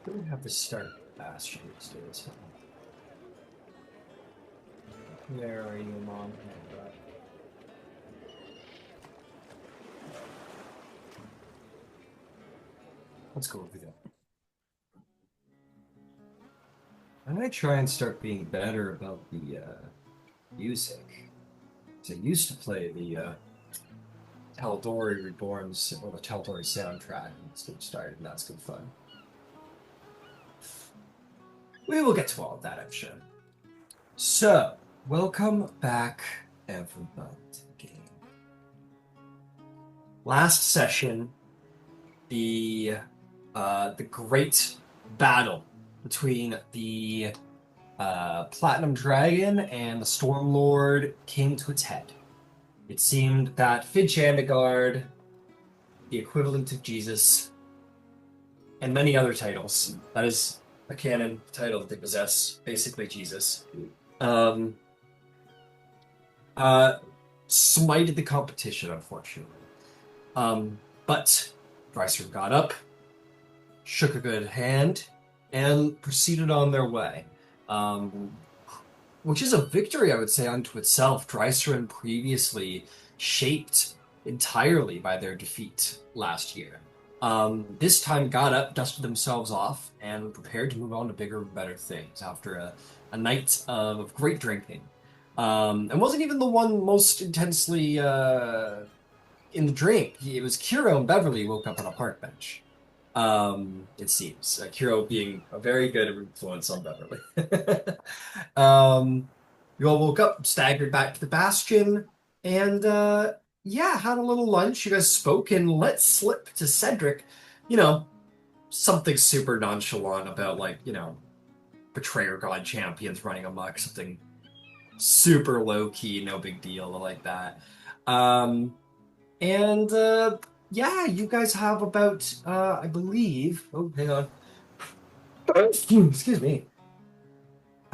We have to start Bastion these days. Where are you, Mom? Let's go over there. I'm gonna try and start being better about the music. 'Cause I used to play the Tal'Dorei Reborn's or the Tal'Dorei soundtrack. Let's get started, and that's good fun. We will get to all of that, I'm sure. So, welcome back, everybody, to the game. Last session, the great battle between the Platinum Dragon and the Stormlord came to its head. It seemed that Fidjandagard, the equivalent of Jesus, and many other titles, that is a canon title that they possess, basically Jesus, um, smited the competition, unfortunately. But Dreiser got up, shook a good hand, and proceeded on their way. Which is a victory, I would say, unto itself. Dreiser previously shaped entirely by their defeat last year. This time got up, dusted themselves off, and prepared to move on to bigger, better things after a night of great drinking. And wasn't even the one most intensely in the drink. It was Qiro and Beverly woke up on a park bench. It seems. Qiro being a very good influence on Beverly. You all woke up, staggered back to the Bastion, and yeah, had a little lunch. You guys spoke and let slip to Cedric, you know, something super nonchalant about, like, Betrayer God champions running amok, something super low key, no big deal like that. And yeah, you guys have about, I believe. Oh, hang on. Excuse me.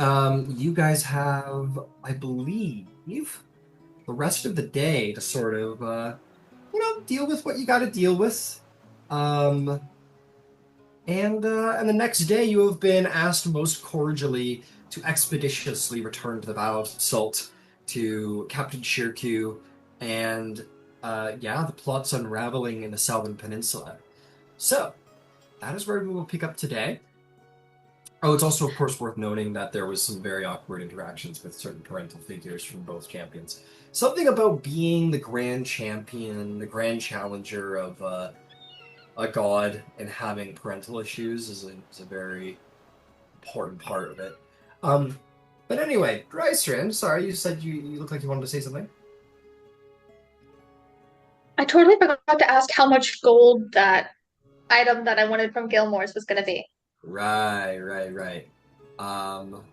You guys have, I believe, the rest of the day to sort of, deal with what you got to deal with. And the next day you have been asked most cordially to expeditiously return to the Vow of Salt to Captain Shirku, and yeah, the plot's unraveling in the Southern Peninsula. So, that is where we will pick up today. Oh, it's also, of course, worth noting that there was some very awkward interactions with certain parental figures from both champions. Something about being the grand champion, the grand challenger of a god, and having parental issues is a very important part of it. But anyway, Drystrand, sorry, you said you looked like you wanted to say something? I totally forgot to ask how much gold that item that I wanted from Gilmore's was going to be. Right, right, right. Um,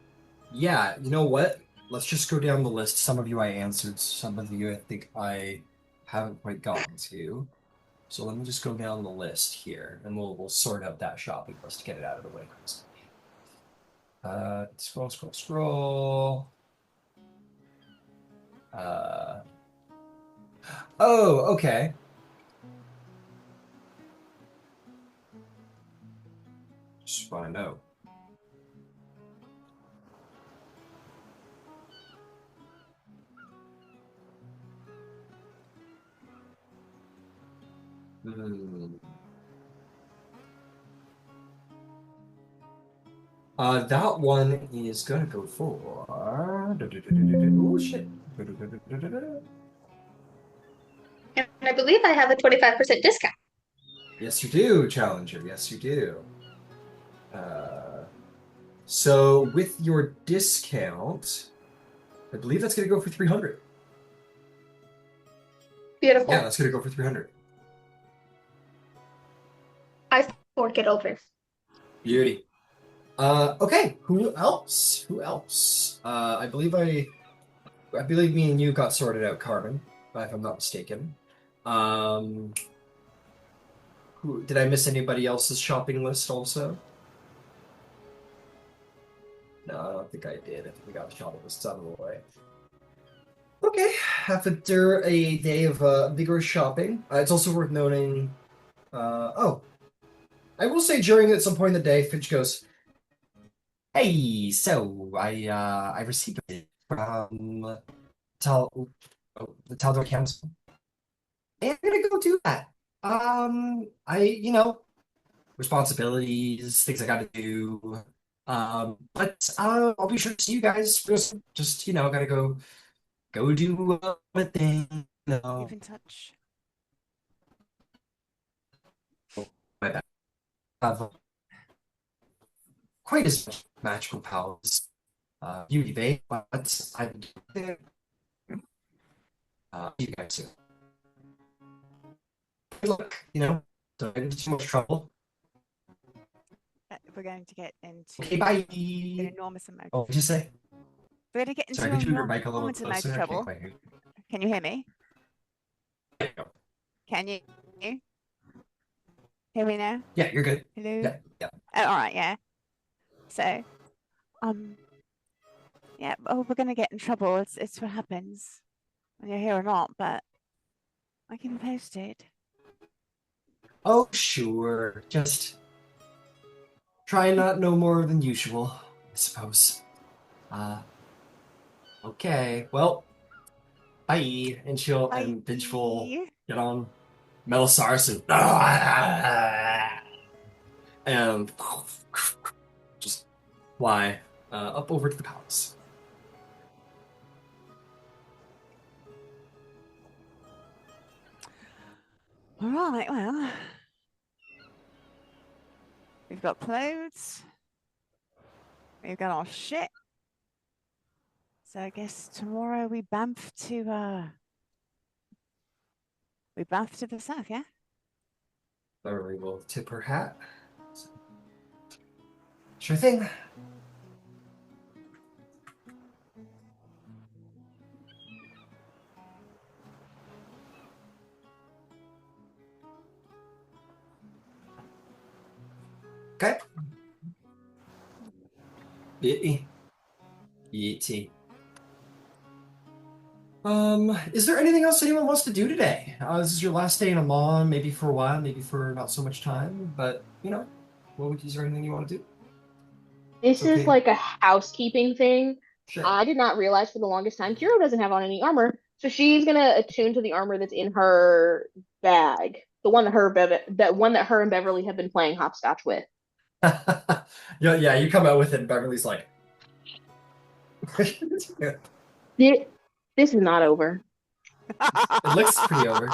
yeah, you know what? Let's just go down the list. Some of you I answered, some of you I think I haven't quite gotten to. So let me just go down the list here, and we'll sort out that shopping list to get it out of the way. Scroll, scroll, scroll. Uh, oh, okay. Just want to know. Hmm. That one is gonna go for. Oh shit. And I believe I have a 25% discount. Yes, you do, Challenger. Yes, you do. Uh, so with your discount, I believe that's gonna go for 300. Yeah, Beautiful. that's gonna go for 300. I fork it over. Beauty. Okay. Who else? Who else? I believe me and you got sorted out, Carmen, if I'm not mistaken. Um, did I miss anybody else's shopping list also? No, I don't think I did. I think we got the shopping list out of the way. Okay, after a day of vigorous shopping, it's also worth noting. Oh, I will say during at some point in the day, Finch goes, "Hey, so I received it from Tal the Tal'Dorei Council. And I'm gonna go do that. Responsibilities, things I gotta do. But I'll be sure to see you guys. Just gotta go do a thing. Keep in touch. My bad. Have quite as much magical powers, Beauty Bay, but I'm you guys soon. Good luck, don't get into too much trouble. We're going to get into Okay, bye. an enormous amount. Oh, what'd you say? We're going to get into Sorry, an could you move your mic a little enormous amount closer? of I can't trouble. quite hear you. Can you hear me? There you go. Can you hear me now? Yeah, you're good. Hello? Yeah, yeah. Oh, all right, yeah. So, yeah, we're going to get in trouble. It's what happens when you're here or not, but I can post it. Oh, sure. Just try not no more than usual, I suppose. Okay. Well, bye. And Finch will Bye. get on Melisarus and just fly up over to the palace. All right, well, we've got clothes. We've got our shit. So I guess tomorrow we bamf to the south, yeah? Beverly will tip her hat. Sure thing. Okay. Yitty. Yitty. Is there anything else anyone wants to do today? This is your last day in Amon, maybe for a while, maybe for not so much time, but is there anything you want to do? This is Okay. like a housekeeping thing. Sure. I did not realize for the longest time Qiro doesn't have on any armor, so she's gonna attune to the armor that's in her bag, the one that one that her and Beverly have been playing hopscotch with. Yeah, you come out with it, and Beverly's like, it This is not over. looks pretty over.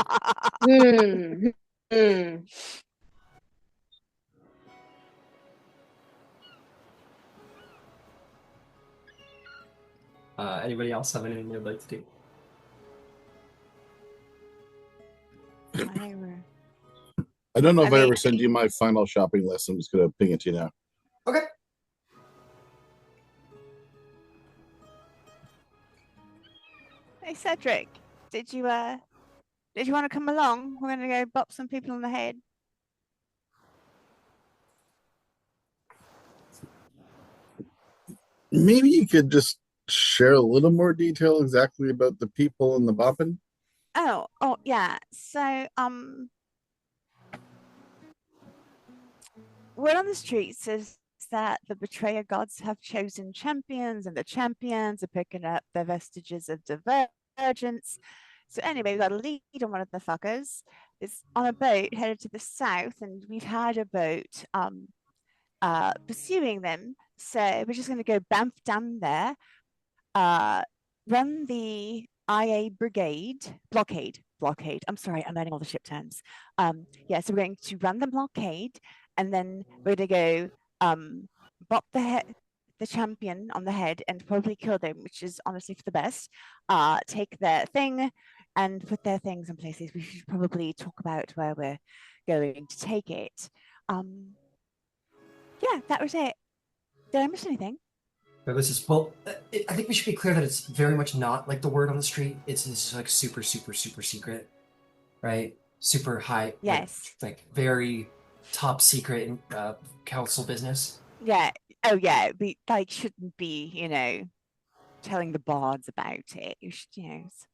Hmm. Hmm. Anybody else have anything they'd like to do? I don't know I if I ever mean- send you my final shopping list. I'm just gonna ping it to you now. Okay. Hey Cedric, did you want to come along? We're gonna go bop some people on the head. Maybe you could just share a little more detail exactly about the people and the bopping. Oh yeah. So word on the street says that the betrayer gods have chosen champions, and the champions are picking up the vestiges of divergence. So anyway, we got a lead on one of the fuckers. It's on a boat headed to the south, and we've had a boat pursuing them. So we're just going to go bamf down there, run the IA blockade. I'm sorry, I'm learning all the ship terms. Yeah, so we're going to run the blockade, and then we're going to go bop the champion on the head and probably kill them, which is honestly for the best. Take their thing and put their things in places. We should probably talk about where we're going to take it. Yeah, that was it. Did I miss anything? I think we should be clear that it's very much not like the word on the street. It's like super, super, super secret, right? Super high. Yes. Like very top secret council business. Yeah. Oh, yeah. We shouldn't be, telling the bards about it. You should,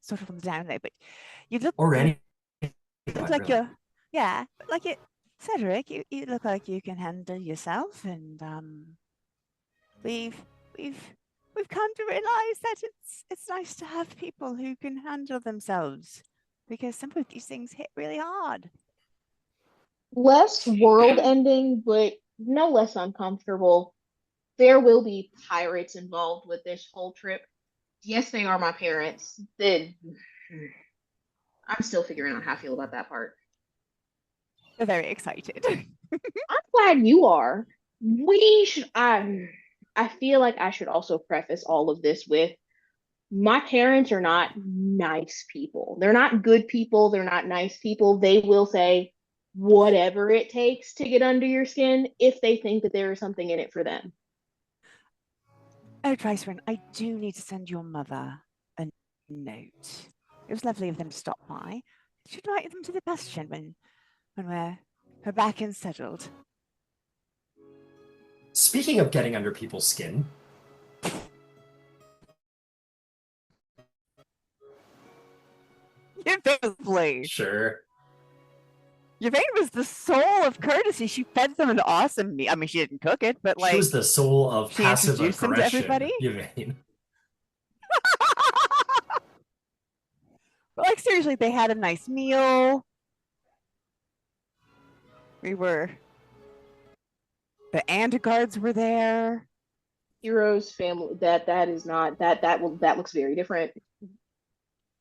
sort of on the down low. But you look Or any. like you're, yeah, like it. Cedric, you look like you can handle yourself, and we've we've come to realize that it's nice to have people who can handle themselves, because some of these things hit really hard. Less world ending, but no less uncomfortable. There will be pirates involved with this whole trip. Yes, they are my parents. I'm still figuring out how I feel about that part. We're very excited. I'm glad you are. We should. I feel like I should also preface all of this with my parents are not nice people. They're not good people. They're not nice people. They will say whatever it takes to get under your skin if they think that there is something in it for them. Oh, Tricerin, I do need to send your mother a note. It was lovely of them to stop by. You should invite them to the bastion when we're back and settled. Speaking of getting under people's skin, Lovely. sure. Yvain was the soul of courtesy. She fed them an awesome meal. I mean, she didn't cook it, but She was the soul of she passive introduced them to aggression, everybody. you mean? But seriously, they had a nice meal. The Andegards were there. Hero's family that is not that looks very different.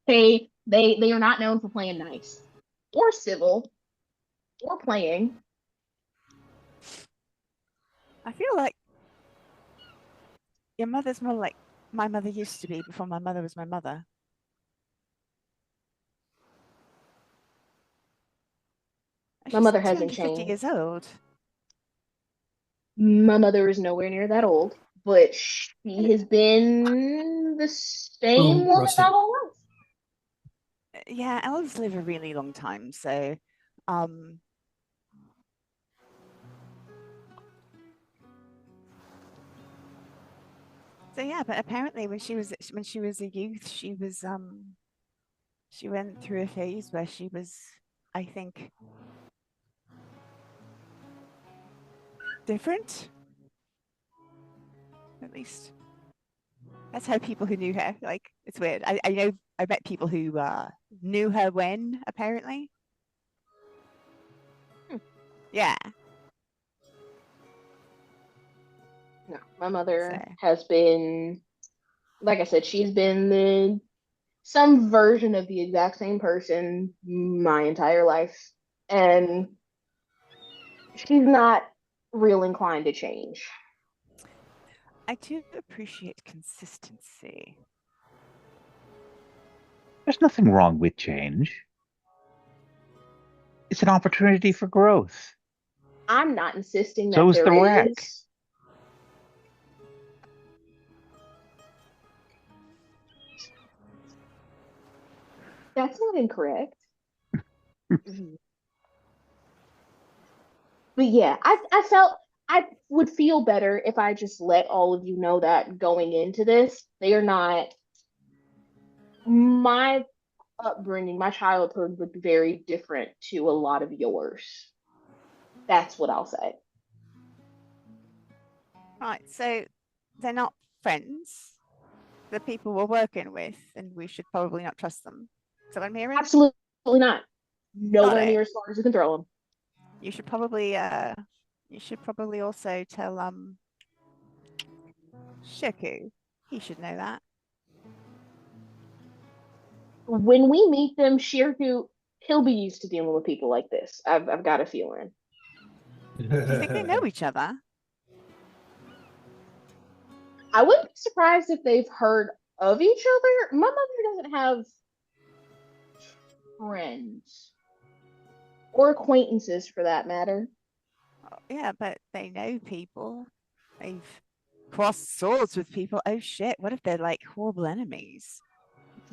They are not known for playing nice or civil or playing. I feel like your mother's more like my mother used to be before my mother was my mother. And My she's mother like hasn't 250 changed. years old. My mother is nowhere near that old, but she has been the same Boom, woman roasted. my whole life. Yeah, elves live a really long time, so so yeah, but apparently when she was a youth, she went through a phase where she was, I think, different. At least that's how people who knew her, like, it's weird. I know I met people who knew her when, apparently. Yeah. No, my mother So has been, like I said, she's been some version of the exact same person my entire life, and she's not real inclined to change. I do appreciate consistency. There's nothing wrong with change. It's an opportunity for growth. I'm not insisting So that is the there rack. is. That's not incorrect. But yeah, I felt I would feel better if I just let all of you know that going into this, they are not my upbringing, my childhood would be very different to a lot of yours. That's what I'll say. Right, so they're not friends. The people we're working with, and we should probably not trust them. So I'm hearing. Absolutely not. Nowhere Got it. near as far as you can throw them. You should probably also tell Shiku. He should know that. When we meet them, Shirku, he'll be used to dealing with people like this. I've got a feeling. Do you think they know each other? I wouldn't be surprised if they've heard of each other. My mother doesn't have friends or acquaintances for that matter. Oh, yeah, but they know people. They've crossed swords with people. Oh shit, what if they're like horrible enemies?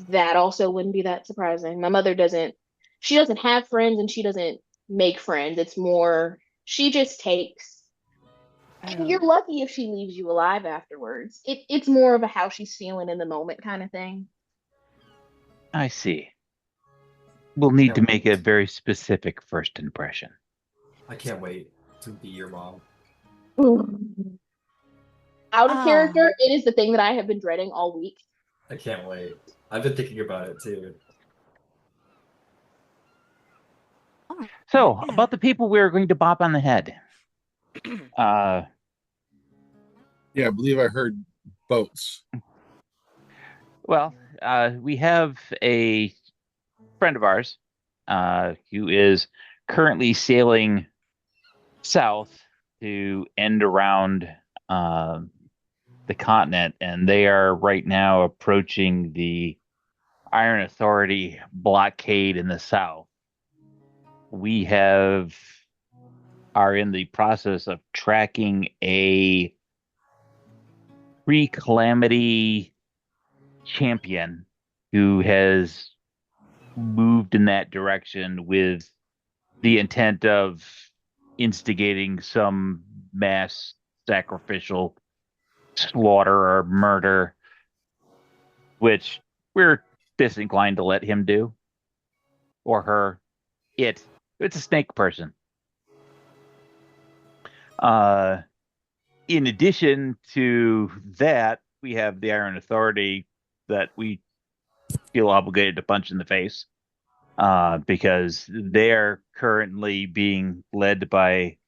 That also wouldn't be that surprising. My mother she doesn't have friends and she doesn't make friends. It's more, she just takes. And you're Oh, lucky if she leaves you alive afterwards. It's more of a how she's feeling in the moment kind of thing. I see. We'll need to No. make a very specific first impression. I can't wait to be your mom. Out of Ah. character, it is the thing that I have been dreading all week. I can't wait. I've been thinking about it too. All right, So, yeah. about the people we're going to bop on the head. Yeah, I believe I heard boats. Well, we have a friend of ours who is currently sailing south to end around the continent, and they are right now approaching the Iron Authority blockade in the south. We are in the process of tracking a pre-calamity champion who has moved in that direction with the intent of instigating some mass sacrificial slaughter or murder, which we're disinclined to let him do, or her. It's a snake person. In addition to that, we have the Iron Authority that we feel obligated to punch in the face, because they're currently being led by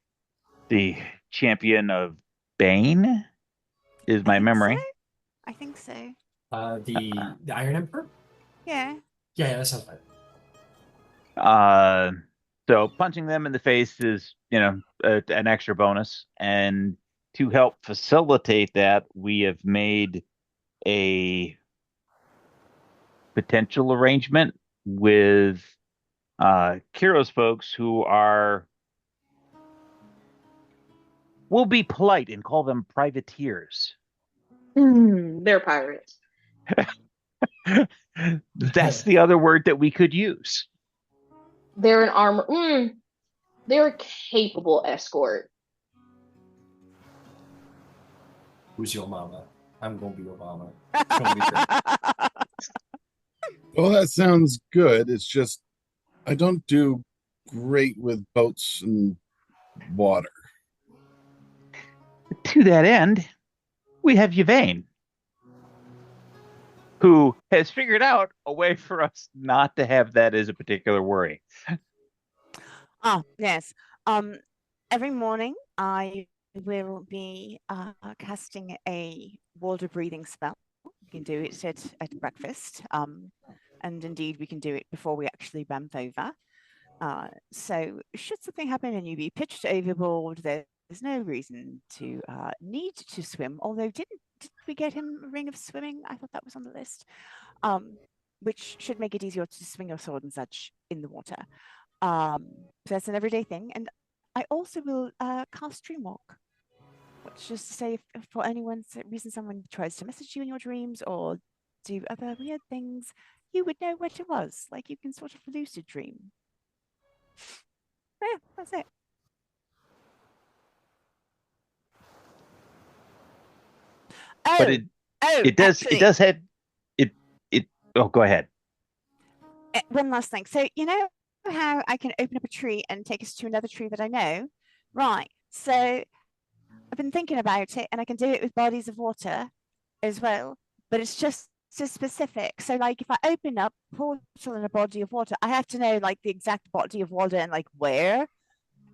the champion of Bane, is my memory. I think so. The Iron Emperor? Yeah. Yeah, that sounds right. So punching them in the face is, an extra bonus. And to help facilitate that, we have made a potential arrangement with Qiro's folks who we'll be polite and call them privateers. They're pirates. That's the other word that we could use. They're an armor. They're a capable escort. Who's your mama? I'm gonna be your mama. It's gonna be great. Well, that sounds good. It's just I don't do great with boats and water. To that end, we have Yvain, who has figured out a way for us not to have that as a particular worry. Yes. Every morning I will be casting a water breathing spell. We can do it at breakfast. And indeed we can do it before we actually bump over. So should something happen and you be pitched overboard, there's no reason to need to swim. Although did we get him a ring of swimming? I thought that was on the list. Which should make it easier to swing your sword and such in the water. So that's an everyday thing. And I also will cast Dreamwalk, which is to say, if for any reason someone tries to message you in your dreams or do other weird things, you would know what it was. Like you can sort of lucid dream. Yeah, that's it. But it does have it. Oh, go ahead. One last thing. So you know how I can open up a tree and take us to another tree that I know? Right. So I've been thinking about it, and I can do it with bodies of water as well, but it's just so specific. So like if I open up a portal in a body of water, I have to know like the exact body of water and like where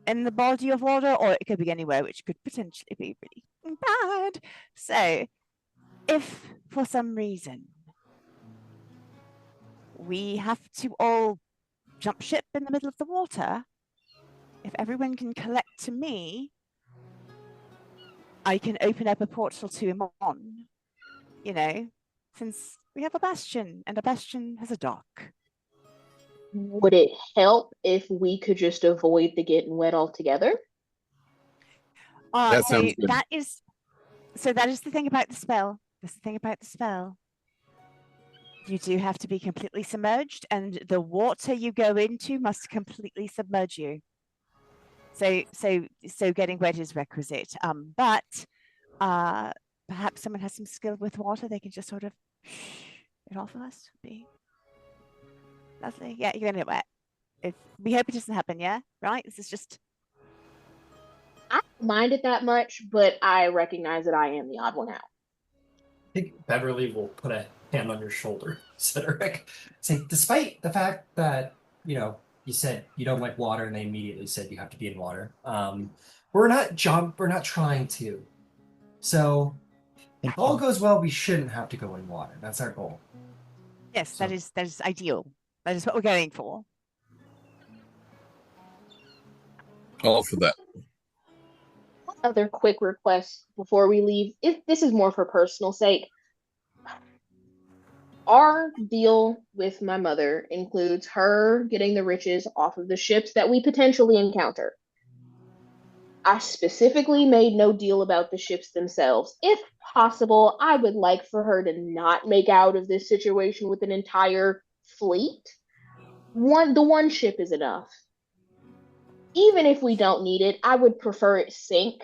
in the body of water, or it could be anywhere, which could potentially be really bad. So if for some reason we have to all jump ship in the middle of the water, if everyone can collect to me, I can open up a portal to him on, since we have a bastion and a bastion has a dock. Would it help if we could just avoid the getting wet altogether? That sounds good. That is the thing about the spell. That's the thing about the spell. You do have to be completely submerged, and the water you go into must completely submerge you. So getting wet is requisite. But perhaps someone has some skill with water. They can just sort of it off of us. Be lovely. Yeah, you're gonna get wet. We hope it doesn't happen. Yeah, right. This is just mind it that much, but I recognize that I am the odd one out. I think Beverly will put a hand on your shoulder, Cedric. Say, despite the fact that, you said you don't like water and they immediately said you have to be in water. We're not trying to. So if all goes well, we shouldn't have to go in water. That's our goal. Yes, So- that is ideal. That is what we're going for. All for that. Other quick request before we leave. If this is more for personal sake, our deal with my mother includes her getting the riches off of the ships that we potentially encounter. I specifically made no deal about the ships themselves. If possible, I would like for her to not make out of this situation with an entire fleet. The one ship is enough. Even if we don't need it, I would prefer it sink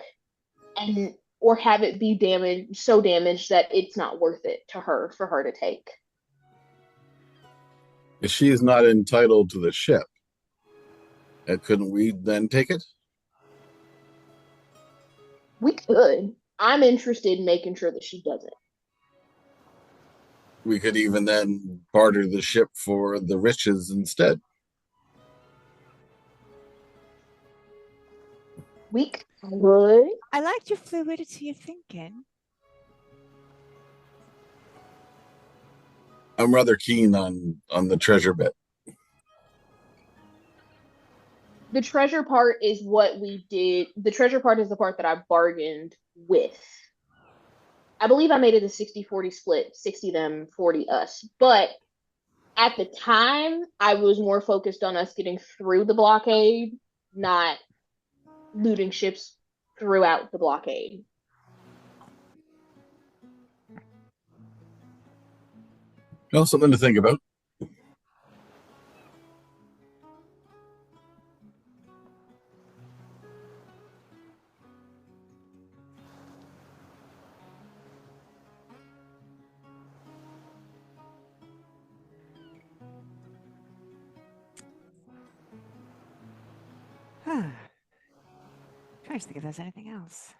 or have it be so damaged that it's not worth it to her for her to take. If she is not entitled to the ship, couldn't we then take it? We could. I'm interested in making sure that she doesn't. We could even then barter the ship for the riches instead. We could. I liked your fluidity of thinking. I'm rather keen on the treasure bit. The treasure part is what we did. The treasure part is the part that I bargained with. I believe I made it a 60-40 split, 60 them, 40 us. But at the time, I was more focused on us getting through the blockade, not looting ships throughout the blockade. Well, something to think about. Trying to think if there's anything else.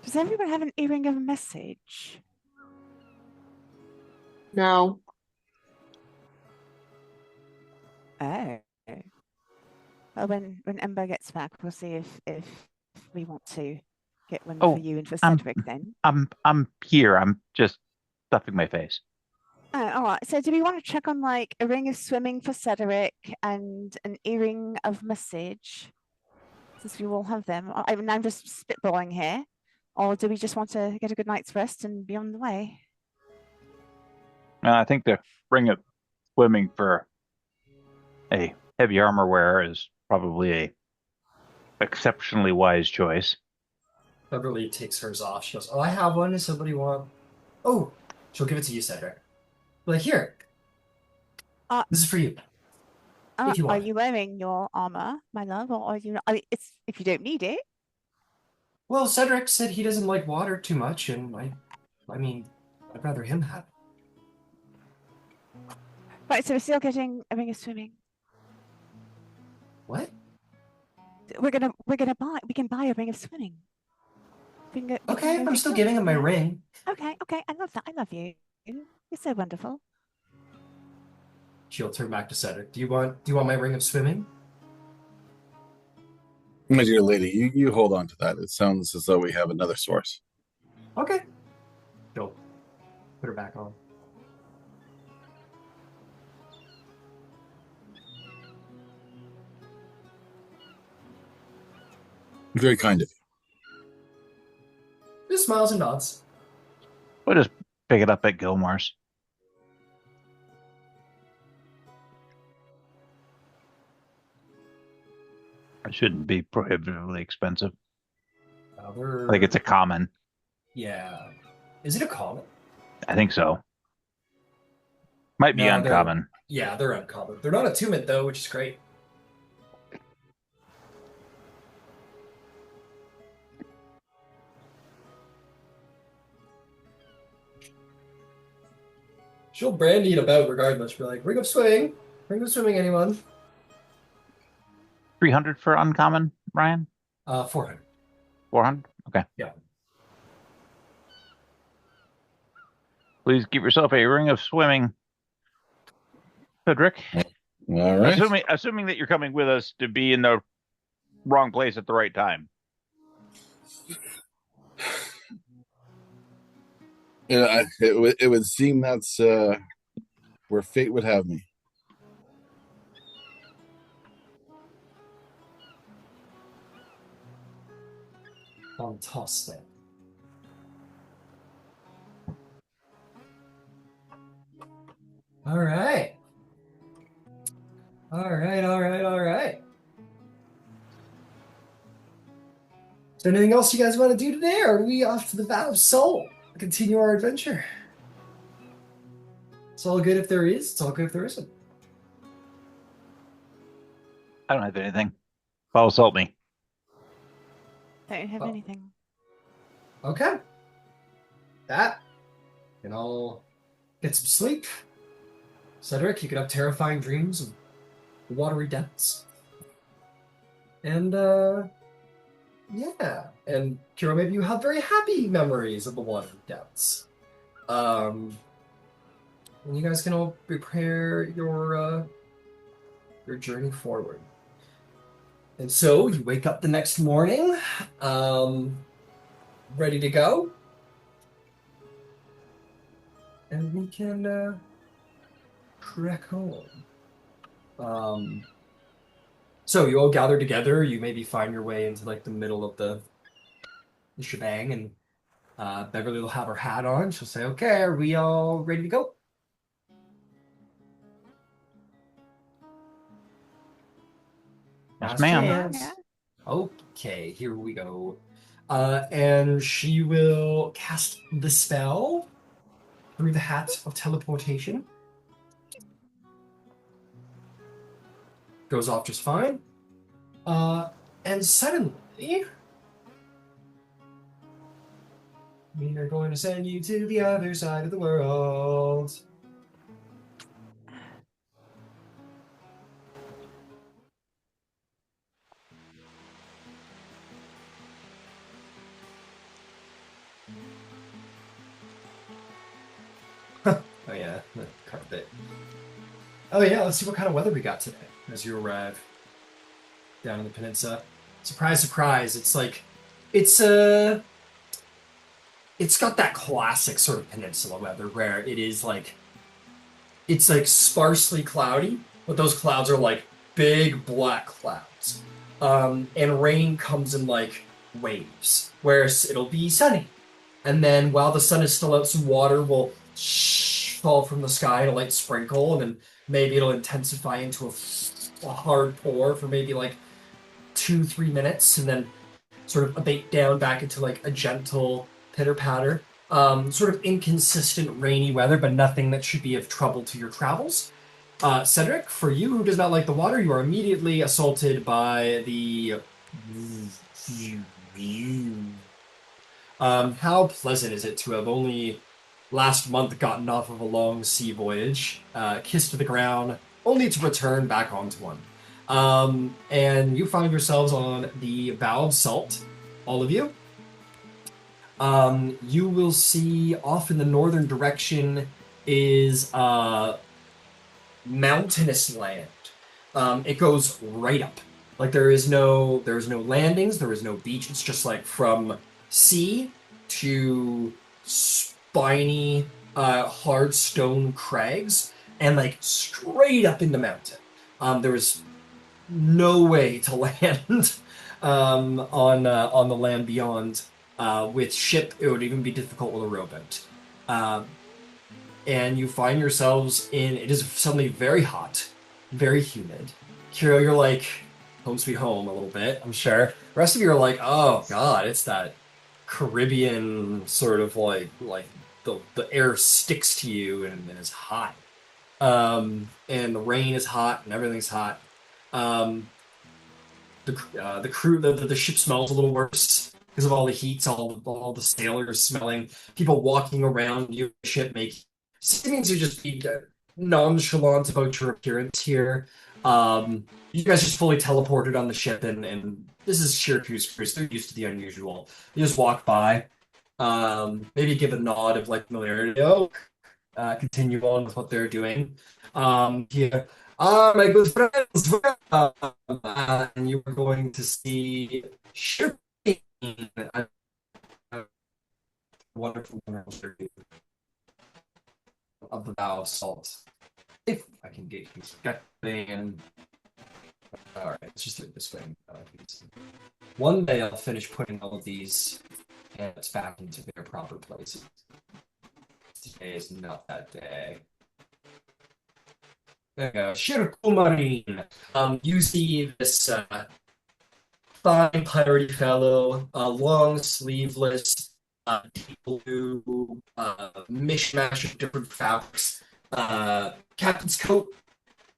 Does everyone have an earring of a message? No. Oh. Well, when Ember gets back, we'll see if we want to get one for you and for Cedric then. I'm here. I'm just stuffing my face. Oh, all right. So do we want to check on like a ring of swimming for Cedric and an earring of message? Since we all have them. I'm just spitballing here. Or do we just want to get a good night's rest and be on the way? I think the ring of swimming for a heavy armor wearer is probably a exceptionally wise choice. Beverly takes hers off. She goes, "Oh, I have one. Does somebody want?" Oh, she'll give it to you, Cedric. Like, here. This is for you. If you Are want. you wearing your armor, my love, or are you not? I mean, it's if you don't need it. Well, Cedric said he doesn't like water too much, and I mean, I'd rather him have it. Right, so we're still getting a ring of swimming. What? We can buy a ring of swimming. Okay, I'm still giving him my ring. Okay, I love that. I love you. You're so wonderful. She'll turn back to Cedric. Do you want my ring of swimming? My dear lady, you hold on to that. It sounds as though we have another source. Okay. She'll put her back on. Very kind of you. Just smiles and nods. We'll just pick it up at Gilmore's. It shouldn't be prohibitively expensive. I think it's a common. Yeah. Is it a common? I think so. Might be No, uncommon. Yeah, they're uncommon. They're not attunement though, which is great. She'll brandy it about regardless. Be like, ring of swimming, anyone? 300 for uncommon, Ryan? 400. 400? Okay. Yeah. Please give yourself a ring of swimming, Cedric. All right. Assuming that you're coming with us to be in the wrong place at the right time. It would seem that's where fate would have me. Fantastic. All right. All right, all right, all right. Is there anything else you guys want to do today, or are we off to the Vow of Salt? Continue our adventure. It's all good if there is. It's all good if there isn't. I don't have anything. Vow of Salt me. Don't have Oh. anything. Okay. That. And I'll get some sleep. Cedric, you could have terrifying dreams of watery depths. And, yeah. And, Qiro, maybe you have very happy memories of the watery depths. And you guys can all prepare your journey forward. And so, you wake up the next morning, ready to go. And we can, trek home. So you all gather together, you maybe find your way into like the middle of the shebang, and Beverly will have her hat on. She'll say, okay, are we all ready to go? Yes, Last ma'am. chance. Yeah. Okay, here we go. And she will cast the spell through the hat of teleportation. Goes off just fine. And suddenly, we are going to send you to the other side of the world. Oh yeah, the carpet. Oh yeah, let's see what kind of weather we got today as you arrive down in the peninsula. Surprise, surprise! It's got that classic sort of peninsula weather where it's like sparsely cloudy, but those clouds are like big black clouds. And rain comes in like waves, whereas it'll be sunny. And then while the sun is still out, some water will fall from the sky in a light sprinkle, and then maybe it'll intensify into a hard pour for maybe like 2-3 minutes, and then sort of abate down back into like a gentle pitter patter. Sort of inconsistent rainy weather, but nothing that should be of trouble to your travels. Cedric, for you who does not like the water, you are immediately assaulted by the. How pleasant is it to have only last month gotten off of a long sea voyage, kissed the ground, only to return back onto one. And you find yourselves on the Vow of Salt, all of you. You will see off in the northern direction is mountainous land. It goes right up. Like there's no landings, there is no beach. It's just like from sea to spiny, hard stone crags, and like straight up in the mountain. There is no way to land on the land beyond. With ship, it would even be difficult with a rowboat. And you find yourselves it is suddenly very hot, very humid. Qiro, you're like, home sweet home a little bit, I'm sure. The rest of you are like, oh god, it's that Caribbean sort of like the air sticks to you and it's hot. And the rain is hot and everything's hot. The crew, the ship smells a little worse because of all the heat, all the sailors smelling, people walking around your ship making seeming to just be nonchalant about your appearance here. You guys just fully teleported on the ship, and this is Shiraku's crew. They're used to the unusual. You just walk by, maybe give a nod of like familiarity. Oh, continue on with what they're doing. Here, my good friends, and you are going to see Shireen, a wonderful, wonderful Shireen of the Vow of Salt. If I can get you getting. All right, let's just do it this way. One day I'll finish putting all of these hands back into their proper places. Today is not that day. There you go. Shirakumarin. You see this fine piratey fellow, long sleeveless, deep blue, mishmash of different fabrics. Captain's coat.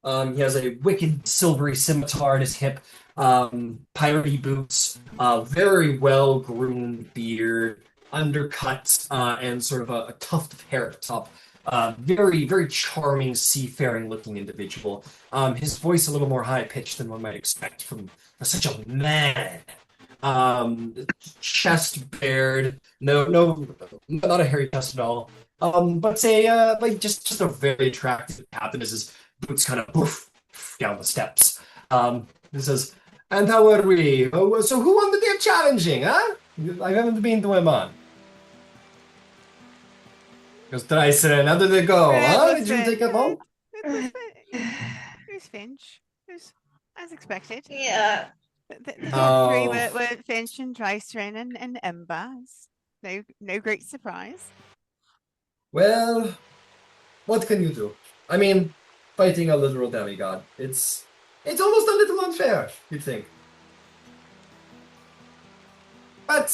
He has a wicked silvery scimitar at his hip, piratey boots, very well groomed beard, undercut, and sort of a tuft of hair at the top. Very, very charming, seafaring looking individual. His voice a little more high pitched than one might expect from such a man. Chest bared, no, not a hairy chest at all. But say, like just a very attractive captain as his boots kind of poof down the steps. He says, "And how are we? Oh, so who won the day of challenging, huh? I haven't been to him on." Goes Dreiser, how did they go, huh? Did you take it home? It was Finch. It was as expected. Yeah. The top three were Finch and Dreiser and Ember. No great surprise. Well, what can you do? I mean, fighting a literal demigod. It's almost a little unfair, you'd think. But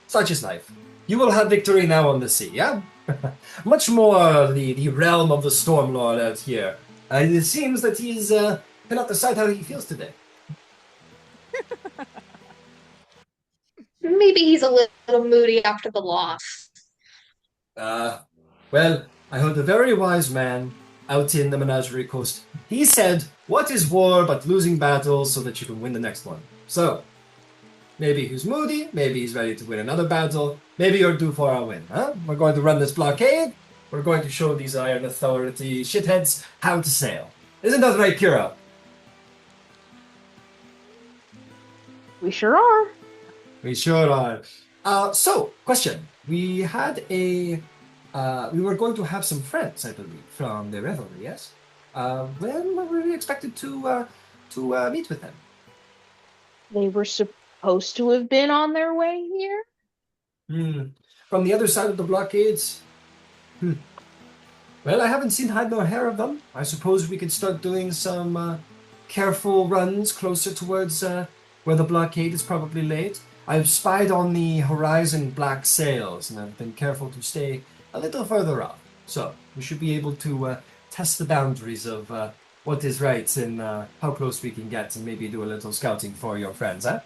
such is life. You will have victory now on the sea, yeah? Much more the realm of the Stormlord out here. It seems that he's cannot decide how he feels today. Maybe he's a little moody after the loss. Well, I heard a very wise man out in the Menagerie Coast. He said, "What is war but losing battles so that you can win the next one?" So, maybe he's moody, maybe he's ready to win another battle, maybe you're due for a win, huh? We're going to run this blockade, we're going to show these Iron Authority shitheads how to sail. Isn't that right, Qiro? We sure are. We sure are. So, question. We had we were going to have some friends, I believe, from the revelry, yes? When were we expected to meet with them? They were supposed to have been on their way here. From the other side of the blockades? Well, I haven't seen hide nor hair of them. I suppose we could start doing some careful runs closer towards where the blockade is probably laid. I've spied on the horizon black sails, and I've been careful to stay a little further off. So, we should be able to test the boundaries of what is right and how close we can get, and maybe do a little scouting for your friends, huh?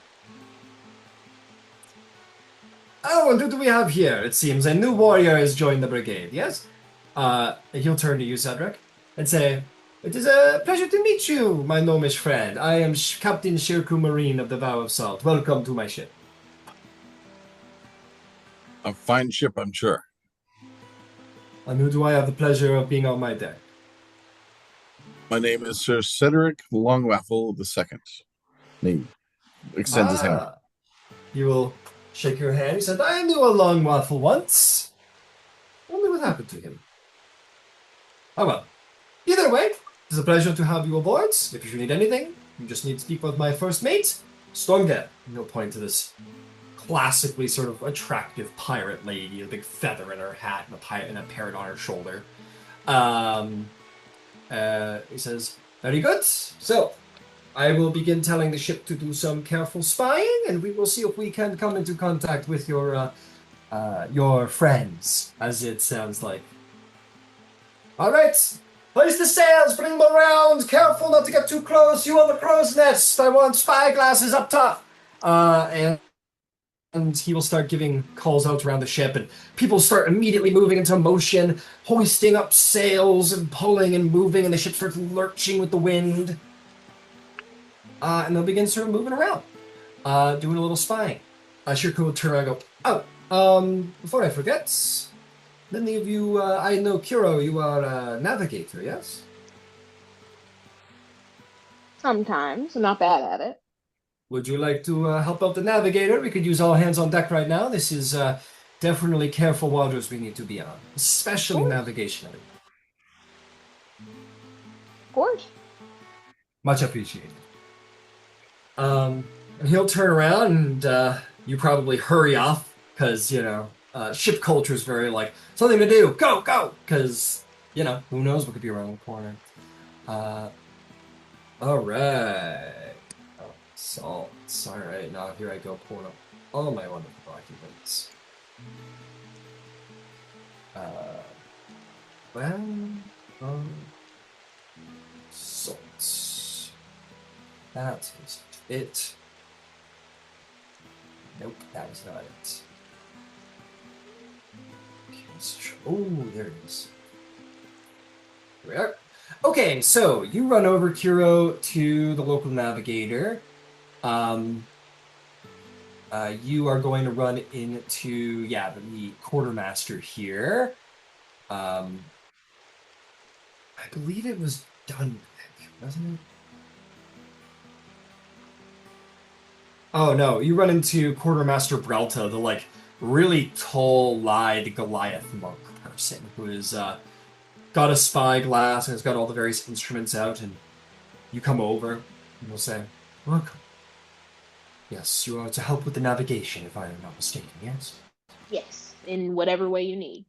Oh, and who do we have here? It seems a new warrior has joined the brigade, yes? He'll turn to you, Cedric, and say, "It is a pleasure to meet you, my gnomish friend. I am Captain Shirakumarin of the Vow of Salt. Welcome to my ship." A fine ship, I'm sure. And who do I have the pleasure of being on my deck? My name is Sir Cedric Longwaffle II. He extends his hand. You will shake your hand. He said, "I knew a long waffle once. Wonder what happened to him." Oh well. Either way, it's a pleasure to have you aboard. If you need anything, you just need to speak with my first mate, Stormdead. And he'll point to this classically sort of attractive pirate lady, a big feather in her hat and a parrot on her shoulder. He says, "Very good. So, I will begin telling the ship to do some careful spying, and we will see if we can come into contact with your friends, as it sounds like." All right. Place the sails, bring them around. Careful not to get too close. You on the crow's nest. I want spy glasses up top. And he will start giving calls out around the ship, and people start immediately moving into motion, hoisting up sails and pulling and moving, and the ship starts lurching with the wind. and they'll begin sort of moving around, doing a little spying. Shirku will turn around and go, before I forget, many of you, I know, Qiro, you are a navigator, yes? Sometimes. I'm not bad at it. Would you like to help out the navigator? We could use all hands on deck right now. This is definitely careful waters we need to be on, especially navigationally. Of course. Much appreciated. And he'll turn around and you probably hurry off because, ship culture is very like, something to do, go, go! Because, who knows what could be around the corner. All right. Salts. All right, now here I go pulling up all my wonderful documents. Salts. That is it. Nope, that was not it. Oh, there it is. Here we are. Okay, so you run over, Qiro, to the local navigator. You are going to run into, the quartermaster here. I believe it was Dunwick, wasn't it? Oh no, you run into Quartermaster Brelta, the really tall, lithe Goliath monk person who is got a spyglass and has got all the various instruments out, and you come over and will say, "Welcome. Yes, you are to help with the navigation, if I am not mistaken, yes?" Yes, in whatever way you need.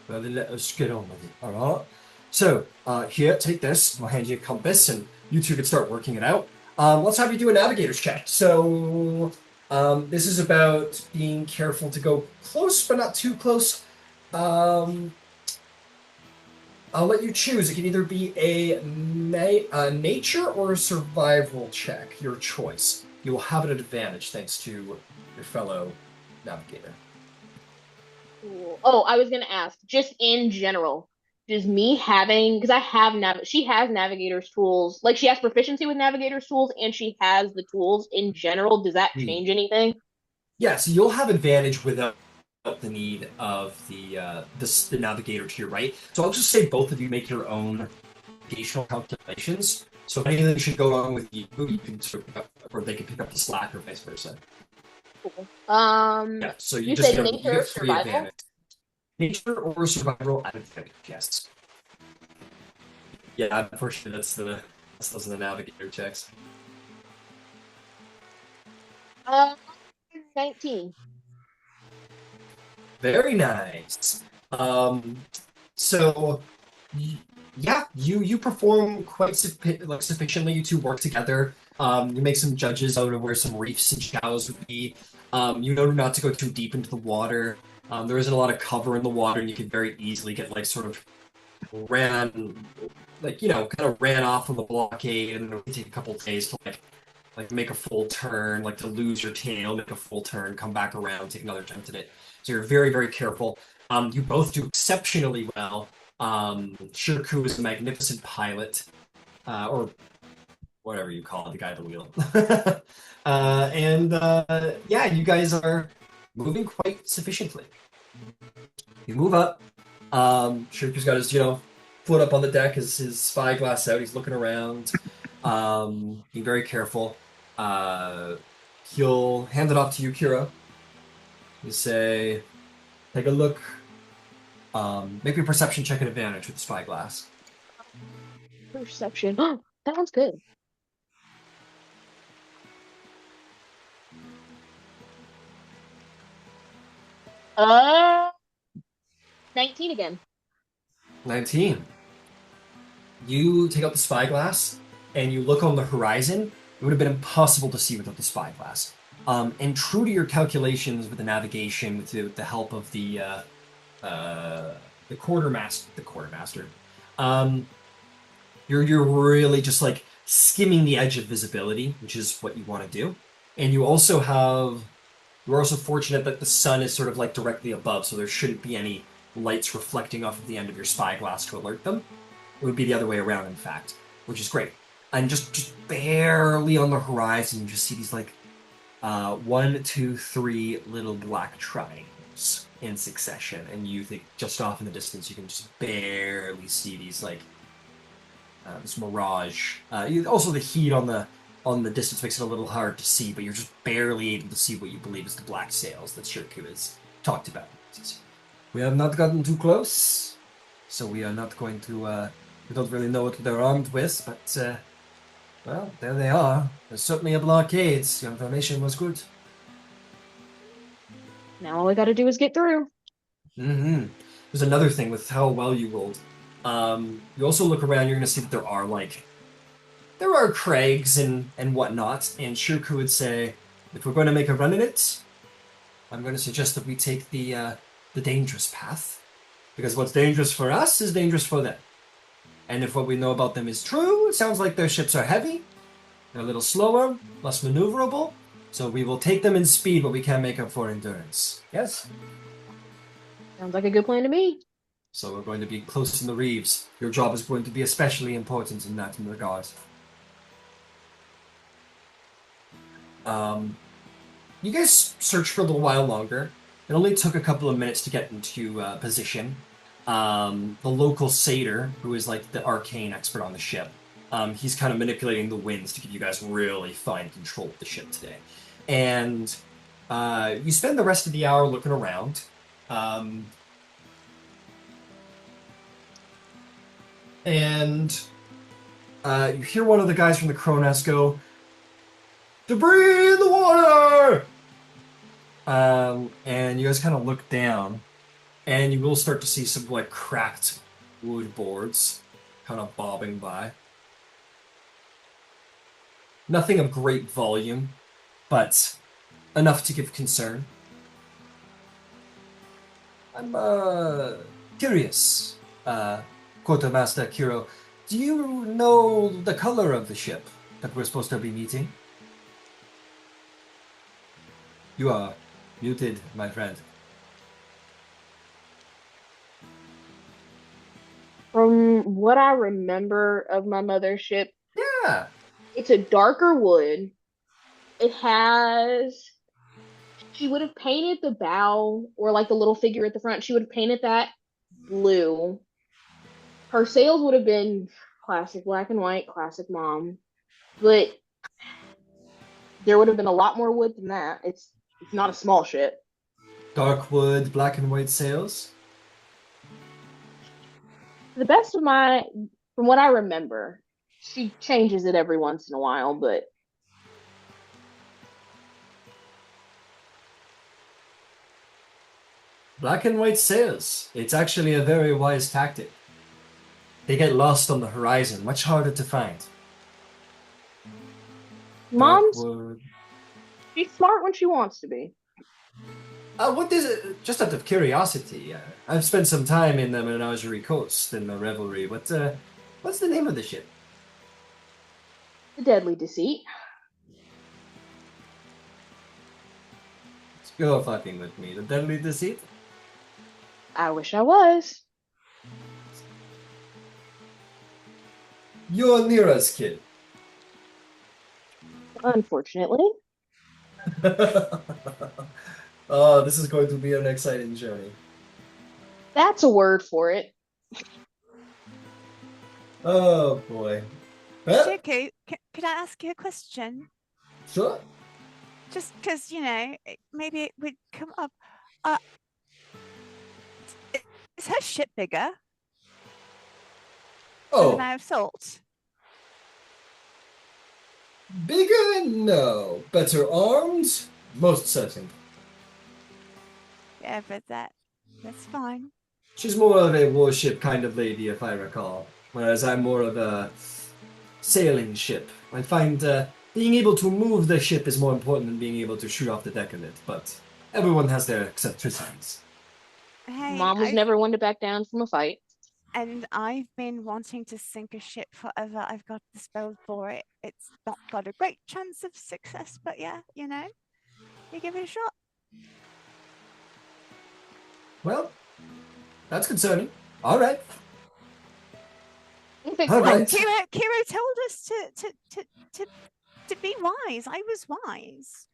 Well, then let us get on with it, alright? So, here, take this. I'll hand you a compass, and you two can start working it out. Let's have you do a navigator's check. So, this is about being careful to go close, but not too close. I'll let you choose. It can either be a nature or a survival check, your choice. You will have an advantage thanks to your fellow navigator. Cool. Oh, I was gonna ask, just in general, does me having, because I have she has navigator's tools, like she has proficiency with navigator's tools and she has the tools in general, does that change anything? Yeah, so you'll have advantage without the need of the navigator to your right. So I'll just say both of you make your own navigational calculations. So if anything should go wrong with you can sort of pick up, or they can pick up the slack or vice versa. Cool. Yeah, so you just said get, nature you or get free survival? advantage. Nature or survival advantage, yes. Yeah, unfortunately that's those are the navigator checks. 19. Very nice. So yeah, you perform quite sufficiently. You two work together. You make some judges out of where some reefs and shallows would be. You know not to go too deep into the water. There isn't a lot of cover in the water, and you can very easily get sort of ran off on the blockade, and it would take a couple of days to make a full turn, to lose your tail, make a full turn, come back around, take another attempt at it. So you're very, very careful. You both do exceptionally well. Shirku is a magnificent pilot, or whatever you call it, the guy at the wheel. You guys are moving quite sufficiently. You move up. Shirku's got his, foot up on the deck, his spyglass out. He's looking around, being very careful. He'll hand it off to you, Qiro. You say, take a look. Make me a perception check at advantage with the spyglass. Perception. Oh, that sounds good. Uh, 19 again. 19. You take out the spyglass and you look on the horizon. It would have been impossible to see without the spyglass. And true to your calculations with the navigation, with the help of the quartermaster, you're really just skimming the edge of visibility, which is what you want to do. And you're also fortunate that the sun is sort of directly above, so there shouldn't be any lights reflecting off of the end of your spyglass to alert them. It would be the other way around, in fact, which is great. and just barely on the horizon, you just see these like 1, 2, 3 little black triangles in succession, and you think just off in the distance you can just barely see these like this mirage. Also, the heat on the distance makes it a little hard to see, but you're just barely able to see what you believe is the black sails that Shirku has talked about. We have not gotten too close, so we are not going to. We don't really know what they're armed with, but well, there they are. There's certainly a blockade. Your information was good. Now all we gotta do is get through. Mm-hmm. There's another thing with how well you rolled. You also look around, you're going to see that there are crags and whatnot, and Shirku would say, if we're going to make a run at it, I'm going to suggest that we take the dangerous path, because what's dangerous for us is dangerous for them. And if what we know about them is true, it sounds like their ships are heavy, they're a little slower, less maneuverable, so we will take them in speed, but we can't make up for endurance. Yes? Sounds like a good plan to me. So we're going to be close in the reefs. Your job is going to be especially important in that regard. You guys searched for a little while longer. It only took a couple of minutes to get into position. The local satyr, who is like the arcane expert on the ship, he's kind of manipulating the winds to give you guys really fine control of the ship today. And you spend the rest of the hour looking around. And you hear one of the guys from the Cronus go, "Debris in the water!" And you guys kind of look down, and you will start to see some like cracked wood boards kind of bobbing by. Nothing of great volume, but enough to give concern. I'm curious, Quartermaster Qiro, do you know the color of the ship that we're supposed to be meeting? You are muted, my friend. From what I remember of my mothership, Yeah. it's a darker wood. It has. She would have painted the bow or like the little figure at the front. She would have painted that blue. Her sails would have been classic black and white, classic mom. But there would have been a lot more wood than that. It's not a small ship. Dark wood, black and white sails. To the best of my, from what I remember, she changes it every once in a while, but Black and white sails. It's actually a very wise tactic. They get lost on the horizon, much harder to find. Dark mom's wood. she's smart when she wants to be. What is it? Just out of curiosity, I've spent some time in the Menagerie Coast in the Revelry. What's the name of the ship? The deadly deceit. You're fucking with me. The Deadly Deceit? I wish I was. You're near us, kid. Unfortunately. Oh, this is going to be an exciting journey. That's a word for it. Oh, boy. Huh? Shirku, could I ask you a question? Sure. Just because, maybe it would come up. Is her ship bigger than the Oh, Vow of Salt? bigger? No. Better armed? Most certain. Yeah, but that's fine. She's more of a warship kind of lady, if I recall. Whereas I'm more of a sailing ship. I find being able to move the ship is more important than being able to shoot off the deck of it, but everyone has their eccentricities. Hey, Mom was never one to back down from a fight. And I've been wanting to sink a ship forever. I've got the spell for it. It's not got a great chance of success, but yeah, you give it a shot. Well, that's concerning. All right. If it All right. clicks, Qiro told us to be wise. I was wise.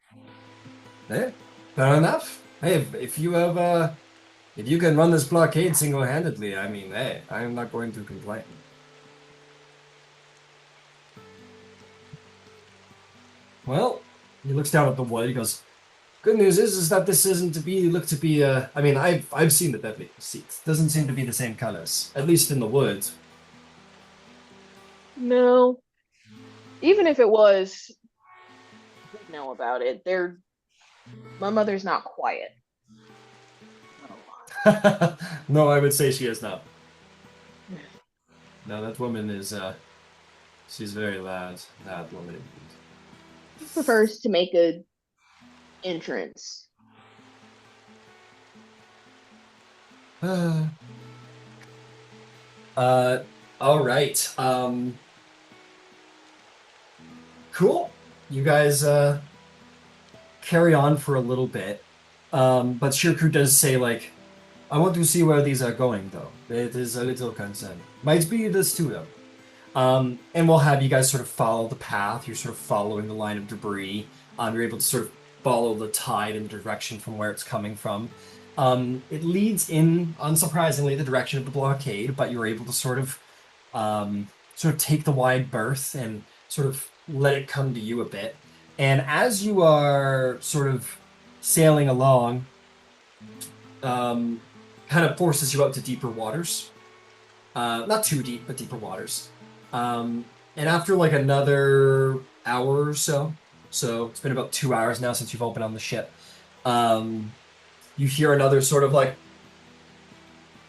Hey, fair enough. Hey, if you have if you can run this blockade single-handedly, I mean, hey, I'm not going to complain. Well, he looks down at the wood. He goes, "Good news is that this isn't to be look to be. I mean, I've seen the deadly seats. Doesn't seem to be the same colors, at least in the woods." no. Even if it was, we'd know about it. My mother's not quiet. Not a lot. No, I would say she is not. No, that woman is. She's very loud. Loud woman. She prefers to make a entrance. All right. Cool. You guys carry on for a little bit. But Shirku does say, like, I want to see where these are going, though. It is a little concern. Might be this too, though. And we'll have you guys sort of follow the path. You're sort of following the line of debris. You're able to sort of follow the tide in the direction from where it's coming from. It leads in, unsurprisingly, the direction of the blockade, but you're able to sort of take the wide berth and sort of let it come to you a bit. And as you are sort of sailing along, kind of forces you out to deeper waters. Not too deep, but deeper waters. And after like another hour or so it's been about 2 hours now since you've opened on the ship, you hear another sort of like,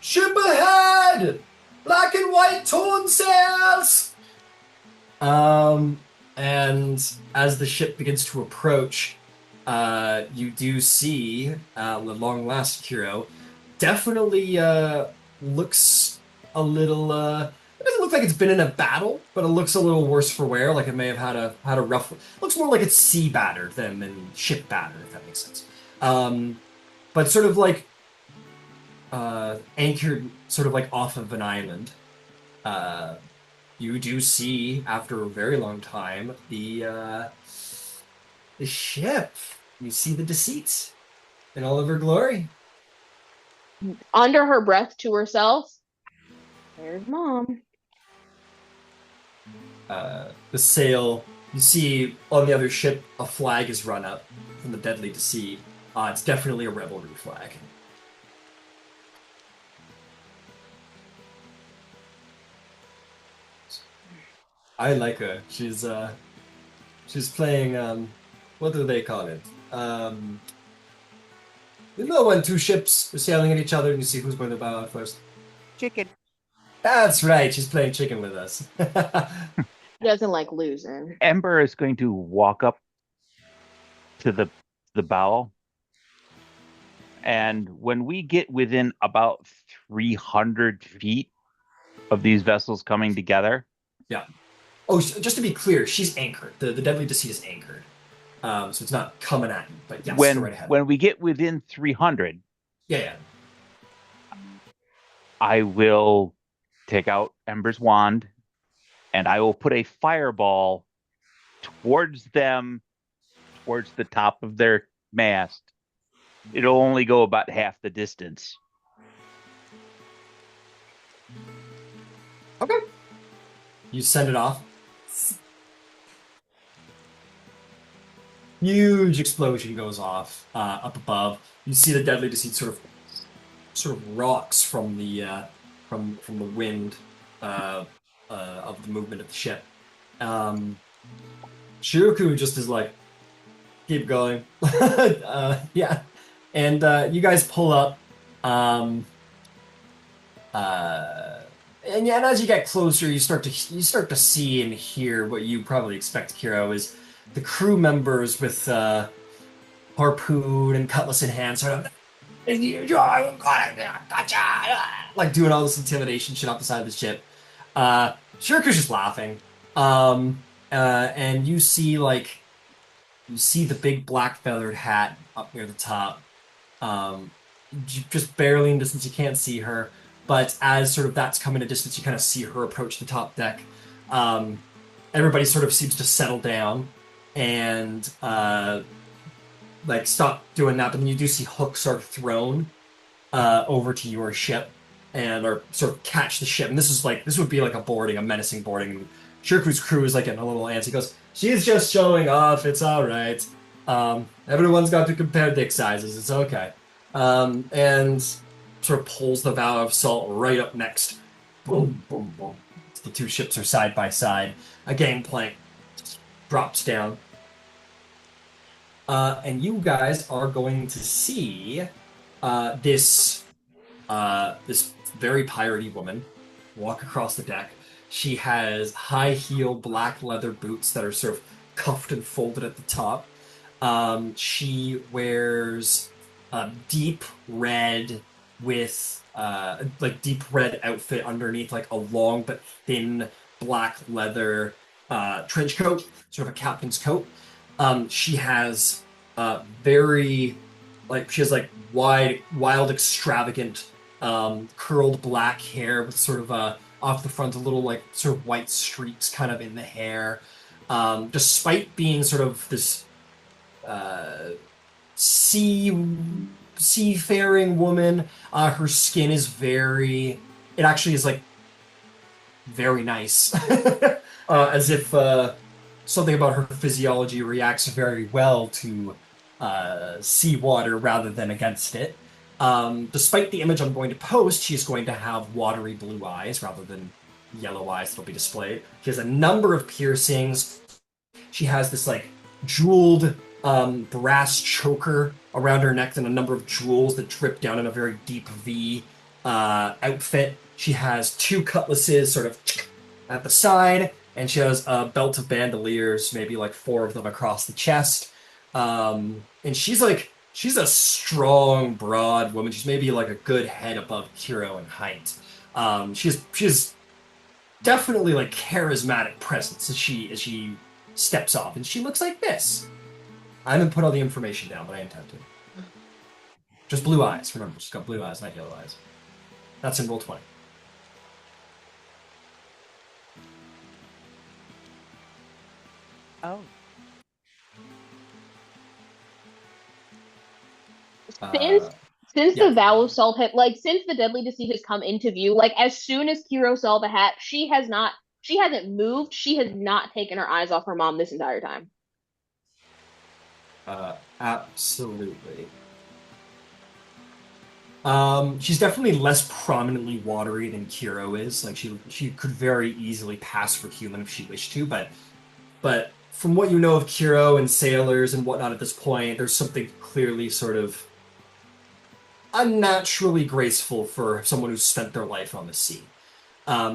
"Ship ahead! Black and white torn sails!" And as the ship begins to approach, you do see, at long last, Qiro definitely looks a little, it doesn't look like it's been in a battle, but it looks a little worse for wear, like it may have had a rough, looks more like it's sea battered than ship battered, if that makes sense. But sort of like anchored sort of like off of an island. You do see, after a very long time, the ship. You see the Deceit in all of her glory. Under her breath to herself, "There's Mom." The sail, you see on the other ship, a flag is run up from the Deadly Deceit. It's definitely a revelry flag. I like her. She's playing, what do they call it? You know when two ships are sailing at each other and you see who's going to bow out first? Chicken. That's right, she's playing chicken with us. She doesn't like losing. Ember is going to walk up to the bow, and when we get within about 300 feet of these vessels coming together, Yeah. Oh, just to be clear, she's anchored. The Deadly Deceit is anchored. So it's not coming at you, but yes, go right ahead. when we get within 300, Yeah. I will take out Ember's wand and I will put a fireball towards them, towards the top of their mast. It'll only go about half the distance. Okay. You send it off. Huge explosion goes off up above. You see the Deadly Deceit sort of rocks from the wind of the movement of the ship. Shiroku just is like, keep going. Yeah. And you guys pull up. And as you get closer, you start to see and hear what you probably expect, Qiro, is the crew members with harpoon and cutlass in hand, sort of like doing all this intimidation shit off the side of the ship. Shirku's just laughing. And you see the big black feathered hat up near the top. Just barely in distance, you can't see her. But as sort of that's come in a distance, you kind of see her approach the top deck. Everybody sort of seems to settle down and like stop doing that. But then you do see hooks are thrown over to your ship and or sort of catch the ship. And this would be like a menacing boarding. And Shirku's crew is like getting a little antsy. He goes, "She's just showing off. It's all right. Everyone's got to compare dick sizes. It's okay." And sort of pulls the Vow of Salt right up next. Boom, boom, boom. The two ships are side by side. A gangplank drops down. And you guys are going to see this very piratey woman walk across the deck. She has high heel black leather boots that are sort of cuffed and folded at the top. She wears deep red with like deep red outfit underneath like a long but thin black leather trench coat, sort of a captain's coat. She has very she has like wild, extravagant curled black hair with sort of off the front a little like sort of white streaks kind of in the hair. Despite being sort of this seafaring woman, her skin is it actually is like very nice. As if something about her physiology reacts very well to seawater rather than against it. Despite the image I'm going to post, she's going to have watery blue eyes rather than yellow eyes that'll be displayed. She has a number of piercings. She has this like jeweled brass choker around her neck and a number of jewels that drip down in a very deep V outfit. She has two cutlasses sort of at the side, and she has a belt of bandoliers, maybe like 4 of them across the chest. And she's a strong, broad woman. She's maybe like a good head above Qiro in height. She's definitely like charismatic presence as she steps off, and she looks like this. I haven't put all the information down, but I intend to. Just blue eyes. Remember, she's got blue eyes, not yellow eyes. That's in roll 20. Oh. Since yeah. the Vow of Salt had since the Deadly Deceit has come into view, like as soon as Qiro saw the hat, she hasn't moved. She has not taken her eyes off her mom this entire time. Absolutely. She's definitely less prominently watery than Qiro is. Like she could very easily pass for human if she wished to, but from what you know of Qiro and sailors and whatnot at this point, there's something clearly sort of unnaturally graceful for someone who's spent their life on the sea,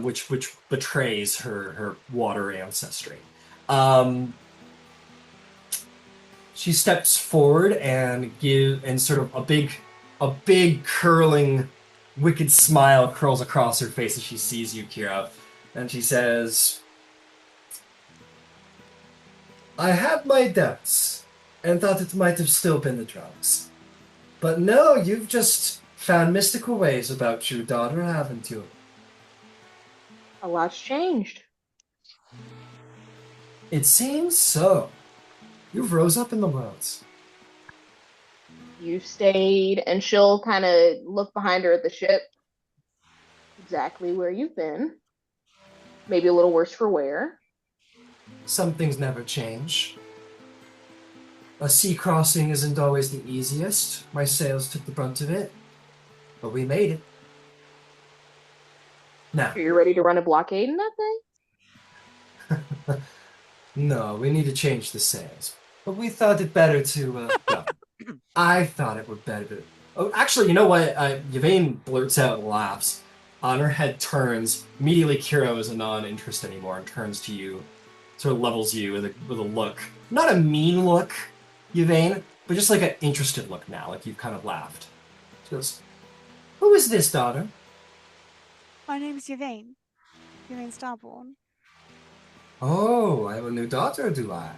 which betrays her water ancestry. She steps forward and sort of a big curling, wicked smile curls across her face as she sees you, Qiro, and she says, "I had my doubts and thought it might have still been the drugs. But no, you've just found mystical ways about you, daughter, haven't you?" A lot's changed. "It seems so. You've rose up in the world." You stayed, and she'll kind of look behind her at the ship. Exactly where you've been. Maybe a little worse for wear. Some things never change. A sea crossing isn't always the easiest. My sails took the brunt of it. But we made it. Now, Are you ready to run a blockade in that thing? no, we need to change the sails. But we thought it better to, well, I thought it would better. Oh, actually, you know what? Yvain blurts out and laughs. On her head turns. Immediately, Qiro is a non-interest anymore and turns to you. Sort of levels you with a look. Not a mean look, Yvain, but just like an interested look now, like you've kind of laughed. She goes, "Who is this, daughter?" My name is Yvain. Yvain Starborn. "Oh, I have a new daughter, do I?"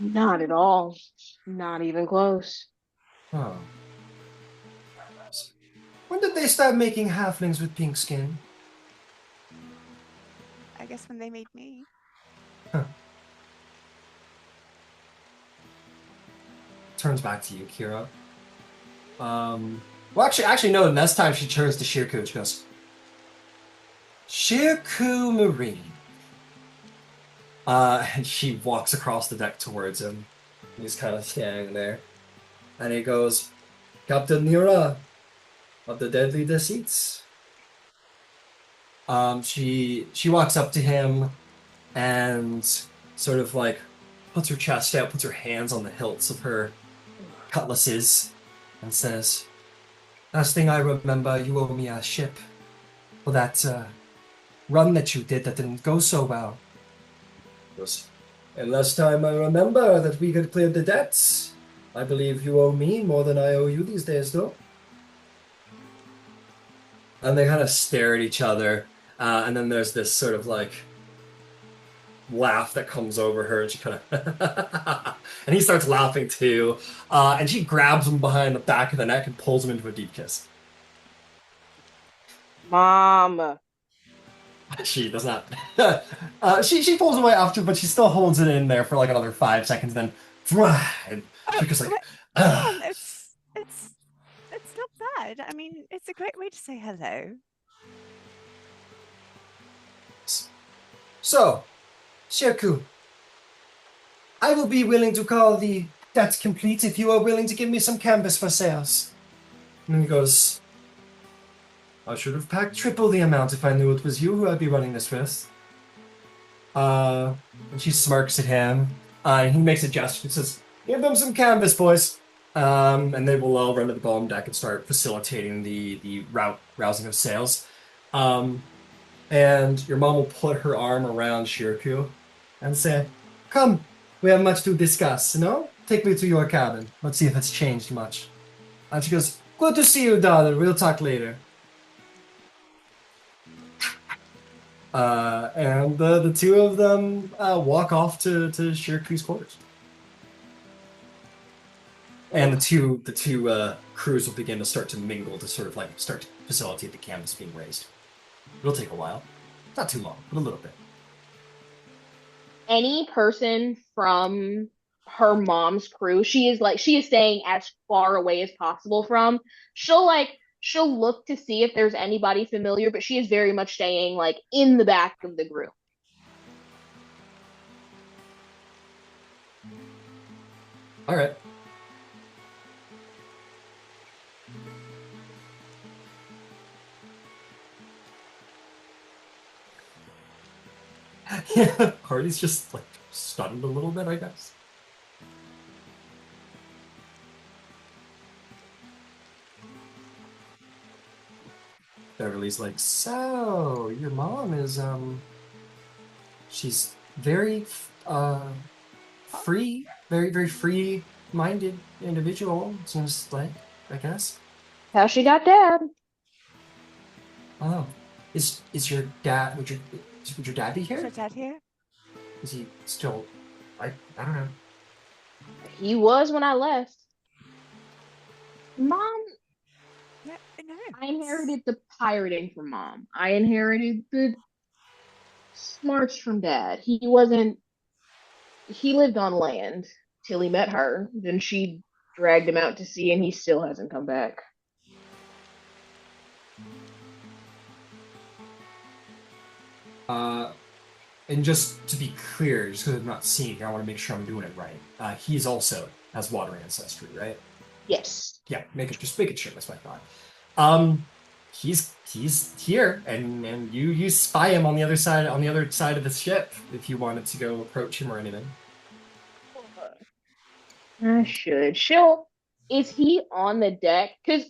Not at all. Not even close. Oh. When did they start making halflings with pink skin? I guess when they made me. Turns back to you, Qiro. Well, actually, no. And this time she turns to Shirku and she goes, "Shirku Marine." And she walks across the deck towards him. He's kind of standing there, and he goes, "Captain Nira of the Deadly Deceits." She walks up to him and sort of like puts her chest out, puts her hands on the hilts of her cutlasses, and says, "Last thing I remember, you owe me a ship for that run that you did that didn't go so well." Goes, "And last time I remember that we could clear the debts. I believe you owe me more than I owe you these days, though." And they kind of stare at each other, and then there's this sort of like laugh that comes over her, and she kind of and he starts laughing too, and she grabs him behind the back of the neck and pulls him into a deep kiss. Mom. She does not. She pulls away after, but she still holds it in there for like another 5 seconds. Then, and she goes like, Come on, it's not bad. I mean, it's a great way to say hello. "So, Shirku, I will be willing to call the debt complete if you are willing to give me some canvas for sales." And he goes, "I should have packed triple the amount if I knew it was you who I'd be running this with." And she smirks at him, and he makes a gesture and says, "Give them some canvas, boys." And they will all run to the bottom deck and start facilitating the rousing of sails. And your mom will put her arm around Shirku and say, "Come, we have much to discuss, no? Take me to your cabin. Let's see if it's changed much." And she goes, "Good to see you, daughter. We'll talk later." And the two of them walk off to Shirku's quarters. And the two crews will begin to start to mingle to sort of like start to facilitate the canvas being raised. It'll take a while. Not too long, but a little bit. Any person from her mom's crew, she is staying as far away as possible from. She'll look to see if there's anybody familiar, but she is very much staying like in the back of the group. All right. Yeah, Hardy's just like stunned a little bit, I guess. Beverly's like, "So your mom is she's very free, very free-minded individual, seems like, I guess." How she got dad? Oh, is your dad? Would your dad be Is here? your dad here? Is he still? I don't know. He was when I left. Mom, No, no. I inherited the pirating from mom. I inherited the smarts from dad. He lived on land till he met her. Then she dragged him out to sea and he still hasn't come back. And just to be clear, just because I'm not seeing it, I want to make sure I'm doing it right. He's also has water ancestry, right? Yes. Yeah, making sure. That's what I thought. He's here, and you spy him on the other side of the ship if you wanted to go approach him or anything. I should. Is he on the deck? Because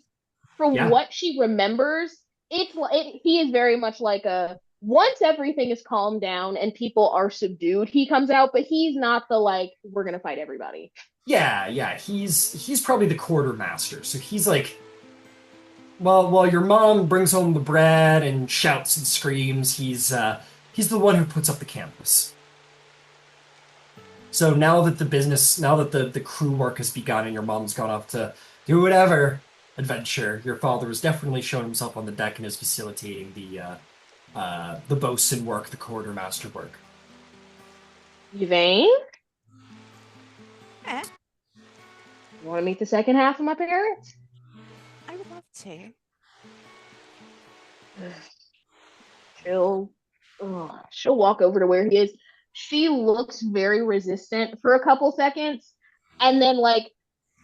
from Yeah. what she remembers, he is very much like once everything is calmed down and people are subdued, he comes out, but he's not the like, we're gonna fight everybody. Yeah. He's probably the quartermaster, so he's like, well, while your mom brings home the bread and shouts and screams, he's the one who puts up the canvas. So now that the crew work has begun and your mom's gone off to do whatever, adventure. Your father has definitely shown himself on the deck and is facilitating the bosun work, the quartermaster work. Yvain, Eh, you want to meet the second half of my parents? I would love to. She'll walk over to where he is. She looks very resistant for a couple seconds, and then like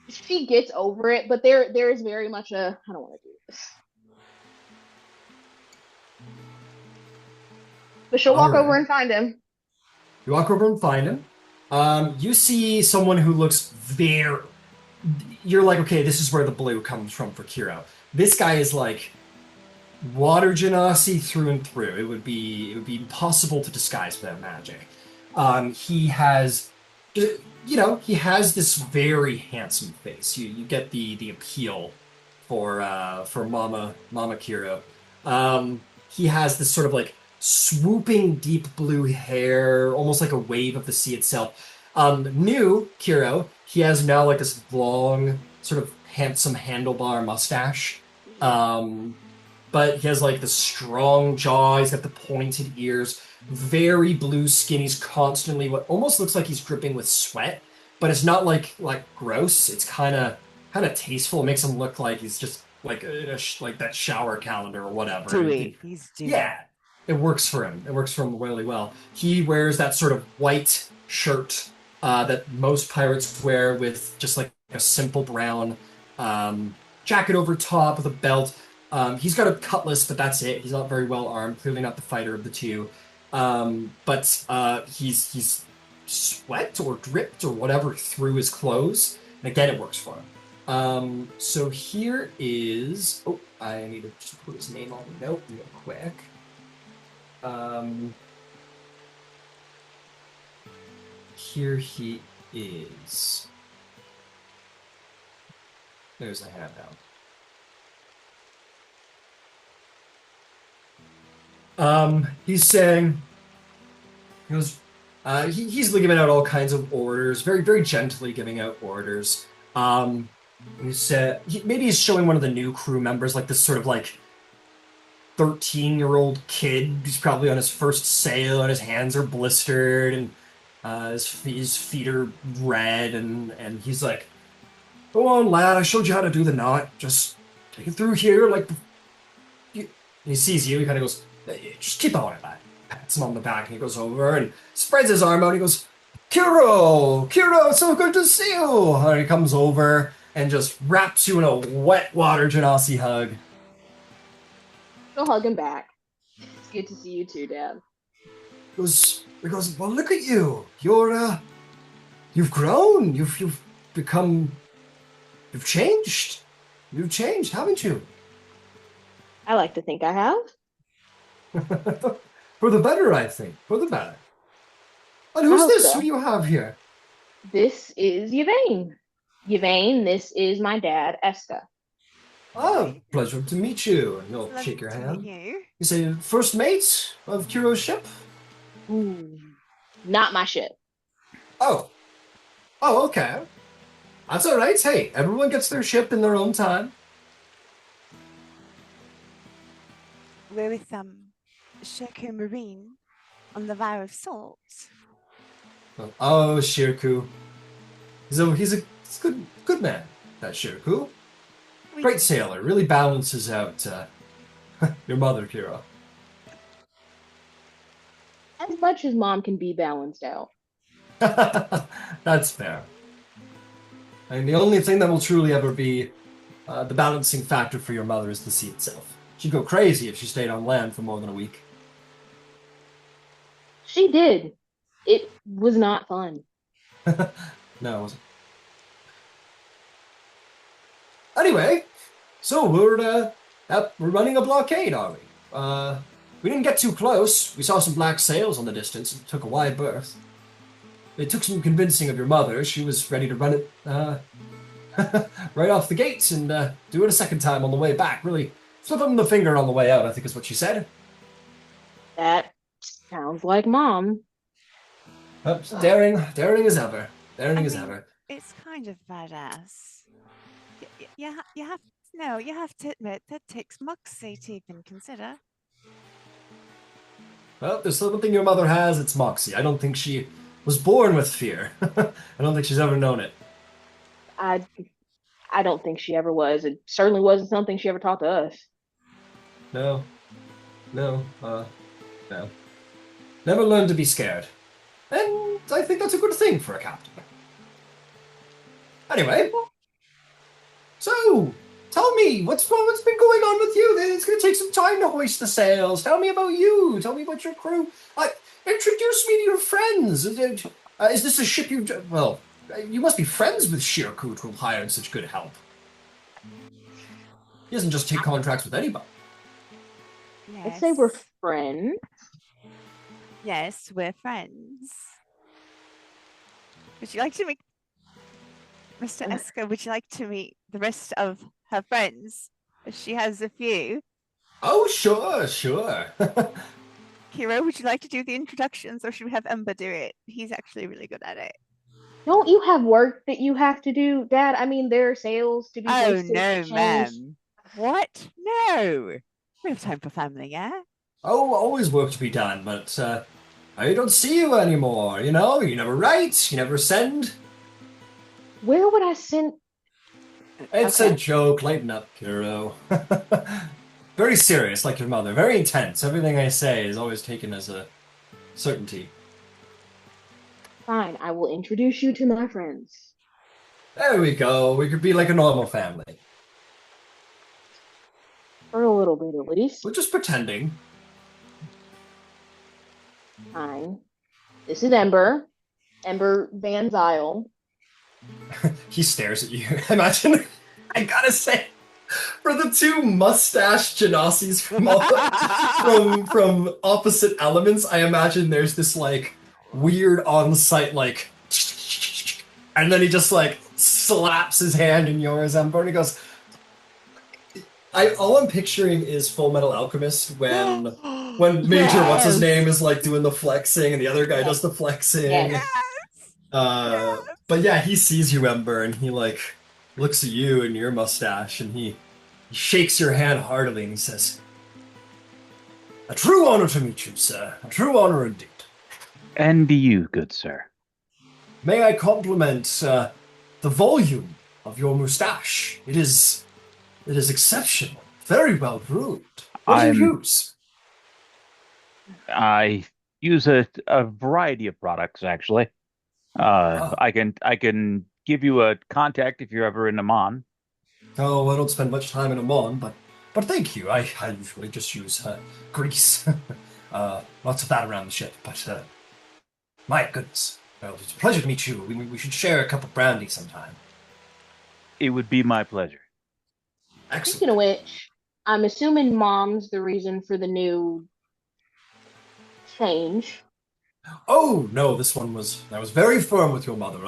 she gets over it, but there is very much a I don't want to do this. But she'll walk over Alright. and find him. You walk over and find him. You see someone who looks very. You're like, okay, this is where the blue comes from for Qiro. This guy is like water genasi through and through. It would be impossible to disguise without magic. He has, he has this very handsome face. You get the appeal for Mama Qiro. He has this sort of like swooping deep blue hair, almost like a wave of the sea itself. New Qiro, he has now like this long, sort of handsome handlebar mustache. But he has like the strong jaw, he's got the pointed ears, very blue skin. He's constantly what almost looks like he's dripping with sweat, but it's not like gross. It's kind of tasteful. It makes him look like he's just like like that shower calendar or whatever. Dewy. He's dewy. Yeah, it works for him. It works for him really well. He wears that sort of white shirt that most pirates wear with just like a simple brown jacket over top with a belt. He's got a cutlass, but that's it. He's not very well armed. Clearly not the fighter of the two. But he's sweat or dripped or whatever through his clothes. And again, it works for him. So here is... Oh, I need to just put his name on the note real quick. Here he is. There's a handout. He's saying, he goes, he's giving out all kinds of orders, very, very gently giving out orders. He said, maybe he's showing one of the new crew members, like this sort of like 13-year-old kid. He's probably on his first sail and his hands are blistered and his feet are red and he's like, go on, lad, I showed you how to do the knot. Just take it through here, like, he sees you, he kind of goes, just keep on it, lad. Pats him on the back, and he goes over and spreads his arm out. And he goes, Qiro, so good to see you. And he comes over and just wraps you in a wet water genasi hug. She'll hug him back. It's good to see you too, Dad. He goes, well, look at you. You've grown. You've become. You've changed. You've changed, haven't you? I like to think I have. For the better, I think. For the better. And who's this? So. Who do you have here? This is Yvain. Yvain, this is my dad, Eska. Oh, pleasure to meet you. And he'll shake your hand. You say, first mate of Qiro's ship? Ooh, not my ship. Oh, okay. That's all right. Hey, everyone gets their ship in their own time. We're with Shirku Marine on the Vow of Salt. Oh, Shirku. He's a good man, that Shirku. Great sailor. Really balances out your mother, Qiro. As much as Mom can be balanced out. That's fair. I mean, the only thing that will truly ever be the balancing factor for your mother is the sea itself. She'd go crazy if she stayed on land for more than a week. She did. It was not fun. No, it wasn't. Anyway, so we're running a blockade, are we? We didn't get too close. We saw some black sails on the distance and took a wide berth. It took some convincing of your mother. She was ready to run it right off the gates and do it a second time on the way back. Really flip him the finger on the way out, I think is what she said. That sounds like Mom. Daring as ever. Daring as ever. It's kind of badass. You have No, you have to admit that takes moxie to even consider. Well, there's one thing your mother has, it's moxie. I don't think she was born with fear. I don't think she's ever known it. I I don't think she ever was. It certainly wasn't something she ever taught to us. No. No. No. Never learned to be scared. And I think that's a good thing for a captain. Anyway. So, tell me, what's been going on with you? It's going to take some time to hoist the sails. Tell me about you. Tell me about your crew. Introduce me to your friends. Is this a ship you've... Well, you must be friends with Shirku to have hired such good help. He doesn't just take contracts with anybody. I'd say we're friends. Yes, we're friends. Would you like to meet Mr. Esker? Would you like to meet the rest of her friends? She has a few. Oh, sure, sure. Qiro, would you like to do the introductions, or should we have Ember do it? He's actually really good at it. Don't you have work that you have to do, Dad? I mean, there are sales to be Oh hoisted, no, changed. ma'am. What? No. We have time for family, yeah? Oh, always work to be done, but I don't see you anymore, you know? You never write, you never send. Where would I send? It's Okay. a joke, lighten up, Qiro. Very serious, like your mother, very intense. Everything I say is always taken as a certainty. Fine, I will introduce you to my friends. There we go, we could be like a normal family. For a little bit, at least. We're just pretending. Fine. This is Ember. Ember Van Zyl. He stares at you. Imagine, I gotta say, for the two mustache Genasi's from opposite elements, I imagine there's this like weird on-site like, and then he just like slaps his hand in yours, Ember, and he goes. All I'm picturing is Full Metal Alchemist when Major what's his name is like doing the flexing and the other guy does the flexing. Yes. But yeah, he sees you, Ember, and he like looks at you and your mustache, and he shakes your hand heartily, and he says, "A true honor to meet you, sir. A true honor indeed. And to you, good sir. May I compliment the volume of your mustache? It is exceptional. Very well groomed. What do you use?" I use a variety of products, actually. I can give you a contact if you're ever in Amman. Oh, I don't spend much time in Amman, but thank you. I usually just use grease. Lots of that around the ship, but my goodness. Well, it's a pleasure to meet you. We should share a cup of brandy sometime. It would be my pleasure. Excellent. Speaking of which, I'm assuming Mom's the reason for the new change. Oh no, I was very firm with your mother.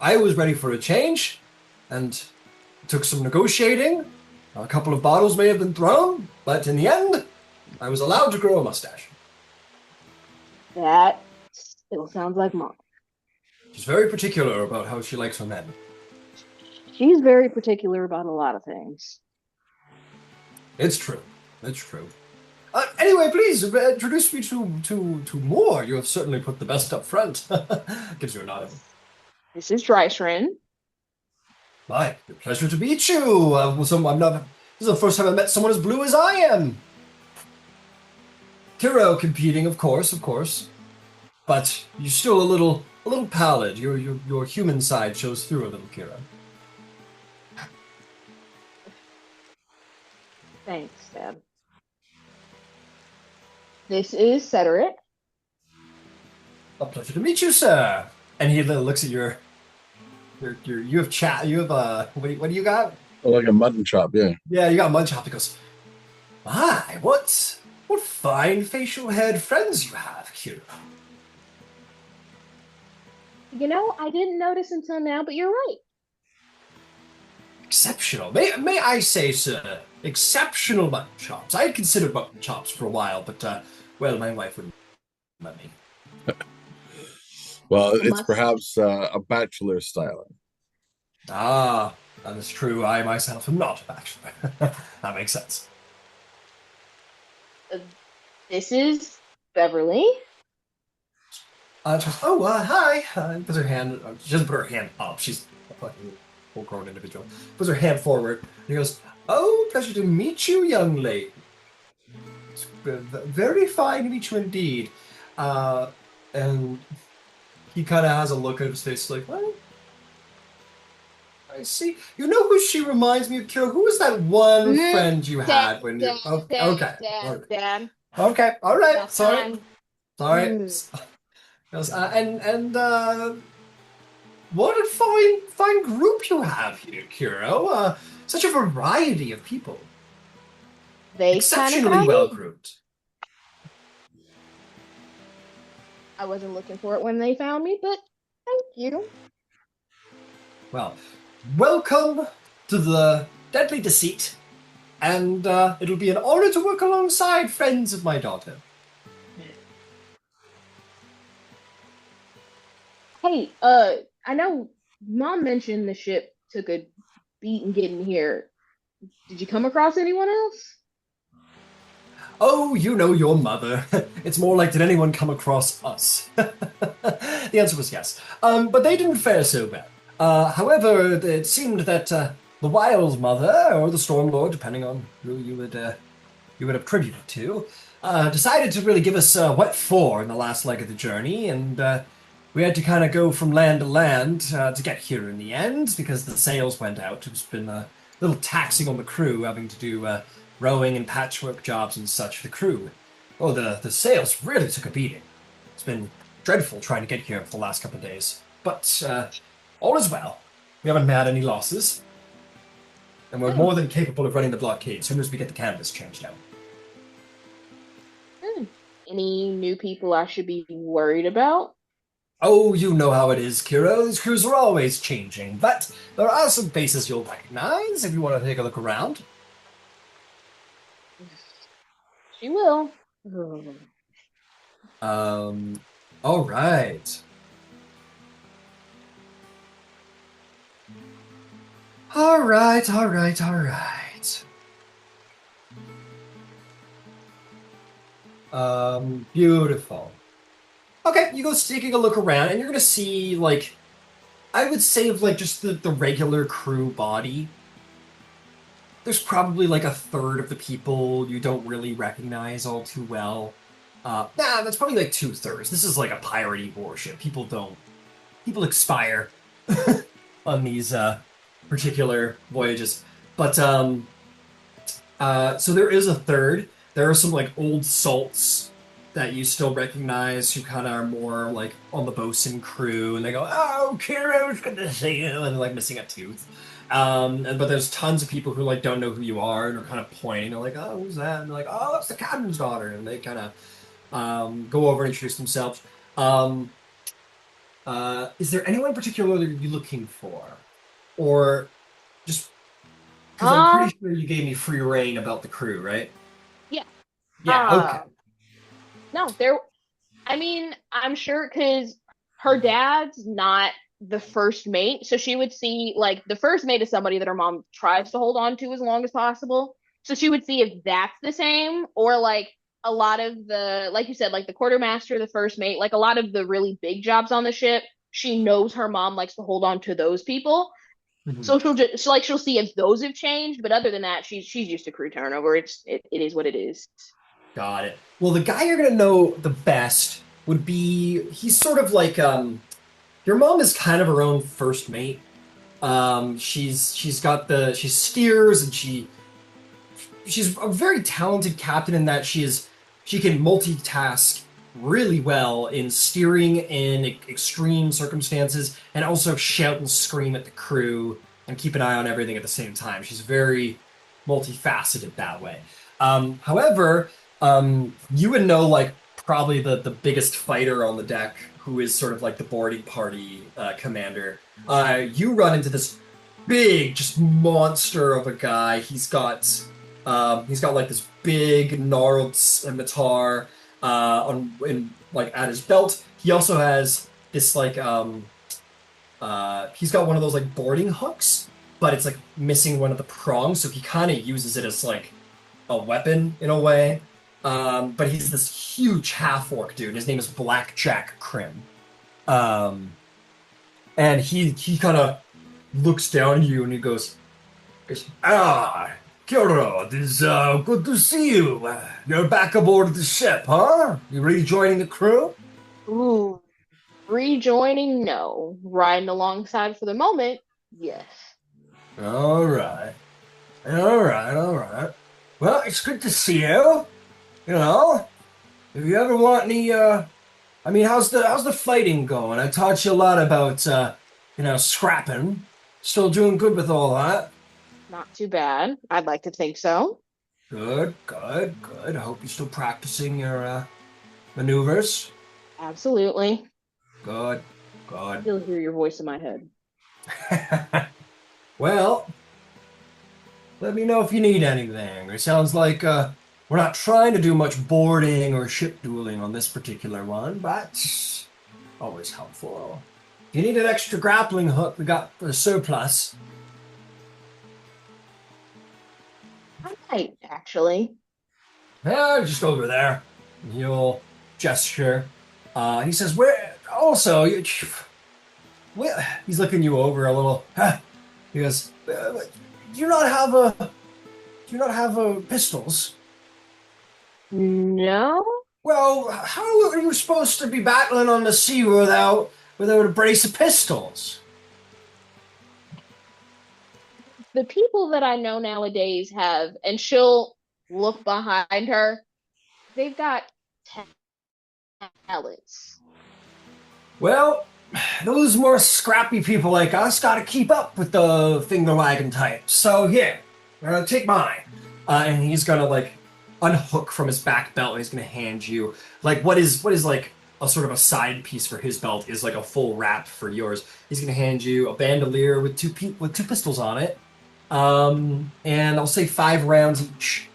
I was ready for a change, and it took some negotiating. A couple of bottles may have been thrown, but in the end, I was allowed to grow a mustache. That still sounds like Mom. She's very particular about how she likes her men. She's very particular about a lot of things. It's true. It's true. Anyway, please introduce me to more. You have certainly put the best up front. Gives you a nod. This is Dreisrin. My pleasure to meet you. This is the first time I've met someone as blue as I am. Qiro competing, of course, but you're still a little pallid. Your human side shows through a little, Qiro. Thanks, Dad. This is Cedric. A pleasure to meet you, sir. And he looks at your you have chat. You have what do you got? Oh, like a mutton chop, yeah. Yeah, you got mud chop. He goes, my, what fine facial haired friends you have, Qiro. You know, I didn't notice until now, but you're right. Exceptional. May I say, sir, exceptional mutton chops. I had considered mutton chops for a while, but, well, my wife wouldn't let me. Well, it's perhaps a bachelor styling. Ah, That is true. I myself am not a bachelor. That makes sense. This is Beverly. She goes, oh, hi. Puts her hand. She doesn't put her hand up. She's a fucking full-grown individual. Puts her hand forward. And he goes, oh, pleasure to meet you, young lady. It's very fine to meet you indeed. And he kind of has a look at his face like, well, I see. You know who she reminds me of, Qiro? Who was that one friend you had when you... Oh, okay. Dad. Okay, all right. That's Sorry. fine. Sorry. What a fine group you have here, Qiro. Such a variety of people. They Exceptionally well grouped. I wasn't looking for it when they found me, but thank you. Well, welcome to the Deadly Deceit, and it'll be an honor to work alongside friends of my daughter. Hey, I know Mom mentioned the ship took a beating getting here. Did you come across anyone else? Oh, you know your mother. It's more like, did anyone come across us? The answer was yes. But they didn't fare so well. However, it seemed that the Wild Mother, or the Stormlord, depending on who you would attribute it to, decided to really give us what for in the last leg of the journey, and we had to kind of go from land to land to get here in the end, because the sails went out. It's been a little taxing on the crew, having to do rowing and patchwork jobs and such for the crew. Oh, the sails really took a beating. It's been dreadful trying to get here for the last couple of days. But all is well. We haven't had any losses. And we're more than capable of running the blockade as soon as we get the canvas changed out. Any new people I should be worried about? Oh, you know how it is, Qiro. These crews are always changing, but there are some faces you'll recognize if you want to take a look around. She will. All right. All right. Beautiful. Okay, you go taking a look around, and you're gonna see, like, I would say of, like, just the regular crew body. There's probably, like, a third of the people you don't really recognize all too well. That's probably, like, 2/3. This is, like, a piratey warship. People expire on these, particular voyages. But, so there is a third. There are some, like, old salts that you still recognize who kind of are more like on the bosun crew, and they go, oh, Qiro, it's good to see you, and they're like missing a tooth. But there's tons of people who like don't know who you are and are kind of pointing. They're like, oh, who's that? And they're like, oh, that's the captain's daughter, and they kind of go over and introduce themselves. Is there anyone in particular that you're looking for, or just because I'm pretty sure you gave me free reign about the crew, right? Yeah. Yeah. Okay. No, I'm sure because her dad's not the first mate, so she would see, like, the first mate is somebody that her mom tries to hold on to as long as possible. So she would see if that's the same, or, like, a lot of the, like you said, like the quartermaster, the first mate, like a lot of the really big jobs on the ship, she knows her mom likes to hold on to those people. Mm-hmm. So she'll see if those have changed, but other than that, she's used to crew turnover. It is what it is. Got it. Well, the guy you're gonna know the best would be, he's sort of like your mom is kind of her own first mate. She steers, and she's a very talented captain in that she can multitask really well in steering in extreme circumstances, and also shout and scream at the crew and keep an eye on everything at the same time. She's very multifaceted that way. However, you would know, like, probably the biggest fighter on the deck, who is sort of like the boarding party commander. You run into this big, just monster of a guy. He's got like this big gnarled scimitar at his belt. He also has this like he's got one of those like boarding hooks, but it's like missing one of the prongs, so he kind of uses it as like a weapon in a way. But he's this huge half-orc dude. His name is Blackjack Krim. And he kind of looks down at you and he goes, "Ah, Qiro, it is good to see you. You're back aboard the ship, huh? You rejoining the crew?" Ooh, rejoining, no. Riding alongside for the moment, yes. All right. All right, all right. Well, it's good to see you. You know, if you ever want any, I mean, how's the fighting going? I taught you a lot about, scrapping. Still doing good with all that. Not too bad. I'd like to think so. Good, good, good. I hope you're still practicing your maneuvers. Absolutely. Good, good. Still hear your voice in my head. Well, let me know if you need anything. It sounds like we're not trying to do much boarding or ship dueling on this particular one, but always helpful. If you need an extra grappling hook, we got the surplus. I might, actually. Yeah, just over there. He'll gesture. He says, "Where? Also, he's looking you over a little. He goes, "Do you not have pistols?" No? Well, how are you supposed to be battling on the sea without a brace of pistols? The people that I know nowadays have, and she'll look behind her, they've got talents. Well, those more scrappy people like us got to keep up with the finger wagging types. So here, take mine. And he's gonna like unhook from his back belt, and he's gonna hand you like what is like a sort of a side piece for his belt is like a full wrap for yours. He's gonna hand you a bandolier with two pistols on it, and I'll say 5 rounds each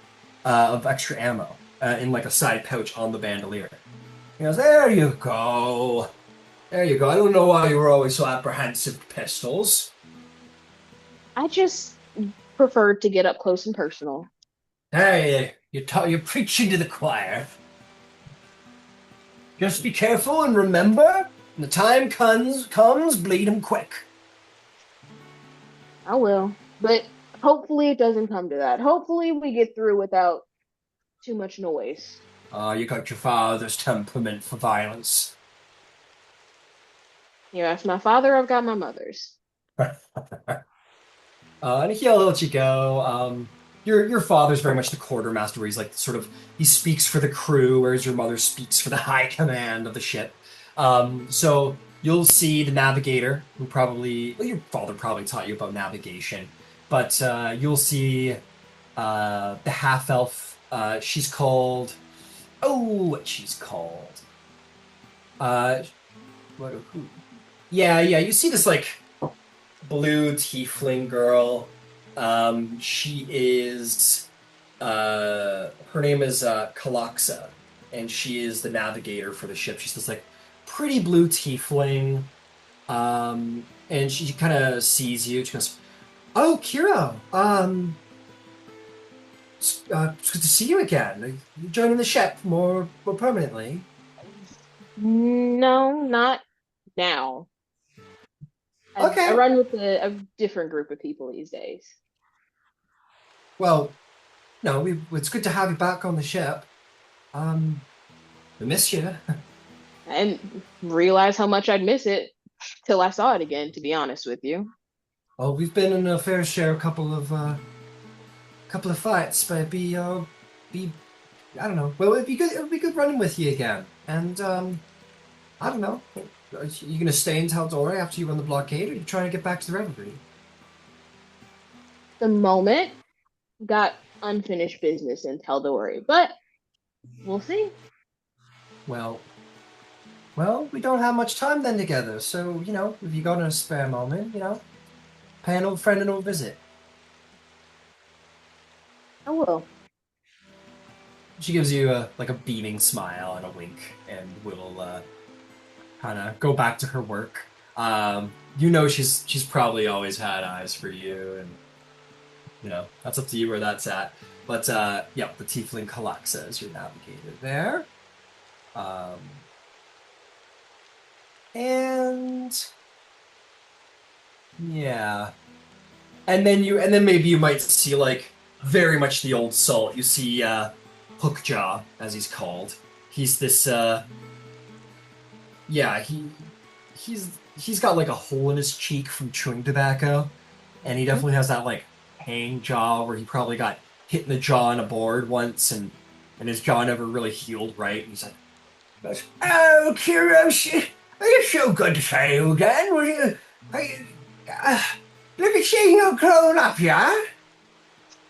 of extra ammo in like a side pouch on the bandolier. He goes, "There you go. There you go. I don't know why you were always so apprehensive to pistols." I just preferred to get up close and personal. Hey, you're preaching to the choir. Just be careful and remember, when the time comes, bleed 'em quick. I will. But hopefully it doesn't come to that. Hopefully we get through without too much noise. You got your father's temperament for violence. You ask my father, I've got my mother's. And he'll let you go. Your father's very much the quartermaster, where he's like sort of he speaks for the crew, whereas your mother speaks for the high command of the ship. So you'll see the navigator, who your father probably taught you about navigation, but you'll see the half elf. She's called. Oh, what she's called? What? Who? Yeah. You see this like blue tiefling girl. She is her name is Kalaxa, and she is the navigator for the ship. She's this like pretty blue tiefling, and she kind of sees you. She goes, "Oh, Qiro, it's good to see you again. You joining the ship more permanently?" No, not now. Okay. I run with a different group of people these days. Well, no, it's good to have you back on the ship. We miss you. I didn't realize how much I'd miss it till I saw it again, to be honest with you. Well, we've been in a fair share, couple of fights, but it'd be I don't know. Well, it'd be good. It would be good running with you again. And I don't know. Are you gonna stay in Tal'Dorei after you run the blockade, or are you trying to get back to the Revelry? The moment got unfinished business in Tal'Dorei, but we'll see. Well, we don't have much time then together, so if you got a spare moment, pay an old friend an old visit. I will. She gives you a beaming smile and a wink, and will kind of go back to her work. You know she's probably always had eyes for you, and that's up to you where that's at. But yeah, the tiefling collects as your navigator there. And yeah. And then maybe you might see like very much the old Salt. You see Hookjaw, as he's called. He's this yeah, he's got like a hole in his cheek from chewing tobacco. And he definitely has that like hang jaw where he probably got hit in the jaw on a board once and his jaw never really healed right. And he's like, "Oh, Qiro, it's so good to see you again. Look at you, you're grown up, yeah?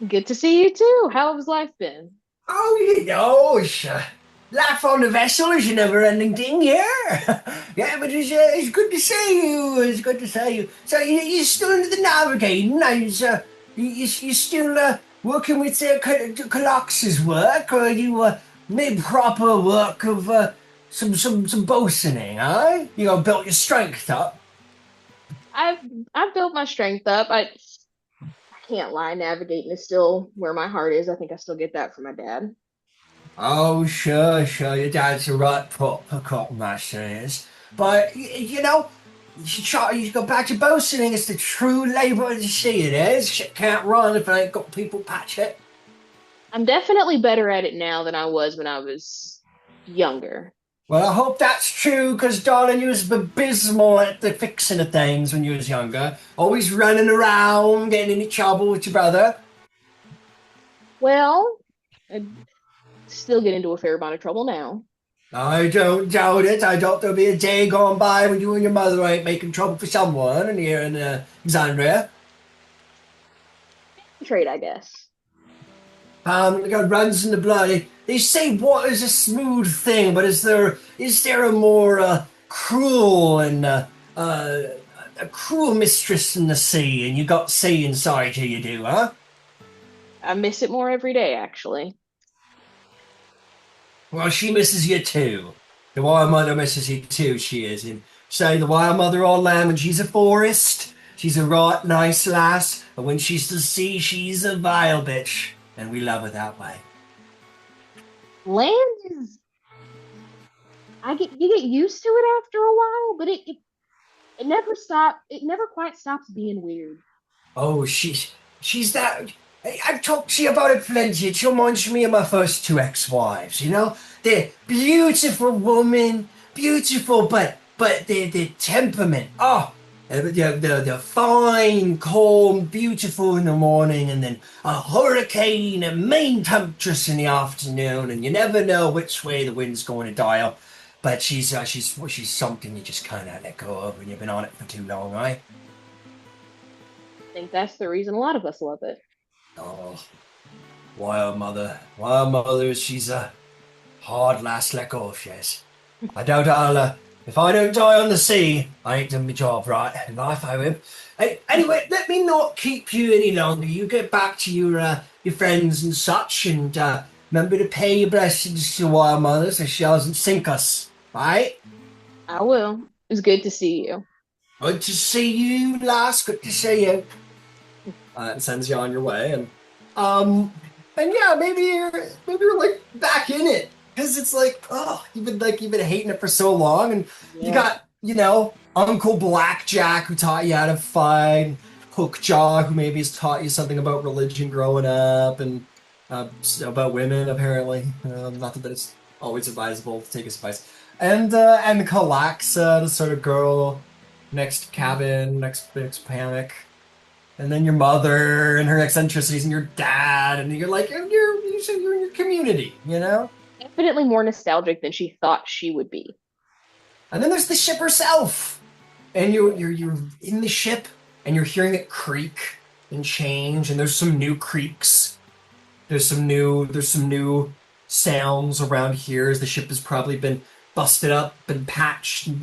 Good to see you too. How has life been? Oh, it's life on the vessel is a never-ending thing, yeah. Yeah, but it's good to see you. It's good to see you. So you're still into the navigating? You still working with Colox's work, or are you made proper work of some bosuning, huh? You built your strength up. I've built my strength up. I can't lie, navigating is still where my heart is. I think I still get that from my dad. Oh, sure. Your dad's a right proper copmaster, is. But, you should go back to bosuning. It's the true labor of the sea, it is. Shit can't run if it ain't got people patch it. I'm definitely better at it now than I was when I was younger. Well, I hope that's true, because, darling, you was abysmal at the fixing of things when you was younger. Always running around, getting into trouble with your brother. Well, I still get into a fair amount of trouble now. I don't doubt it. I doubt there'll be a day gone by when you and your mother ain't making trouble for someone here in Alexandria. Trade, I guess. It runs in the blood. They say water is a smooth thing, but is there a more cruel and a cruel mistress in the sea? And you got sea inside you do, huh? I miss it more every day, actually. Well, she misses you too. The Wild Mother misses you too, she is. And say the Wild Mother on land when she's a forest, she's a right nice lass, but when she's the sea, she's a vile bitch. And we love her that way. Land is you get used to it after a while, but it never quite stops being weird. Oh, she's that. I've talked to you about it plenty. It reminds me of my first two ex-wives. They're beautiful women, beautiful, but their temperament. Oh, they're fine, calm, beautiful in the morning, and then a hurricane and mean tempestuous in the afternoon, and you never know which way the wind's going to dial. But she's something you just kind of let go of when you've been on it for too long, right? I think that's the reason a lot of us love it. Oh, Wild Mother, she's a hard lass let go of, yes. I doubt if I don't die on the sea, I ain't done my job right in life, I will. Hey, anyway, let me not keep you any longer. You get back to your friends and such, and remember to pay your blessings to Wild Mother so she doesn't sink us, right? I will. It was good to see you. Good to see you, lass. Good to see you. And sends you on your way, and yeah, maybe you're like back in it, because it's like, oh, you've been hating it for so long, and you got Uncle Blackjack who taught you how to fight, Hookjaw who maybe has taught you something about religion growing up, and about women apparently. Not that it's always advisable to take his advice, and Kalax, the sort of girl next cabin, next panic. And then your mother and her eccentricities and your dad, and you're like, you're in your community, Definitely more nostalgic than she thought she would be. And then there's the ship herself, and you're in the ship, and you're hearing it creak and change, and there's some new creaks. There's some new sounds around here, as the ship has probably been busted up and patched,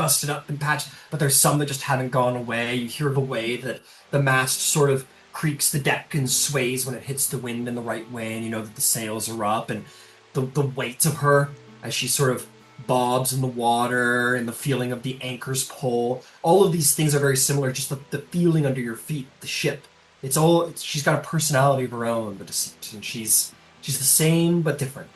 but there's some that just haven't gone away. You hear the way that the mast sort of creaks the deck and sways when it hits the wind in the right way, and you know that the sails are up, and the weight of her as she sort of bobs in the water and the feeling of the anchor's pull. All of these things are very similar. Just the feeling under your feet, the ship. She's got a personality of her own, but she's the same but different.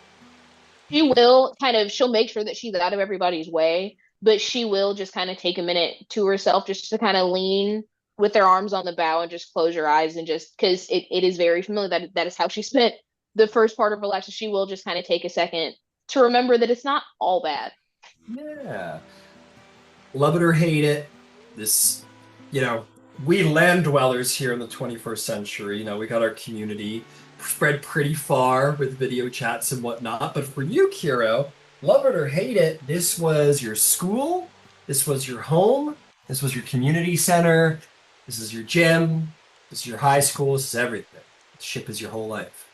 She will she'll make sure that she's out of everybody's way, but she will just kind of take a minute to herself just to kind of lean with her arms on the bow and just close her eyes and just because it is very familiar that is how she spent the first part of her life. So she will just kind of take a second to remember that it's not all bad. Yeah. Love it or hate it, this, you know, we land dwellers here in the 21st century, we got our community spread pretty far with video chats and whatnot. But for you, Qiro, love it or hate it, this was your school, this was your home, this was your community center, this is your gym, this is your high school, this is everything. The ship is your whole life.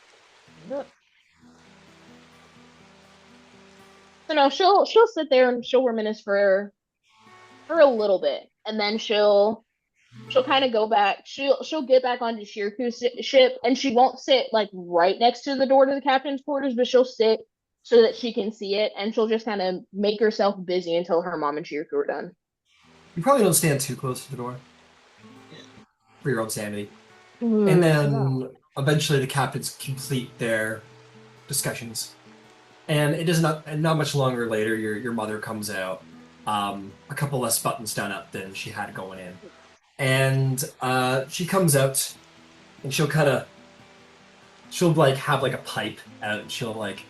So no, she'll sit there and she'll reminisce for a little bit, and then she'll kind of go back. She'll get back onto Shirku's ship, and she won't sit like right next to the door to the captain's quarters, but she'll sit so that she can see it, and she'll just kind of make herself busy until her mom and Shirku are done. You probably don't stand too close to the door for your own sanity. And then eventually the captains complete their discussions. And it is not much longer later, your mother comes out, a couple less buttons done up than she had going in. And she comes out, and she'll like have like a pipe out, and she'll like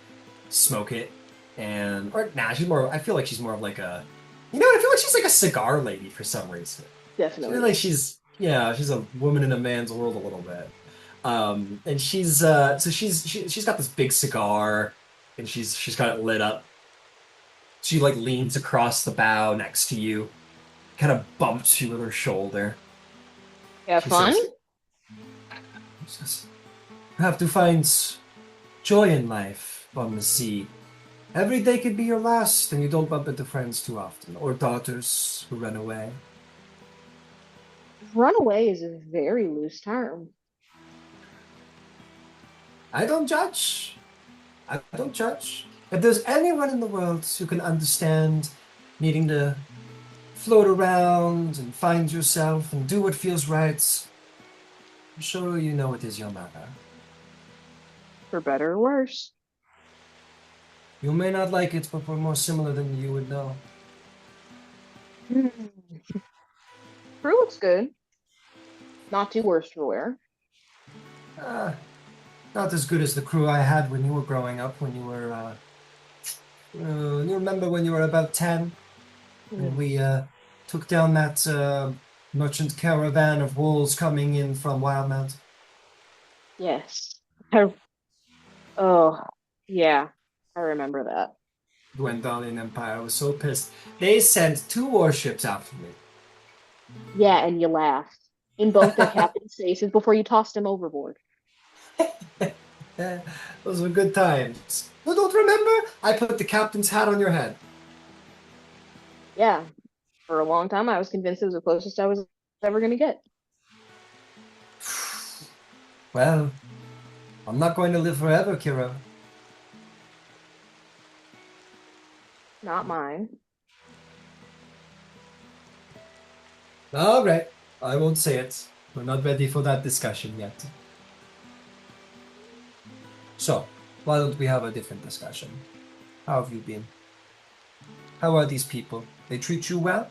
smoke it. I feel like she's more of like I feel like she's like a cigar lady for some reason. Definitely. I feel like she's a woman in a man's world a little bit. And she's got this big cigar, and she's got it lit up. She like leans across the bow next to you, kind of bumps you with her shoulder. Yeah, fun. Says, you have to find joy in life on the sea. Every day could be your last, and you don't bump into friends too often, or daughters who run away. Runaway is a very loose term. I don't judge. I don't judge. If there's anyone in the world who can understand needing to float around and find yourself and do what feels right, I'm sure you know it is your mother. For better or worse. You may not like it, but we're more similar than you would know. Crew looks good. Not too worse for wear. Not as good as the crew I had when you were growing up, when you were, you remember when you were about 10? And we took down that merchant caravan of wolves coming in from Wildmount? Yes. Oh, yeah. I remember that. Gwendolyn Empire was so pissed. They sent 2 warships after me. Yeah, and you laughed in both their captain's faces before you tossed him overboard. Those were good times. You don't remember? I put the captain's hat on your head. Yeah. For a long time, I was convinced it was the closest I was ever going to get. Well, I'm not going to live forever, Qiro. Not mine. All right. I won't say it. We're not ready for that discussion yet. So, why don't we have a different discussion? How have you been? How are these people? They treat you well?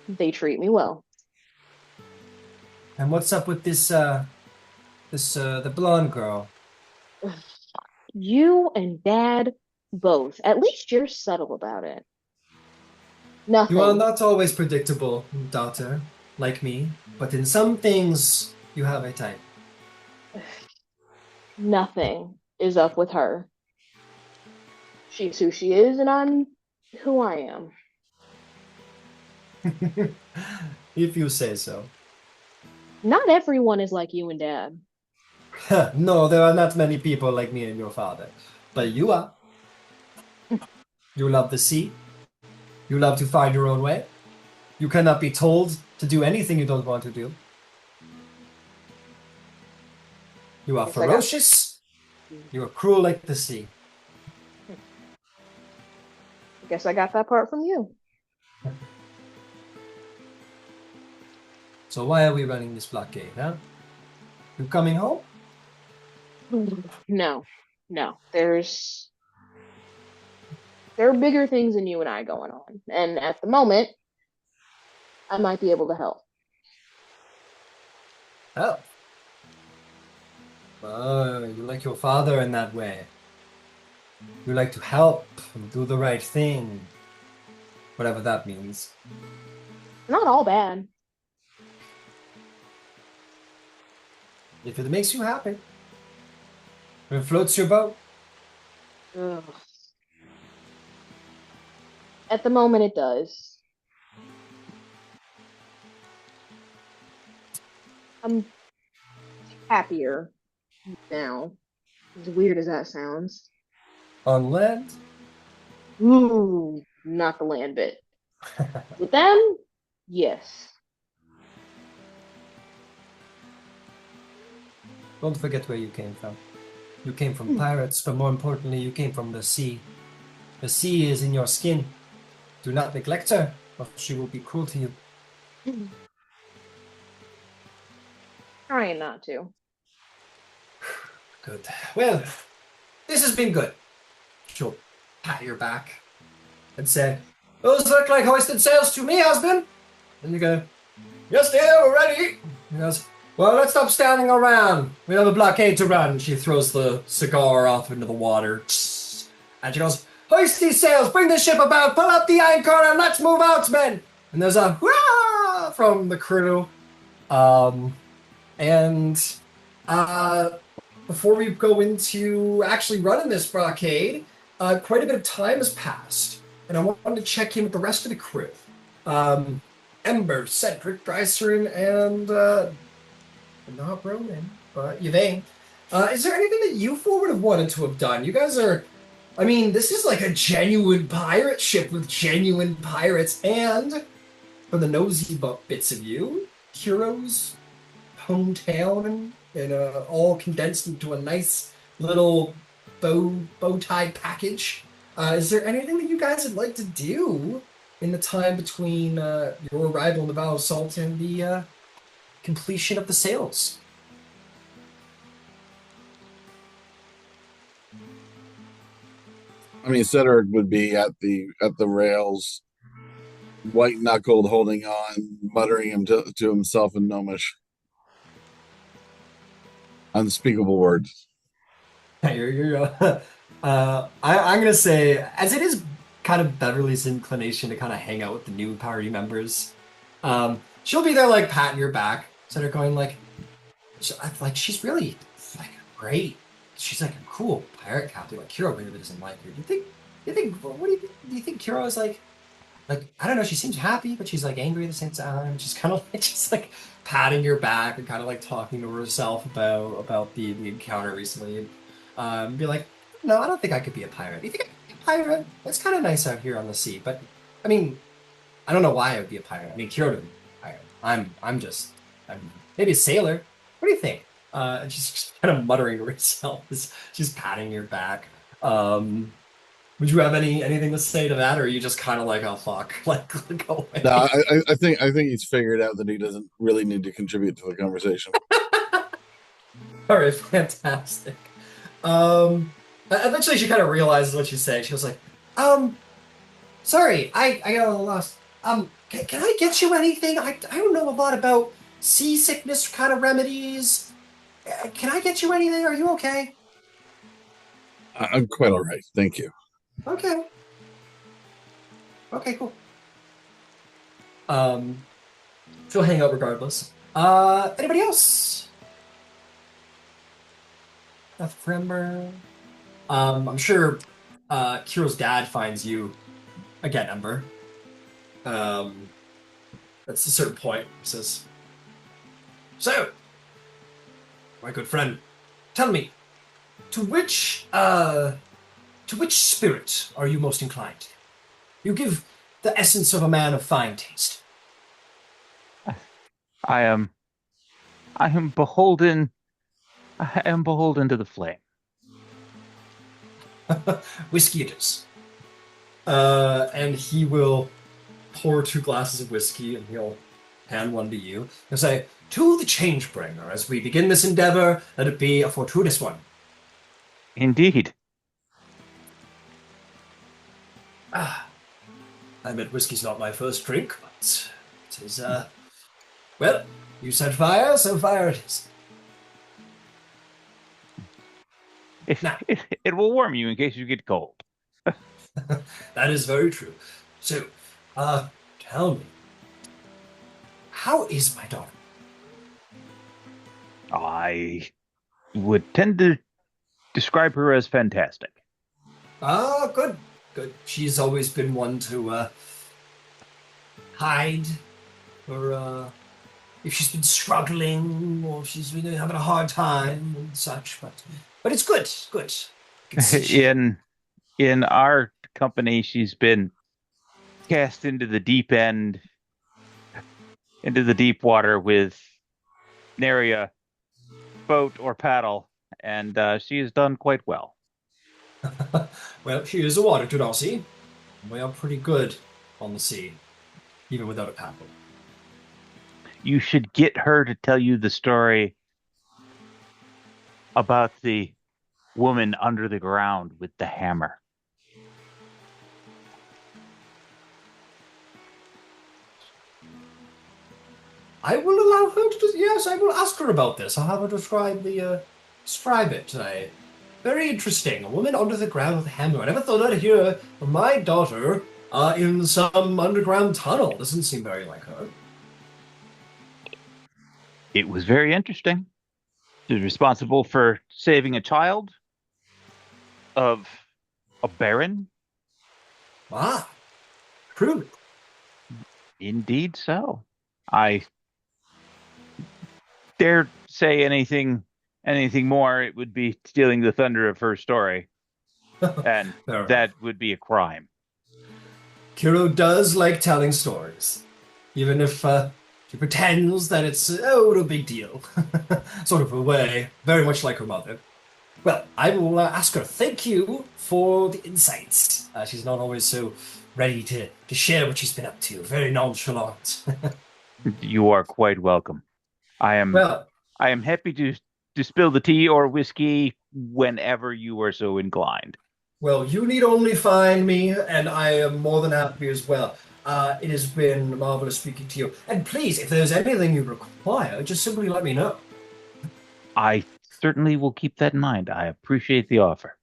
They treat me well. And what's up with the blonde girl? You and Dad both. At least you're subtle about it. Nothing. You are not always predictable, daughter, like me, but in some things, you have a type. Nothing is up with her. She's who she is, and I'm who I am. If you say so. Not everyone is like you and Dad. No, there are not many people like me and your father. But you are. You love the sea. You love to find your own way. You cannot be told to do anything you don't want to do. You are ferocious. You are cruel like the sea. guess I got that part from you. So why are we running this blockade, huh? You coming home? No, no. There are bigger things than you and I going on. And at the moment, I might be able to help. Oh. Oh, you like your father in that way. You like to help and do the right thing. Whatever that means. Not all bad. If it makes you happy. If it floats your boat. Ugh. At the moment, it does. I'm happier now. As weird as that sounds. On land? Ooh, not the land bit. With them, yes. Don't forget where you came from. You came from pirates, but more importantly, you came from the sea. The sea is in your skin. Do not neglect her, or she will be cruel to you. Trying not to. Good. Well, this has been good. She'll pat your back and say, "Those look like hoisted sails to me, husband." And you go, "Yes, dear, we're ready." He goes, "Well, let's stop standing around. We have a blockade to run." She throws the cigar off into the water. And she goes, "Hoist these sails, bring the ship about, pull up the anchor, and let's move out, men." And there's a hurrah from the crew. And before we go into actually running this blockade, quite a bit of time has passed. And I wanted to check in with the rest of the crew. Ember, Cedric, Drycerin, and not Ronan, but Yvain. Is there anything that you four would have wanted to have done? You guys are, I mean, this is like a genuine pirate ship with genuine pirates, and for the nosy bits of you, Qiro's hometown, and all condensed into a nice little bow tie package. Is there anything that you guys would like to do in the time between your arrival in the Vow of Salt and the completion of the sails? I mean, Cedric would be at the rails, white knuckled, holding on, muttering him to himself in Gnomish. Unspeakable words. I'm gonna say, as it is kind of Beverly's inclination to kind of hang out with the new party members, she'll be there like patting your back, sort of going like she's really like great. She's like a cool pirate captain. Like Qiro really doesn't like her. Do you think? What do you think? Do you think Qiro is like I don't know? She seems happy, but she's like angry at the same time. She's kind of like just like patting your back and kind of like talking to herself about the encounter recently. And be like, no, I don't think I could be a pirate. You think I could be a pirate? It's kind of nice out here on the sea, but I mean, I don't know why I would be a pirate. I mean, Qiro would be a pirate. I'm maybe a sailor. What do you think? And she's just kind of muttering to herself as she's patting your back. Would you have anything to say to that, or are you just kind of like, oh fuck, like go away? No, I think he's figured out that he doesn't really need to contribute to the conversation. All right, fantastic. Eventually she kind of realizes what she's saying. She was like, sorry, I got a little lost. Can I get you anything? I don't know a lot about seasickness kind of remedies. Can I get you anything? Are you okay? I'm quite all right, thank you. Okay. Okay, cool. She'll hang out regardless. Anybody else? Nothing for Ember. I'm sure Kiro's dad finds you again, Ember. That's a certain point. He says, "So, my good friend, tell me, to which spirit are you most inclined? You give the essence of a man of fine taste." I am beholden. I am beholden to the flame. Whiskey it is. And he will pour 2 glasses of whiskey, and he'll hand one to you. He'll say, "To the Changebringer, as we begin this endeavor, let it be a fortuitous one." Indeed. Ah, I admit whiskey's not my first drink, but it is, well, you said fire, so fire it is. It, Now, it, it will warm you in case you get cold. that is very true. So, tell me, how is my daughter? I would tend to describe her as fantastic. Ah, good, good. She's always been one to, hide, or, if she's been struggling, or if she's been having a hard time and such, but it's good, good. I can see she... In our company, she's been cast into the deep end, into the deep water with nary a boat or paddle, and she has done quite well. Well, she is a water Tudasi. We are pretty good on the sea, even without a paddle. You should get her to tell you the story about the woman under the ground with the hammer. I will allow her to. Yes, I will ask her about this. I'll have her describe it. Very interesting. A woman under the ground with a hammer. I never thought I'd hear of my daughter in some underground tunnel. Doesn't seem very like her. It was very interesting. She was responsible for saving a child of a baron. Ah, truly. Indeed so. I dare say anything more, it would be stealing the thunder of her story. And Fair that enough. would be a crime. Qiro does like telling stories, even if she pretends that it's no big deal. Sort of a way, very much like her mother. Well, I will ask her. Thank you for the insights. She's not always so ready to share what she's been up to. Very nonchalant. You are quite welcome. I am Well, I am happy to spill the tea or whiskey whenever you are so inclined. well, you need only find me, and I am more than happy as well. It has been marvelous speaking to you. And please, if there's anything you require, just simply let me know. I certainly will keep that in mind. I appreciate the offer.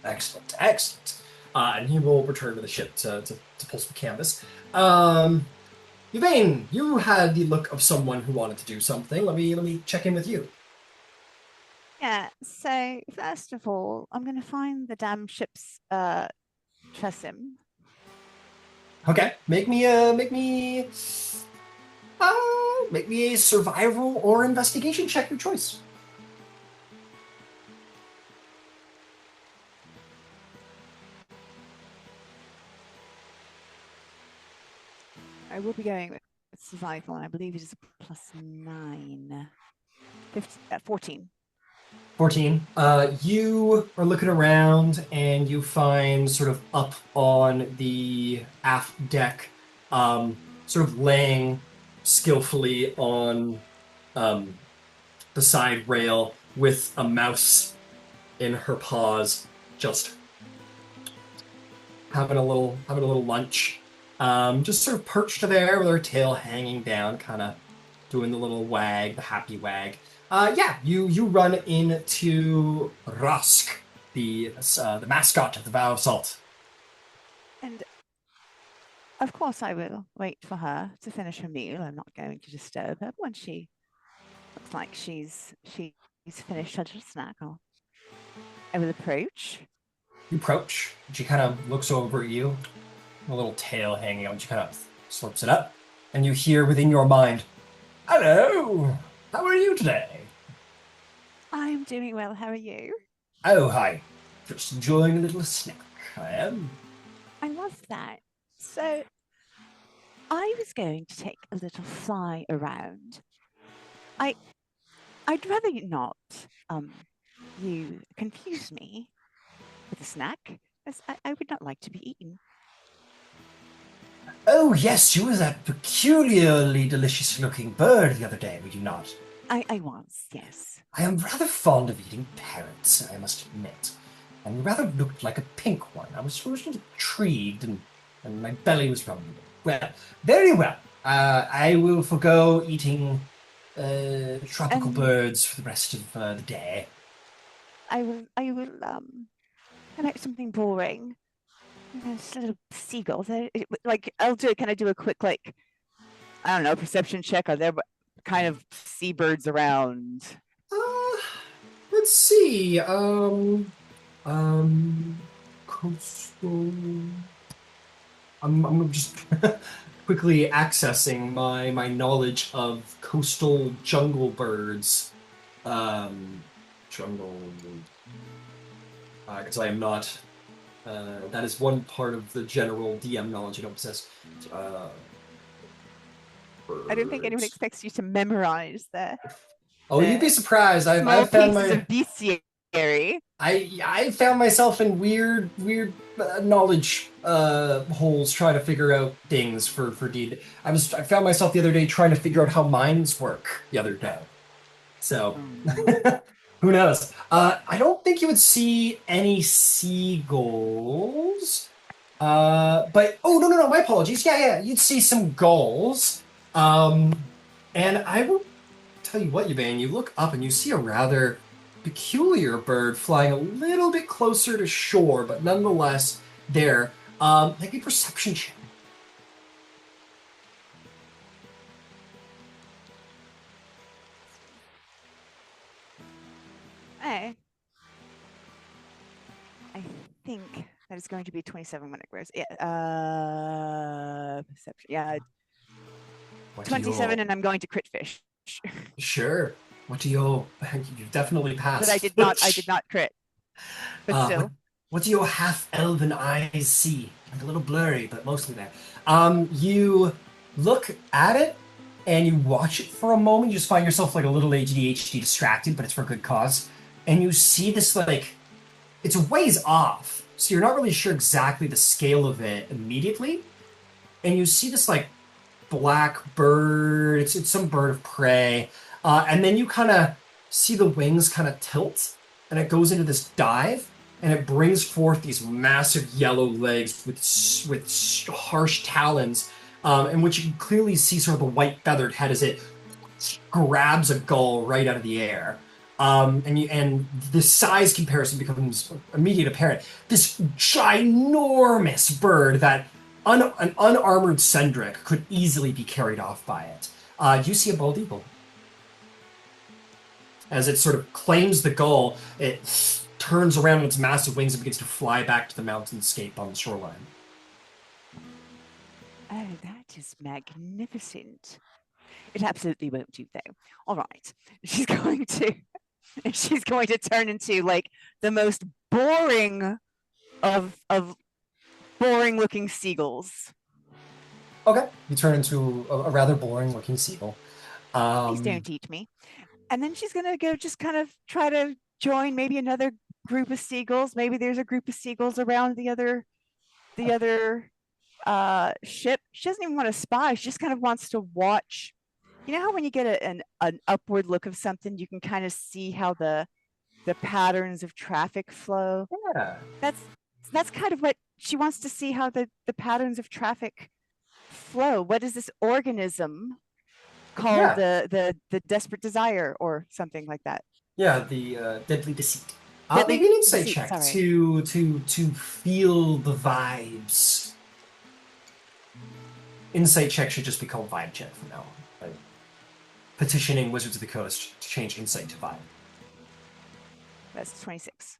Excellent, excellent. And he will return to the ship to pull some canvas. Yvain, you had the look of someone who wanted to do something. Let me check in with you. Yeah, so first of all, I'm going to find the damn ship's Tresim. Okay, make me a survival or investigation check, your choice. I will be going with survival, and I believe it is a +9. 14. 14. You are looking around and you find sort of up on the aft deck, sort of laying skillfully on the side rail with a mouse in her paws, just having a little lunch. Just sort of perched there with her tail hanging down, kind of doing the little wag, the happy wag. Yeah, you run into Rusk, the mascot of the Vow of Salt. And of course, I will wait for her to finish her meal. I'm not going to disturb her. But when she looks like she's finished her little snack, I will approach. You approach, and she kind of looks over at you, a little tail hanging out, and she kind of slurps it up, and you hear within your mind, "Hello, how are you today?" I'm doing well. How are you? "Oh, hi. Just enjoying a little snack, I am." I love that. So I was going to take a little fly around. I'd rather you not you confuse me with a snack, as I would not like to be eaten. Oh, yes, you were that peculiarly delicious-looking bird the other day, were you not? I was, yes. I am rather fond of eating parrots, I must admit. And you rather looked like a pink one. I was intrigued, and my belly was rumbling. Well, very well. I will forego eating tropical And birds for the rest of the day. I will kind of something boring. Just little seagulls. Like I'll do. Can I do a quick like I don't know perception check? Are there kind of seabirds around? Uh, let's see. Coastal. I'm just quickly accessing my knowledge of coastal jungle birds. Jungle. Because I am not. That is one part of the general DM knowledge I don't possess. I don't think anyone Birds. expects you to memorize the Oh, you'd be surprised. small I've found pieces my. of bestiary. I found myself in weird knowledge holes trying to figure out things for D. I found myself the other day trying to figure out how minds work the other day. So who knows? I don't think you would see any seagulls. But oh no, my apologies. Yeah, you'd see some gulls. And I will tell you what, Yvain, you look up and you see a rather peculiar bird flying a little bit closer to shore, but nonetheless there. Maybe perception check. I think that is going to be 27 when it grows. Yeah. Perception. Yeah. 27, and I'm going to crit fish. Sure. What do you? You've definitely passed. But I did not crit. But still. What do your half-elven eyes see? Like a little blurry, but mostly there. You look at it and you watch it for a moment. You just find yourself like a little ADHD distracted, but it's for a good cause. And you see this like it's a ways off, so you're not really sure exactly the scale of it immediately. And you see this like black bird. It's some bird of prey. And then you kind of see the wings kind of tilt, and it goes into this dive, and it brings forth these massive yellow legs with harsh talons, in which you can clearly see sort of the white feathered head as it grabs a gull right out of the air. And the size comparison becomes immediate apparent. This ginormous bird that an unarmored Sendrick could easily be carried off by it. You see a bald eagle. As it sort of claims the gull, it turns around on its massive wings and begins to fly back to the mountainscape on the shoreline. Oh, that is magnificent. It absolutely won't do though. All right. She's going to turn into like the most boring of boring looking seagulls. Okay. You turn into a rather boring looking seagull. Please don't eat me. And then she's gonna go just kind of try to join maybe another group of seagulls. Maybe there's a group of seagulls around the other ship. She doesn't even want to spy. She just kind of wants to watch. You know how when you get an upward look of something, you can kind of see how the patterns of traffic flow. Yeah. That's kind of what she wants to see, how the patterns of traffic flow. What is this organism called? The desperate desire or something like that. Yeah, the deadly deceit. Deadly Maybe an insight deceit, check sorry. to feel the vibes. Insight check should just be called vibe check from now on. Like, petitioning Wizards of the Coast to change insight to vibe. That's 26.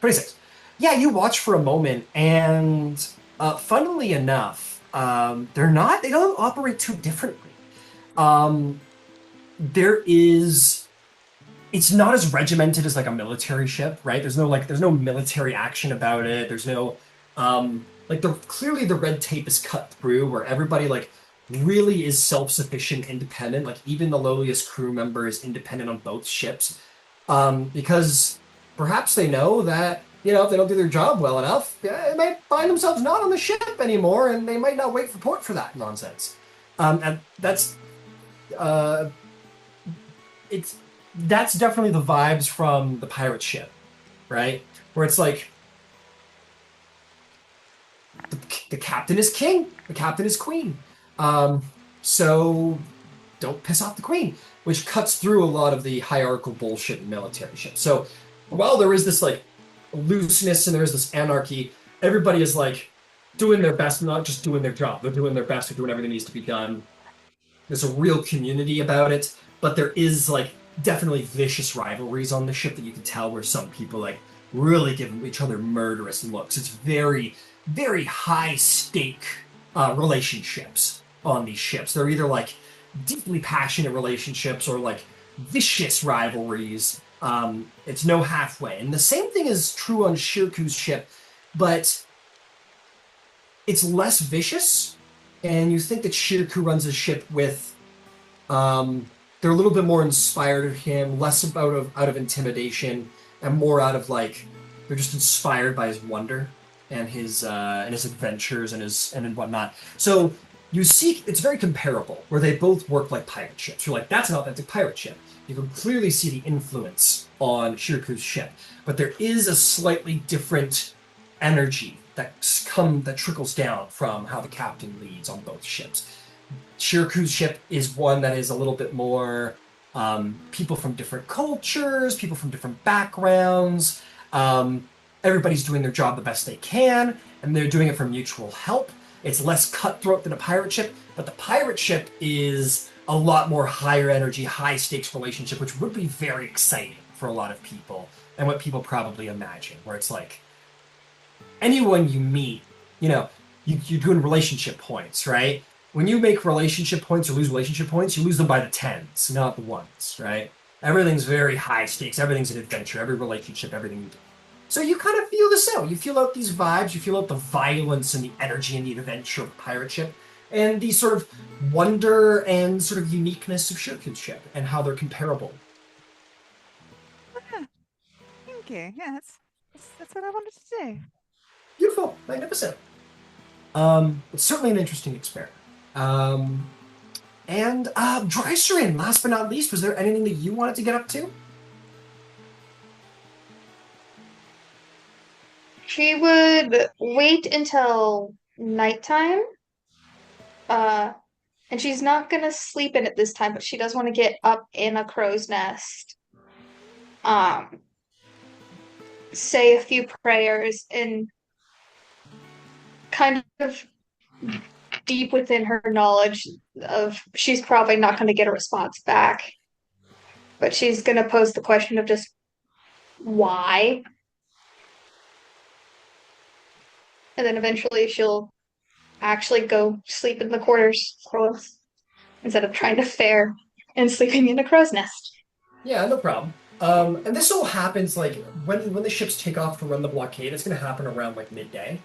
26. Yeah, you watch for a moment, and funnily enough, they don't operate too differently. It's not as regimented as like a military ship, right? There's no military action about it. There's no clearly the red tape is cut through where everybody like really is self-sufficient, independent. Like even the lowliest crew member is independent on both ships, because perhaps they know that if they don't do their job well enough, they might find themselves not on the ship anymore, and they might not wait for port for that nonsense. And uh, that's definitely the vibes from the pirate ship, right? Where it's like the captain is king, the captain is queen. So don't piss off the queen, which cuts through a lot of the hierarchical bullshit in military ships. So while there is this like looseness and there is this anarchy, everybody is like doing their best, not just doing their job. They're doing their best, they're doing everything that needs to be done. There's a real community about it, but there is like definitely vicious rivalries on the ship that you can tell where some people like really give each other murderous looks. It's very, very high stake relationships on these ships. They're either like deeply passionate relationships or like vicious rivalries. It's no halfway. And the same thing is true on Shirku's ship, but it's less vicious. And you think that Shirku runs a ship with, they're a little bit more inspired of him, less out of intimidation, and more out of like they're just inspired by his wonder and his adventures and whatnot. So you see, it's very comparable, where they both work like pirate ships. You're like, that's an authentic pirate ship. You can clearly see the influence on Shirku's ship, but there is a slightly different energy that trickles down from how the captain leads on both ships. Shirku's ship is one that is a little bit more people from different cultures, people from different backgrounds. Everybody's doing their job the best they can, and they're doing it for mutual help. It's less cutthroat than a pirate ship, but the pirate ship is a lot more higher energy, high stakes relationship, which would be very exciting for a lot of people, and what people probably imagine, where it's like anyone you meet, you're doing relationship points, right? When you make relationship points or lose relationship points, you lose them by the tens, not the ones, right? Everything's very high stakes. Everything's an adventure. Every relationship, everything you do. So you kind of feel this out. You feel out these vibes. You feel out the violence and the energy and the adventure of a pirate ship, and the sort of wonder and sort of uniqueness of Shirku's ship and how they're comparable. Yeah. Thank you. Yeah, that's what I wanted to do. Beautiful, magnificent. It's certainly an interesting experiment. And Drycerin, last but not least, was there anything that you wanted to get up to? She would wait until nighttime. And she's not gonna sleep in it this time, but she does want to get up in a crow's nest. Say a few prayers and kind of deep within her knowledge of she's probably not going to get a response back, but she's going to pose the question of just why, and then eventually she'll actually go sleep in the quarters instead of trying to fare and sleeping in a crow's nest. Yeah, no problem. And this all happens like when the ships take off to run the blockade. It's going to happen around like midday.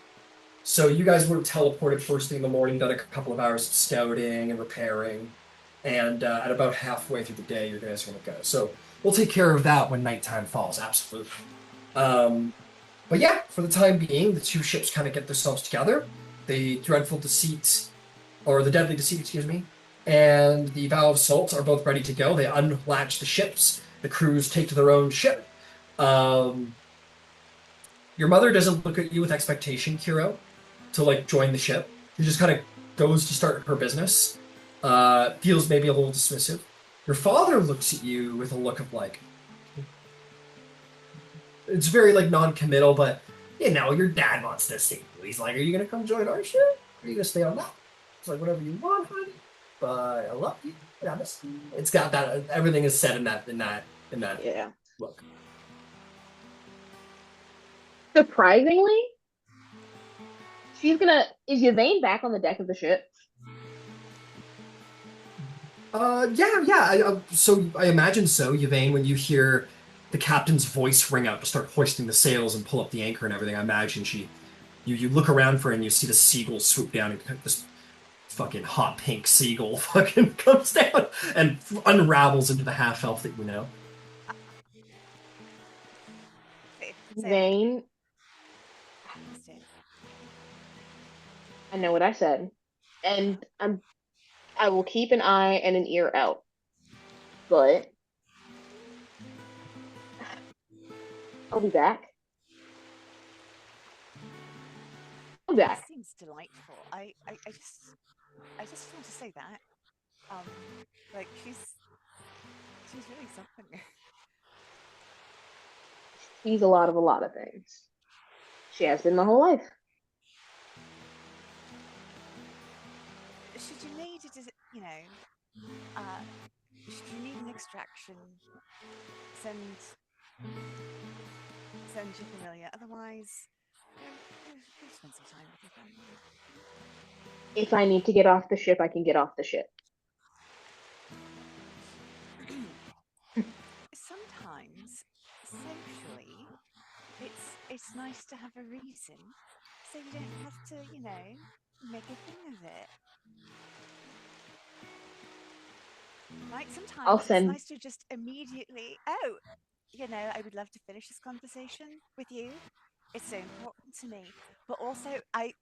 So you guys would have teleported first thing in the morning, done a couple of hours of scouting and repairing, and at about halfway through the day, you guys are going to go. So we'll take care of that when nighttime falls, absolutely. But yeah, for the time being, the two ships kind of get themselves together. The Dreadful Deceit, or the Deadly Deceit, excuse me, and the Vow of Salt are both ready to go. They unlatch the ships. The crews take to their own ship. Your mother doesn't look at you with expectation, Qiro, to like join the ship. She just kind of goes to start her business. Feels maybe a little dismissive. Your father looks at you with a look of like, it's very like non-committal, but your dad wants to see you. He's like, are you gonna come join our ship? Or are you gonna stay on that? It's like whatever you want, honey. But I love you. It's got that. Everything is said in that Yeah. look. Surprisingly, is Yvain back on the deck of the ship? Yeah. So I imagine so, Yvain, when you hear the captain's voice ring out to start hoisting the sails and pull up the anchor and everything, I imagine you look around for her and you see the seagull swoop down and this fucking hot pink seagull fucking comes down and unravels into the half-elf that you know. Yvain I know what I said. And I will keep an eye and an ear out. But I'll be back. I'll be This back. seems delightful. I just want to say that. Like she's really something. She's a lot of things. She has been my whole life. Should you need it, you know, should you need an extraction, send your familiar. Otherwise, go spend some time with your family. If I need to get off the ship, I can get off the ship. Sometimes, socially, it's nice to have a reason, so you don't have to, you know, make a thing of it. Like sometimes it's nice to just immediately, oh, you know, I would love to finish this conversation with you. It's so important to me. But also, I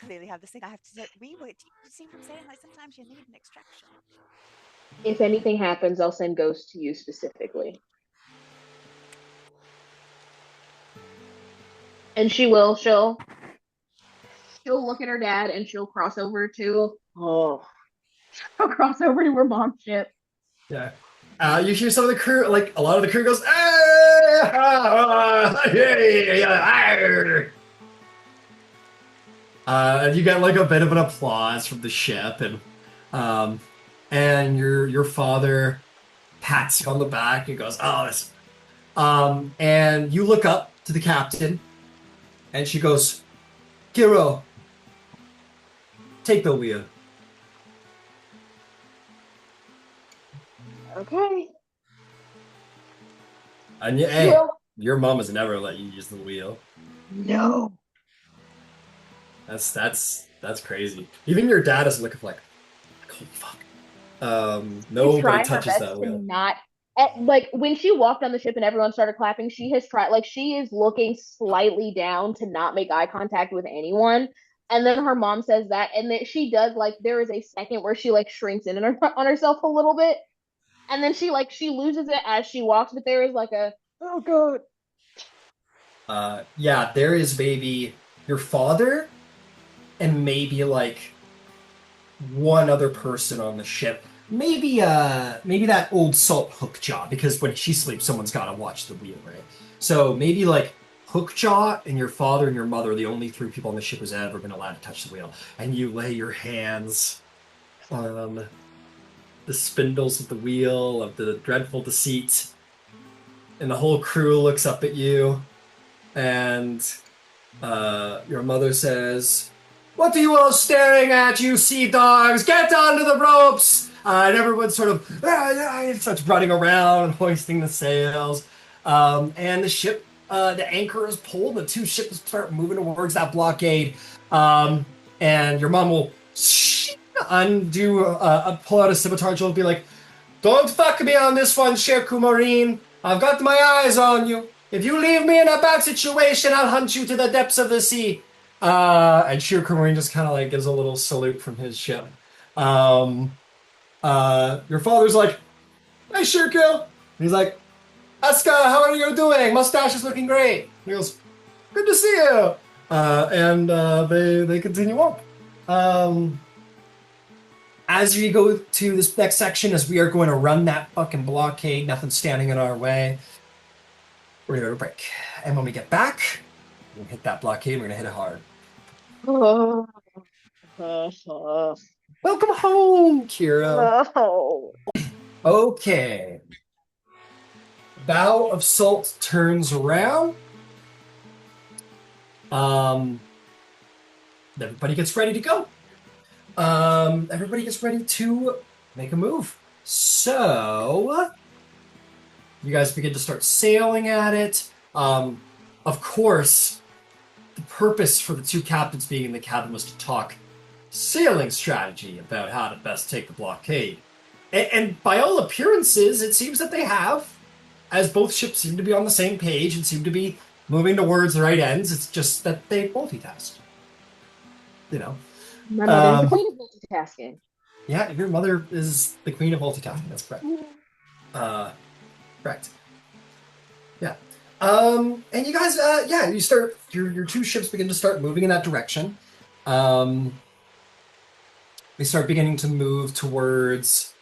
clearly have this thing I have to do. Do you see what I'm saying? Like sometimes you need an extraction. If anything happens, I'll send Ghost to you specifically. And she'll look at her dad and she'll cross over to she'll cross over to her mom's ship. Yeah. You hear some of the crew, like a lot of the crew goes, and you get like a bit of an applause from the ship, and your father pats you on the back and goes, oh, this. And you look up to the captain, and she goes, Qiro, take the wheel. Okay. And hey, your mom has never let you use the wheel. No. That's crazy. Even your dad is looking like, holy fuck. Nobody touches that wheel. Like when she walked on the ship and everyone started clapping, she has tried, like she is looking slightly down to not make eye contact with anyone. And then her mom says that, and then she does, like there is a second where she like shrinks in on herself a little bit, and then she loses it as she walks, but there is like a, oh god. Yeah, there is maybe your father and maybe like one other person on the ship. Maybe that old Salt Hookjaw, because when she sleeps, someone's gotta watch the wheel, right? So maybe like Hookjaw and your father and your mother are the only three people on the ship who's ever been allowed to touch the wheel. And you lay your hands on the spindles of the wheel of the dreadful deceit, and the whole crew looks up at you, and your mother says, "What are you all staring at, you sea dogs? Get onto the ropes!" And everyone sort of starts running around and hoisting the sails. And the ship, the anchor is pulled. The two ships start moving towards that blockade. And your mom will pull out a scimitar and she'll be like, "Don't fuck me on this one, Shirku Marine. I've got my eyes on you. If you leave me in a bad situation, I'll hunt you to the depths of the sea." And Shirku Marine just kind of like gives a little salute from his ship. Your father's like, "Hey, Shirku." He's like, "Asuka, how are you doing? Mustache is looking great." And he goes, "Good to see you." And they continue on. As we go to this next section, as we are going to run that fucking blockade, nothing standing in our way, we're going to go to break. And when we get back, we're going to hit that blockade, we're going to hit it hard. Welcome home, Qiro. Okay. Vow of Salt turns around. Everybody gets ready to go. Everybody gets ready to make a move. So, you guys begin to start sailing at it. Of course, the purpose for the two captains being in the cabin was to talk sailing strategy about how to best take the blockade. And by all appearances, it seems that they have, as both ships seem to be on the same page and seem to be moving towards the right ends. It's just that they multitask. You know. My mother is the queen of multitasking. Yeah, your mother is the queen of multitasking. That's correct. Correct. Yeah. And you guys, you start your two ships begin to start moving in that direction. They start beginning to move towards,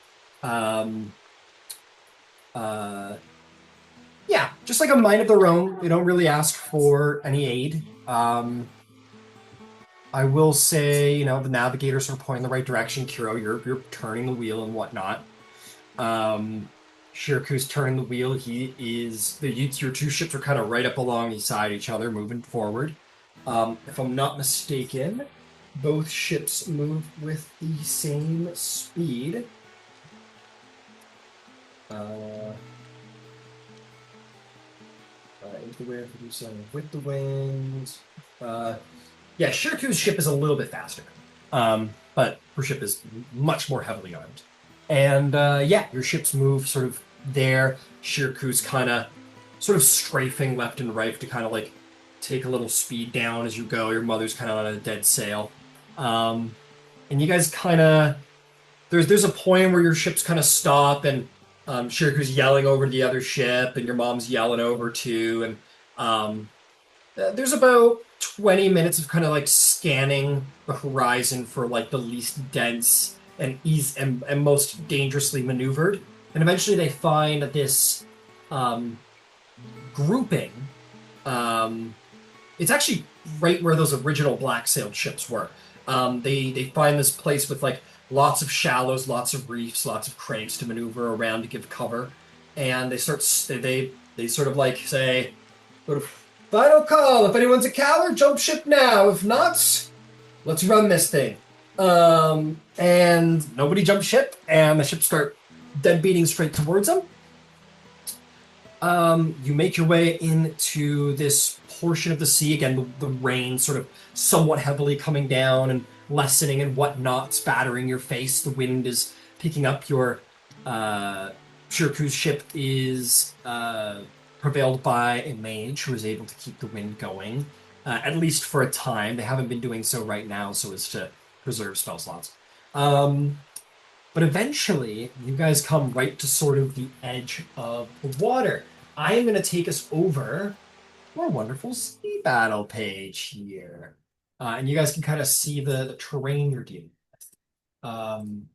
just like a mind of their own. They don't really ask for any aid. I will say, the navigators are pointing the right direction. Qiro, you're turning the wheel and whatnot. Shirku's turning the wheel. Your two ships are kind of right up alongside each other, moving forward. If I'm not mistaken, both ships move with the same speed. Into the wind, with the wind. Shirku's ship is a little bit faster, but her ship is much more heavily armed. And your ships move sort of there. Shirku's kind of sort of strafing left and right to kind of like take a little speed down as you go. Your mother's kind of on a dead sail. And you guys kind of... There's a point where your ships kind of stop and Shirku's yelling over the other ship and your mom's yelling over too. And there's about 20 minutes of kind of like scanning the horizon for like the least dense and most dangerously maneuvered. And eventually they find this grouping. It's actually right where those original black-sailed ships were. They find this place with like lots of shallows, lots of reefs, lots of cranks to maneuver around to give cover. And they sort of like say, sort of, final call, if anyone's a coward, jump ship now. If not, let's run this thing. And nobody jumps ship, and the ships start dead beating straight towards them. You make your way into this portion of the sea. Again, the rain sort of somewhat heavily coming down and lessening and whatnot, spattering your face. The wind is picking up. Your Shirku's ship is prevailed by a mage who is able to keep the wind going, at least for a time. They haven't been doing so right now so as to preserve spell slots. But eventually, you guys come right to sort of the edge of the water. I am going to take us over to our wonderful sea battle page here. And you guys can kind of see the terrain you're dealing with.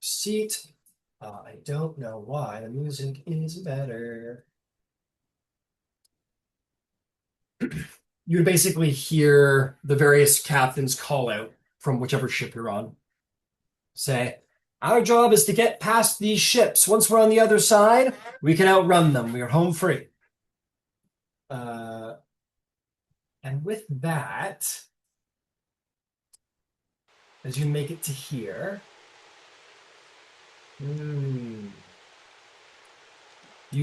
Seat. I don't know why the music is better. You would basically hear the various captains call out from whichever ship you're on. Say, our job is to get past these ships. Once we're on the other side, we can outrun them. We are home free. And with that, as you make it to here, you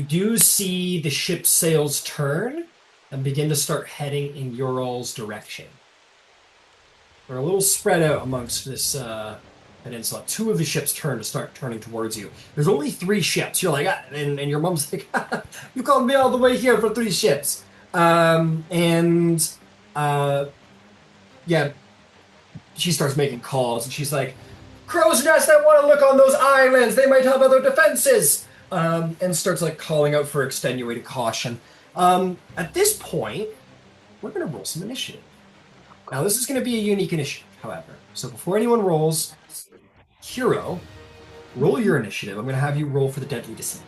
do see the ship's sails turn and begin to start heading in your all's direction. We're a little spread out amongst this peninsula. Two of the ships start turning towards you. There's only 3 ships. You're like, and your mom's like, you called me all the way here for 3 ships. She starts making calls, and she's like, Crow's Nest, I want to look on those islands. They might have other defenses. And starts like calling out for extenuated caution. At this point, we're going to roll some initiative. Now, this is going to be a unique initiative, however. So before anyone rolls, Qiro, roll your initiative. I'm going to have you roll for the Deadly Deceit.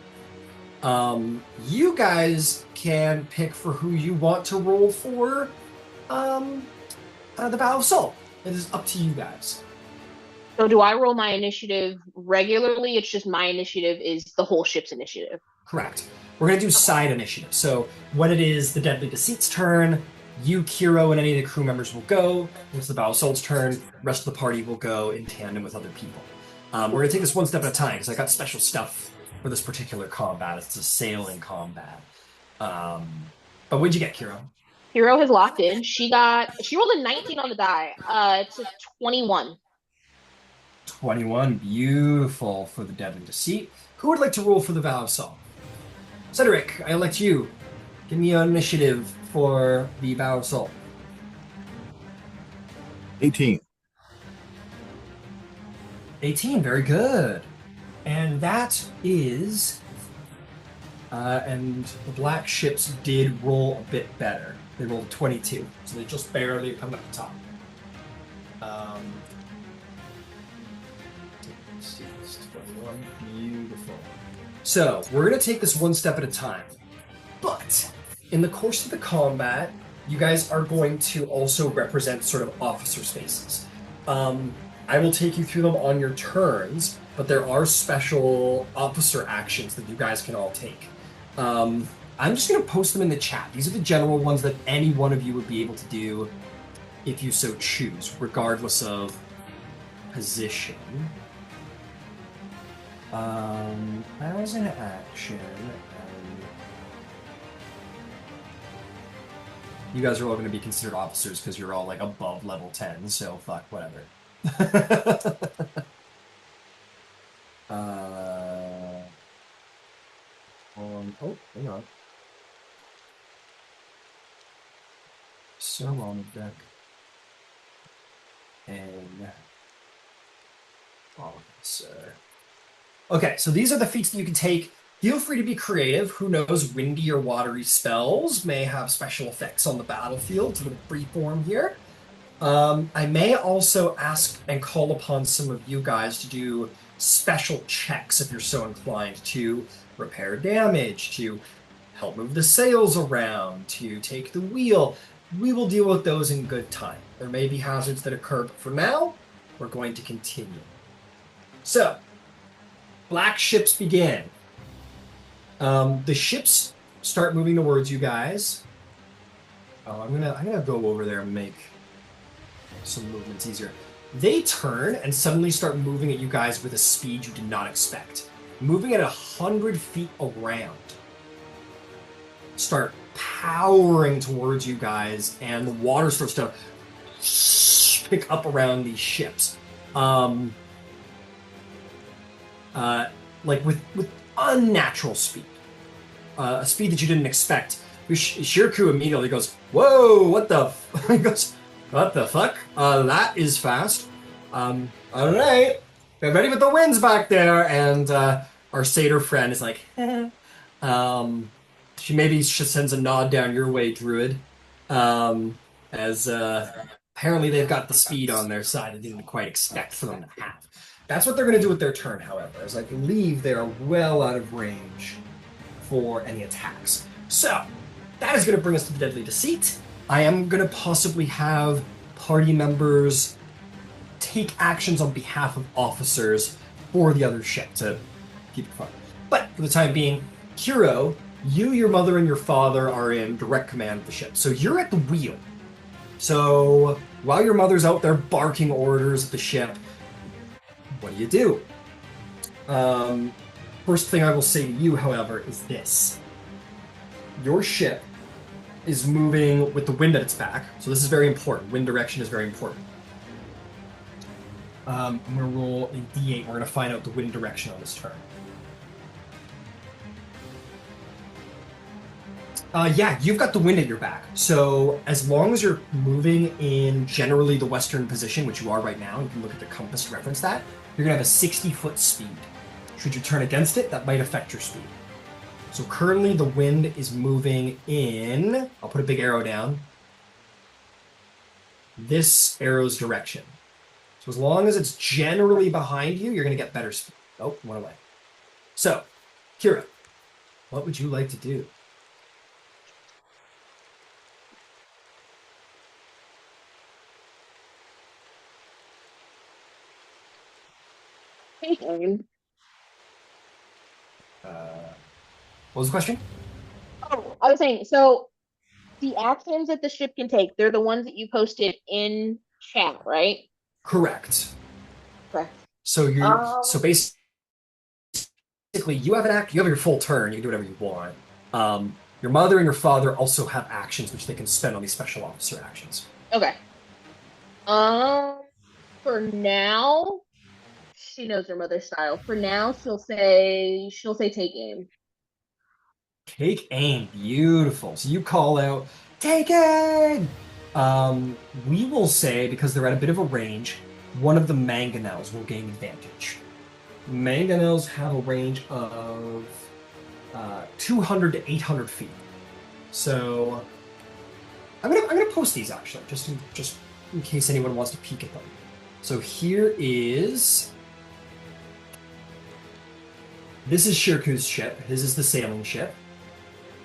You guys can pick for who you want to roll for the Vow of Salt. It is up to you guys. So do I roll my initiative regularly? It's just my initiative is the whole ship's initiative. Correct. We're going to do side initiative. So when it is the Deadly Deceit's turn, you, Qiro, and any of the crew members will go. When it's the Vow of Salt's turn, the rest of the party will go in tandem with other people. We're going to take this one step at a time, because I got special stuff for this particular combat. It's a sailing combat. But what'd you get, Qiro? Qiro has locked in. She rolled a 19 on the die. It's a 21. 21, beautiful for the Deadly Deceit. Who would like to roll for the Vow of Salt? Cedric, I elect you. Give me an initiative for the Vow of Salt? 18. 18, very good. And that is... and the black ships did roll a bit better. They rolled 22, so they just barely come up the top. Beautiful. So, we're going to take this one step at a time. But, in the course of the combat, you guys are going to also represent sort of officer spaces. I will take you through them on your turns, but there are special officer actions that you guys can all take. I'm just going to post them in the chat. These are the general ones that any one of you would be able to do if you so choose, regardless of position. As an action, you guys are all going to be considered officers because you're all like above level 10, so fuck, whatever. Oh, hang on. So on the deck. And officer. Okay, so these are the feats that you can take. Feel free to be creative. Who knows, windy or watery spells may have special effects on the battlefield. It's a little freeform here. I may also ask and call upon some of you guys to do special checks if you're so inclined, to repair damage, to help move the sails around, to take the wheel. We will deal with those in good time. There may be hazards that occur, but for now, we're going to continue. So, black ships begin. The ships start moving towards you guys. Oh, I'm gonna go over there and make some movements easier. They turn and suddenly start moving at you guys with a speed you did not expect. Moving at 100 feet around. Start powering towards you guys, and the water starts to pick up around these ships. Like with unnatural speed. A speed that you didn't expect. Shirku immediately goes, "Whoa, what the?" He goes, "What the fuck? That is fast." All right, get ready with the winds back there. And our satyr friend is like, she maybe sends a nod down your way, Druid. As apparently they've got the speed on their side. I didn't quite expect for them to have. That's what they're going to do with their turn, however, as I believe they are well out of range for any attacks. So, that is going to bring us to the Deadly Deceit. I am going to possibly have party members take actions on behalf of officers for the other ship to keep it fun. But for the time being, Qiro, you, your mother, and your father are in direct command of the ship. So you're at the wheel. So while your mother's out there barking orders at the ship, what do? First thing I will say to you, however, is this. Your ship is moving with the wind at its back, so this is very important. Wind direction is very important. I'm going to roll a d8. We're going to find out the wind direction on this turn. Yeah, you've got the wind at your back. So as long as you're moving in generally the western position, which you are right now, you can look at the compass to reference that, you're going to have a 60-foot speed. Should you turn against it, that might affect your speed. So currently the wind is moving in, I'll put a big arrow down, this arrow's direction. So as long as it's generally behind you, you're going to get better speed. Oh, went away. So, Qiro, what would you like to do? Take aim. What was the question? Oh, I was saying, so the actions that the ship can take, they're the ones that you posted in chat, right? Correct. Correct. So so basically you have you have your full turn, you can do whatever you want. Your mother and your father also have actions which they can spend on these special officer actions. Okay. For now, she knows her mother's style. For now, she'll say take aim. Take aim, beautiful. So you call out, Taken! We will say, because they're at a bit of a range, one of the mangonels will gain advantage. Mangonels have a range of 200 to 800 feet. So I'm gonna post these actually, just in case anyone wants to peek at them. So here is this is Shirku's ship. His is the sailing ship,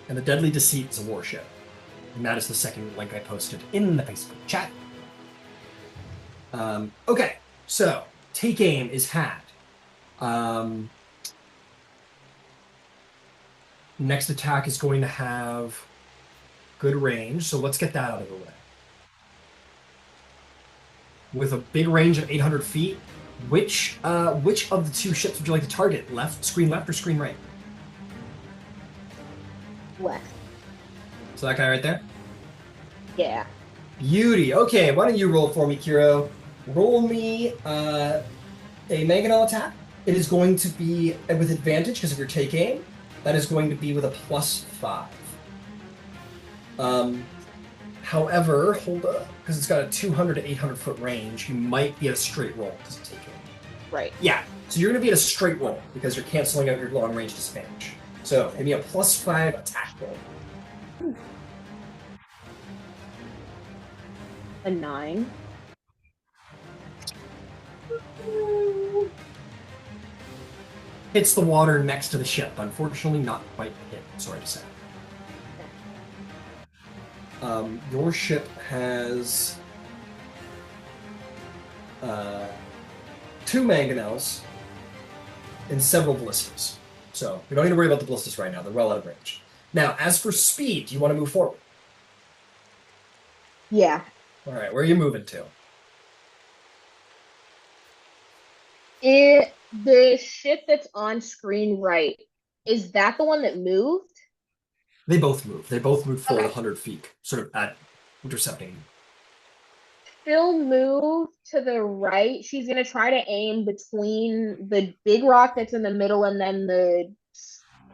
and the Deadly Deceit is a warship. And that is the second link I posted in the Facebook chat. Okay, so take aim is had. Next attack is going to have good range, so let's get that out of the way. With a big range of 800 feet, which of the two ships would you like to target? Screen left or screen right? Left. So that guy right there? Yeah. Beauty. Okay, why don't you roll for me, Qiro? Roll me a mangonel attack. It is going to be with advantage because of your take aim. That is going to be with a +5. However, hold up, because it's got a 200 to 800 foot range, you might be at a straight roll because of take aim. Right. Yeah, so you're going to be at a straight roll because you're canceling out your long range disadvantage. So give me a +5 attack roll. A 9. Hits the water next to the ship. Unfortunately, not quite hit. Sorry to say. Your ship has 2 mangonels and several ballistas. So we don't need to worry about the ballistas right now. They're well out of range. Now, as for speed, do you want to move forward? Yeah. All right, where are you moving to? The ship that's on screen right, is that the one that moved? They both move. They both move forward Okay. 100 feet, sort of at intercepting. She'll move to the right. She's going to try to aim between the big rock that's in the middle and then the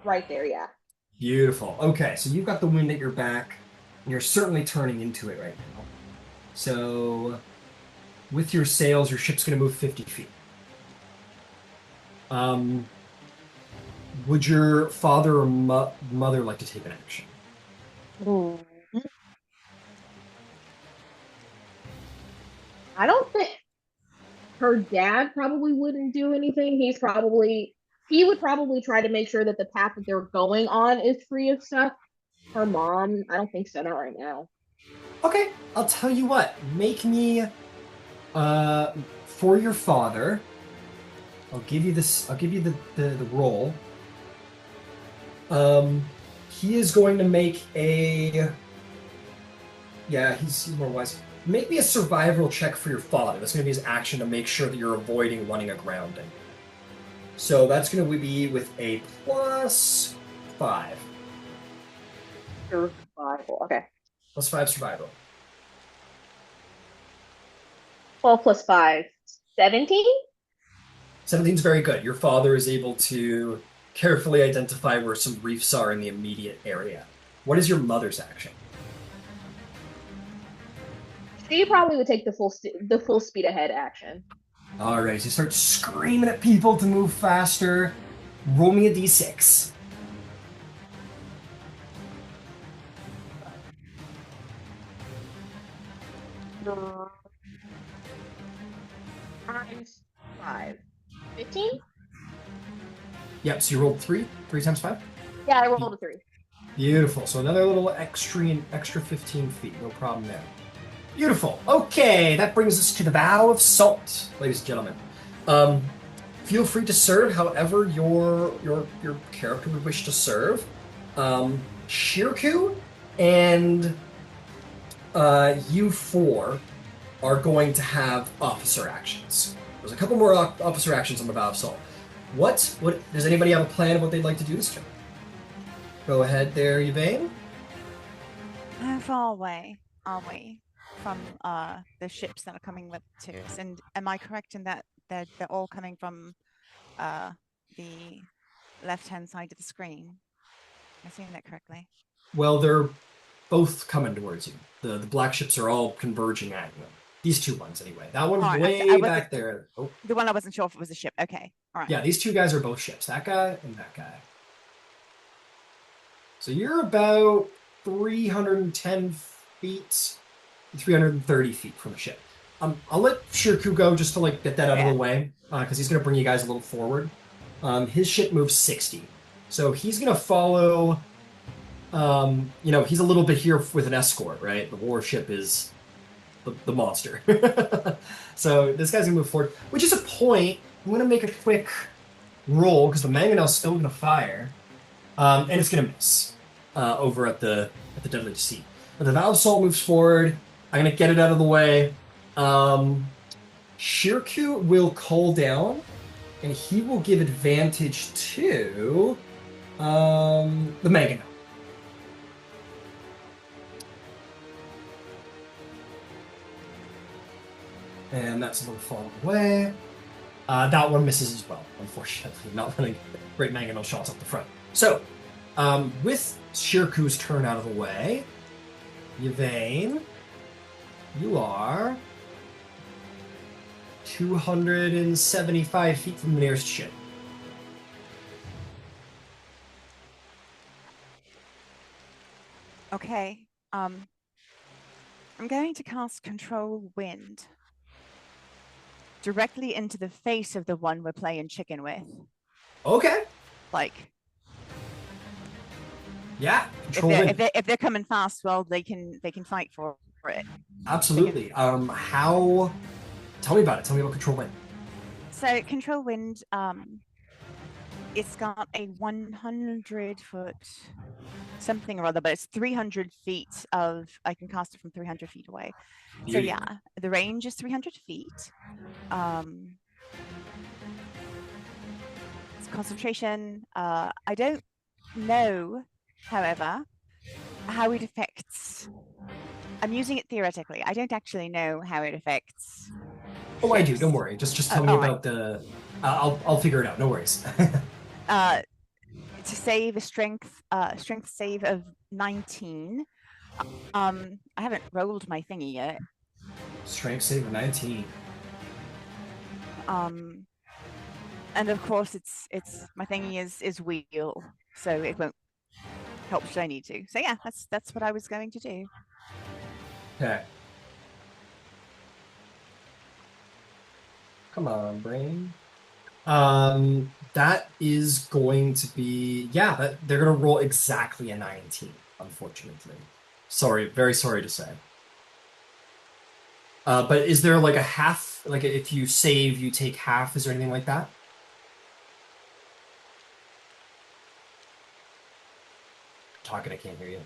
right there, yeah. Beautiful. Okay, so you've got the wind at your back. And you're certainly turning into it right now. So with your sails, your ship's going to move 50 feet. Would your father or mother like to take an action? I don't think her dad probably wouldn't do anything. He would probably try to make sure that the path that they're going on is free of stuff. Her mom, I don't think so, not right now. Okay, I'll tell you what. Make me, for your father, I'll give you this. I'll give you the roll. He is going to make a. Yeah, he's more wise. Make me a survival check for your father. That's going to be his action to make sure that you're avoiding running aground. So that's going to be with a +5. Survival, okay. +5 survival. 12 plus 5, 17? 17 is very good. Your father is able to carefully identify where some reefs are in the immediate area. What is your mother's action? She probably would take the full speed ahead action. All right, so you start screaming at people to move faster. Roll me a d6. Times 5. 15? Yep, so you rolled 3 times 5? Yeah, I rolled a 3. Beautiful. So another little extra 15 feet. No problem there. Beautiful. Okay, that brings us to the Vow of Salt, ladies and gentlemen. Feel free to serve however your character would wish to serve. Shirku and you 4 are going to have officer actions. There's a couple more officer actions on the Vow of Salt. What does anybody have a plan of what they'd like to do this turn? Go ahead there, Yvain. How far away are we from the ships that are coming up to us? And am I correct in that they're all coming from the left-hand side of the screen? Am I seeing that correctly? Well, they're both coming towards you. The black ships are all converging at you. These two ones, anyway. That one's Alright, way back there. Oh, The one I wasn't sure if it was a ship. Okay. All right. yeah, these two guys are both ships. That guy and that guy. So you're about 310 feet, 330 feet from the ship. I'll let Shirku go just to like get that out of the way, because he's gonna bring you guys a little forward. His ship moves 60, so he's gonna follow. He's a little bit here with an escort, right? The warship is the monster. So this guy's gonna move forward, which is a point. I'm gonna make a quick roll because the mangonel's still gonna fire, and it's gonna miss over at the Deadly Deceit. But the Vow of Salt moves forward. I'm gonna get it out of the way. Shirku will call down, and he will give advantage to the mangonel. And that's a little far away. That one misses as well, unfortunately. Not running great mangonel shots up the front. So, with Shirku's turn out of the way, Yvain, you are 275 feet from the nearest ship. Okay. I'm going to cast Control Wind directly into the face of the one we're playing chicken with. Okay. Like, Yeah. Control wind. if they're coming fast, well, they can fight for it. Absolutely. How? Tell me about it. Tell me about Control Wind. So Control Wind, it's got a 100-foot something or other, but it's 300 feet of. I can cast it from 300 feet away. So Beauty. yeah, the range is 300 feet. It's concentration. I don't know, however, how it affects. I'm using it theoretically. I don't actually know how it affects. Oh, I do. Don't worry. Just tell me all about the. I'll figure it out. No worries. To save a strength save of 19. I haven't rolled my thingy yet. Strength save of 19. And of course it's my thingy is wheel, so it won't help should I need to. So yeah, that's what I was going to do. Okay. Come on, brain. That is going to be they're gonna roll exactly a 19, unfortunately. Sorry, very sorry to say. But is there like a half, like if you save, you take half? Is there anything like that? Talking, I can't hear you.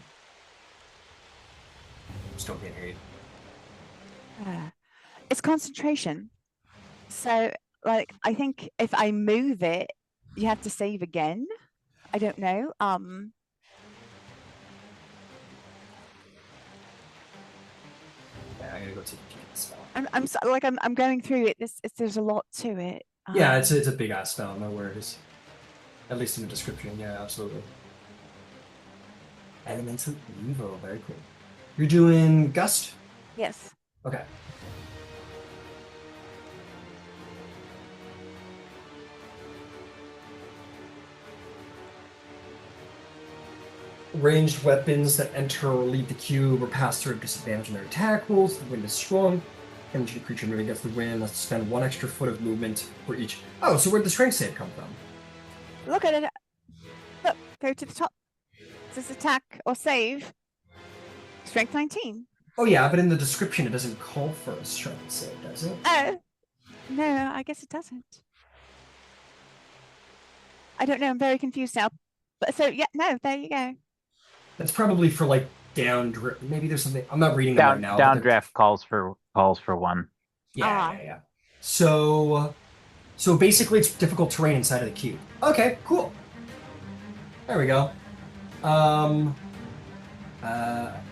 Still can't hear you. It's concentration. So, like, I think if I move it, you have to save again. I don't know. Yeah, I gotta go take a peek at the spell. I'm going through it. There's a lot to it. Yeah, it's a big ass spell. No worries. At least in the description. Yeah, absolutely. Elemental Evil. Very cool. You're doing Gust? Yes. Okay. Ranged weapons that enter or leave the cube or pass through have disadvantage on their attack rolls. The wind is strong. Energy creature moving against the wind has to spend 1 extra foot of movement for each. Oh, so where'd the strength save come from? Look at it. Look, go to the top. It says attack or save. Strength 19. Oh yeah, but in the description it doesn't call for a strength save, does it? Oh, no, I guess it doesn't. I don't know. I'm very confused now. But so yeah, no, there you go. That's probably for like down. Maybe there's something. I'm not reading them right now. Downdraft calls for one. Yeah. So basically, it's difficult terrain inside of the cube. Okay, cool. There we go.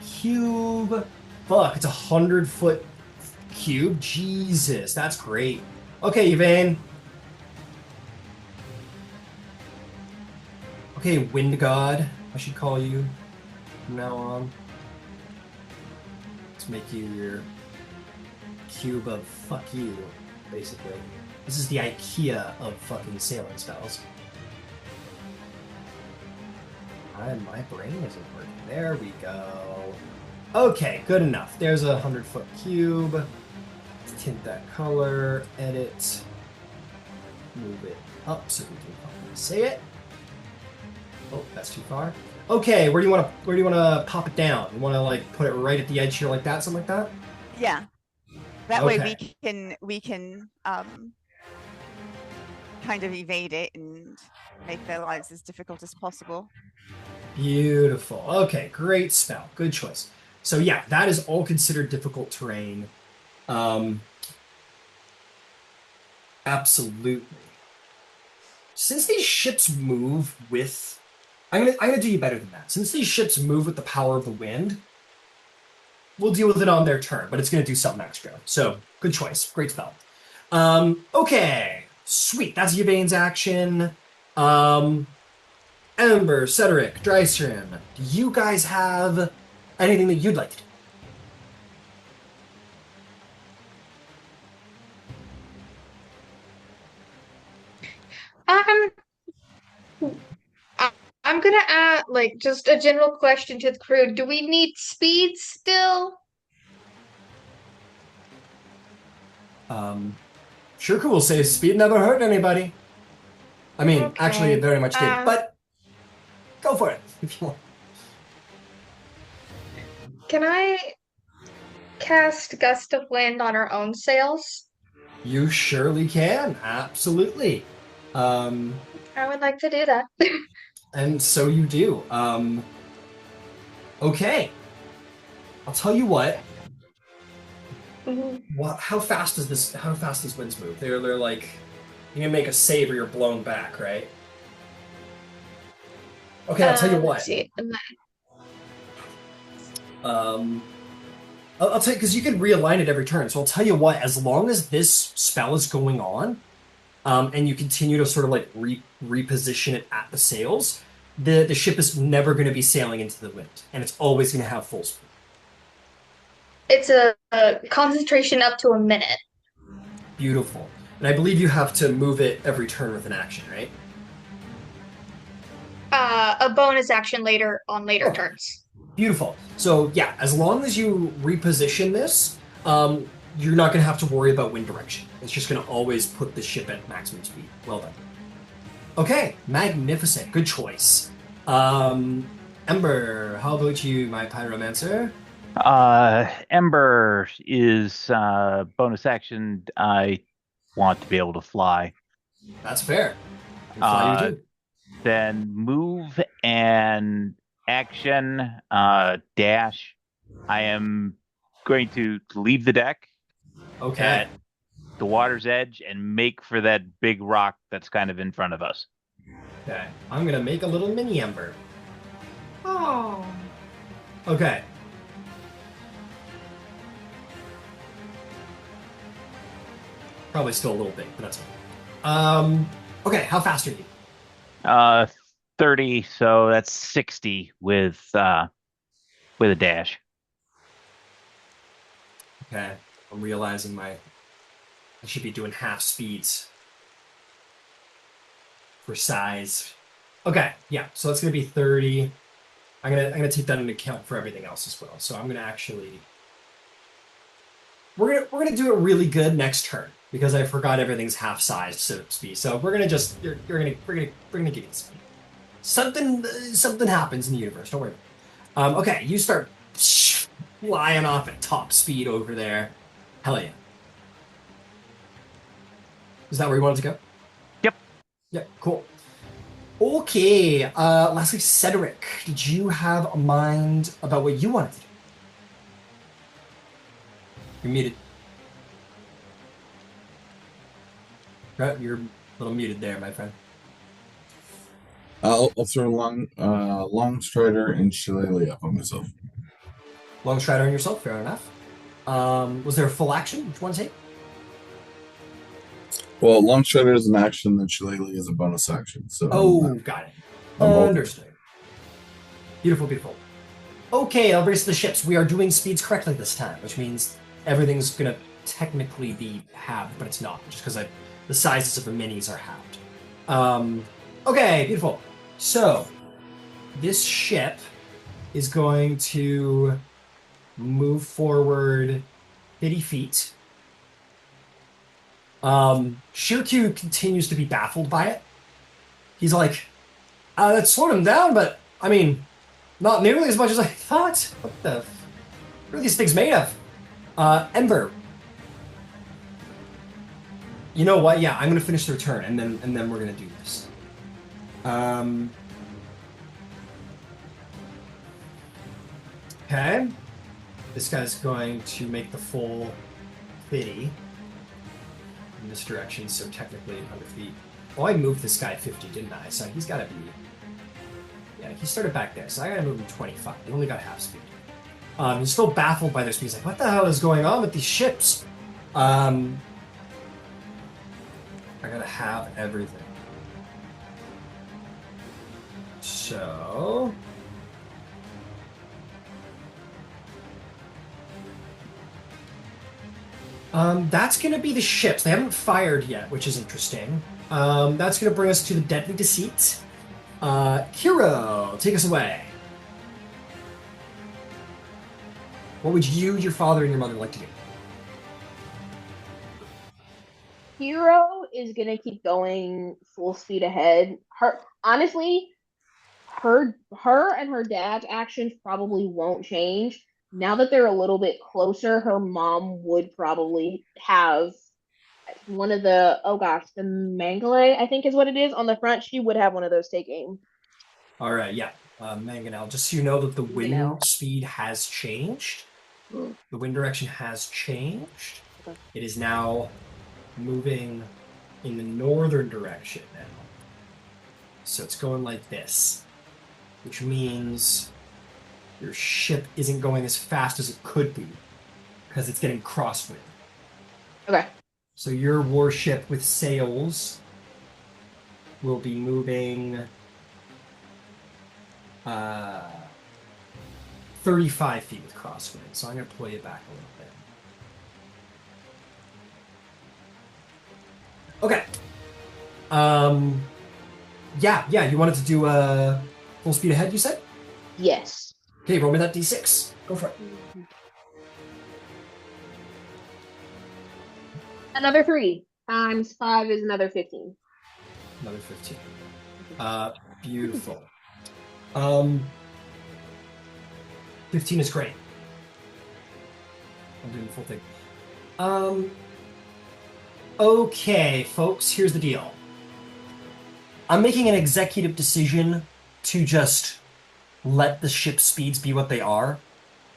Cube. Fuck, it's 100-foot cube. Jesus, that's great. Okay, Yvain. Okay, Wind God, I should call you from now on. Let's make you your cube of fuck you, basically. This is the IKEA of fucking sailing spells. My brain isn't working. There we go. Okay, good enough. There's a 100-foot cube. Let's tint that color. Edit. Move it up so we can fucking say it. Oh, that's too far. Okay, where do you want to pop it down? You want to like put it right at the edge here, like that, something like that? Yeah. That way Okay. we can kind of evade it and make their lives as difficult as possible. Beautiful. Okay, great spell. Good choice. So yeah, that is all considered difficult terrain. Absolutely. Since these ships move with, I'm gonna do you better than that. Since these ships move with the power of the wind, we'll deal with it on their turn, but it's gonna do something extra. So good choice. Great spell. Okay, sweet. That's Yvain's action. Ember, Cedric, Drycerin, do you guys have anything that you'd like to do? I'm gonna add like just a general question to the crew. Do we need speed still? Shirku will say speed never hurt anybody. I mean, actually, it very much did, but go for it if you want. Can I cast Gust of Wind on our own sails? You surely can, absolutely. I would like to do that. And so you do. Okay. I'll tell you what. How fast is this? How fast these winds move? They're like, you can make a save or you're blown back, right? Okay, I'll tell you what. Let's see. I'll tell you, because you can realign it every turn. So I'll tell you what. As long as this spell is going on, and you continue to sort of like reposition it at the sails, the ship is never going to be sailing into the wind, and it's always going to have full speed. It's a concentration up to a minute. Beautiful. And I believe you have to move it every turn with an action, right? A bonus action later on later turns. Beautiful. So yeah, as long as you reposition this, you're not going to have to worry about wind direction. It's just going to always put the ship at maximum speed. Well done. Okay, magnificent. Good choice. Ember, how about you, my pyromancer? Ember is bonus action. I want to be able to fly. That's fair. Fly you do. Then move and action dash. I am going to leave the deck Okay. at the water's edge and make for that big rock that's kind of in front of us. Okay. I'm going to make a little mini Ember. Oh. Okay. Probably still a little big, but that's fine. Okay, how fast are you? 30, so that's 60 with a dash. Okay. I'm realizing I should be doing half speeds for size. Okay, yeah, so that's gonna be 30. I'm gonna take that into account for everything else as well. So I'm gonna actually we're gonna do it really good next turn because I forgot everything's half sized, so to speak. So we're gonna just we're gonna give you speed. Something happens in the universe. Don't worry. Okay, you start flying off at top speed over there. Hell yeah. Is that where you wanted to go? Yep. Yep, cool. Okay, lastly, Cedric, did you have a mind about what you wanted to do? You're muted. You're a little muted there, my friend. I'll throw long strider and shillelagh up on myself. Long strider on yourself, fair enough. Was there a full action? Which one take? Well, long strider is an action, then shillelagh is a bonus action. So got it. Understood. Beautiful, beautiful. Okay, I'll brace the ships. We are doing speeds correctly this time, which means everything's gonna technically be halved, but it's not, just because the sizes of the minis are halved. Okay, beautiful. So, this ship is going to move forward 50 feet. Shirku continues to be baffled by it. He's like, that slowed him down, but, I mean, not nearly as much as I thought. What are these things made of? Ember. You know what? Yeah, I'm gonna finish their turn, and then we're gonna do this. Okay. This guy's going to make the full 50 in this direction, so technically 100 feet. Oh, I moved this guy 50, didn't I? So he's gotta be... Yeah, he started back there, so I gotta move him 25. He only got half speed. He's still baffled by their speed. He's like, what the hell is going on with these ships? I gotta have everything. So... that's gonna be the ships. They haven't fired yet, which is interesting. That's gonna bring us to the Deadly Deceit. Qiro, take us away. What would you, your father, and your mother like to do? Hero is gonna keep going full speed ahead. Honestly, her and her dad's actions probably won't change. Now that they're a little bit closer, her mom would probably have one of the, oh gosh, the Mangale, I think is what it is, on the front. She would have one of those take aim. All right, yeah. Mangonel, just so you know that the wind Mangonel. speed has changed. The wind direction has changed. Okay. It is now moving in the northern direction now. So it's going like this, which means your ship isn't going as fast as it could be because it's getting crosswind. Okay. So your warship with sails will be moving 35 feet with crosswind. So I'm going to pull you back a little bit. Okay. Yeah, you wanted to do full speed ahead, you said? Yes. Okay, roll me that d6. Go for it. Another 3 times 5 is another 15. Another 15. Beautiful. 15 is great. I'm doing the full thing. Okay, folks, here's the deal. I'm making an executive decision to just let the ship speeds be what they are,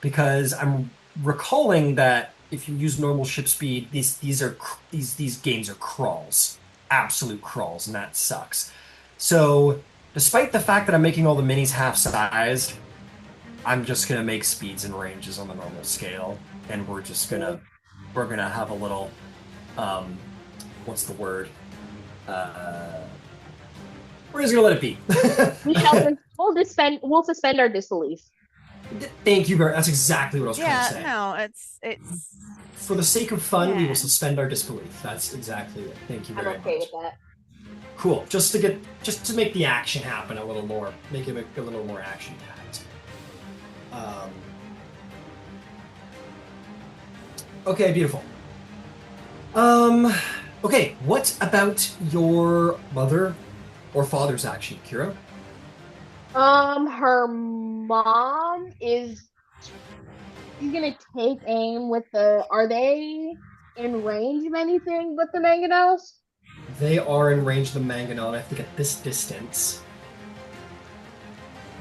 because I'm recalling that if you use normal ship speed, these games are crawls, absolute crawls, and that sucks. So, despite the fact that I'm making all the minis half-sized, I'm just gonna make speeds and ranges on the normal scale, and we're gonna have a little, what's the word? We're just gonna let it be. We'll suspend our disbelief. Thank you, Barry. That's exactly what I was trying to Yeah, say. no, it's For the sake of fun, we Yeah. will suspend our disbelief. That's exactly it. Thank you I'm very okay much. with that. Cool. Just to make the action happen a little more, make it a little more action packed. Okay, beautiful. Okay, what about your mother or father's action, Qiro? Her mom is, she's gonna take aim with the, are they in range of anything but the mangonels? They are in range of the mangonel, and I think at this distance,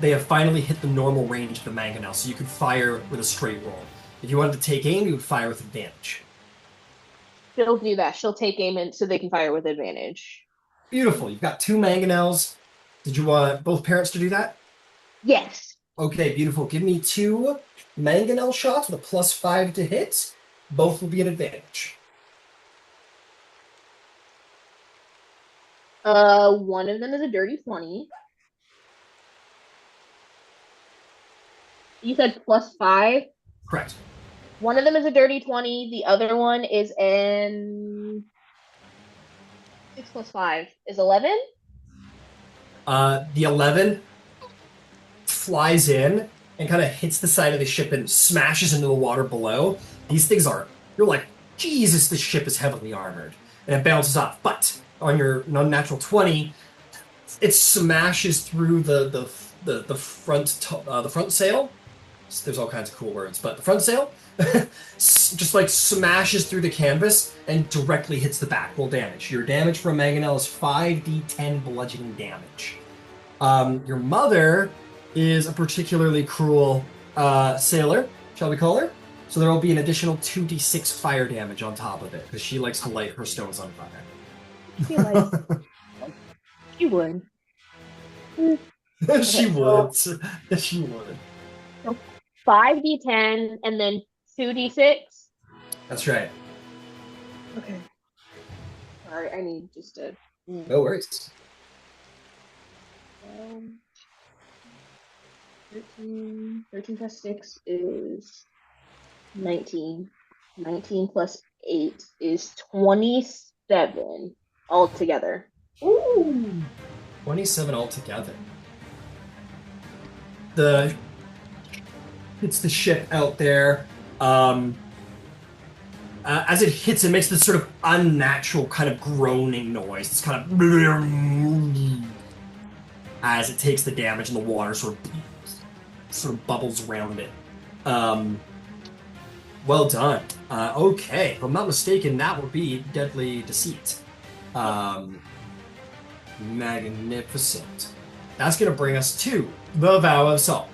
they have finally hit the normal range of the mangonel, so you could fire with a straight roll. If you wanted to take aim, you would fire with advantage. She'll do that. She'll take aim and so they can fire with advantage. Beautiful. You've got 2 mangonels. Did you want both parents to do that? Yes. Okay, beautiful. Give me 2 mangonel shots with a +5 to hit. Both will be at advantage. One of them is a dirty 20. You said +5. Correct. One of them is a dirty 20. The other one is an 6 + 5 is 11. The 11 flies in and kind of hits the side of the ship and smashes into the water below. These things are, you're like, Jesus, this ship is heavily armored. And it bounces off. But on your non-natural 20, it smashes through the front sail. There's all kinds of cool words, but the front sail just like smashes through the canvas and directly hits the back. Roll damage. Your damage from Mangonel is 5d10 bludgeoning damage. Your mother is a particularly cruel sailor, shall we call her? So there will be an additional 2d6 fire damage on top of it because she likes to light her stones on fire. She likes. She would. She would. She would. 5d10 and then 2d6. That's right. Okay. Sorry, I need just a. No worries. 13 plus 6 is 19. 19 plus 8 is 27 altogether. Ooh. 27 altogether. It's the ship out there. As it hits, it makes this sort of unnatural kind of groaning noise. It's kind of as it takes the damage and the water sort of bubbles around it. Well done. Okay, if I'm not mistaken, that would be Deadly Deceit. Magnificent. That's going to bring us to the Vow of Salt.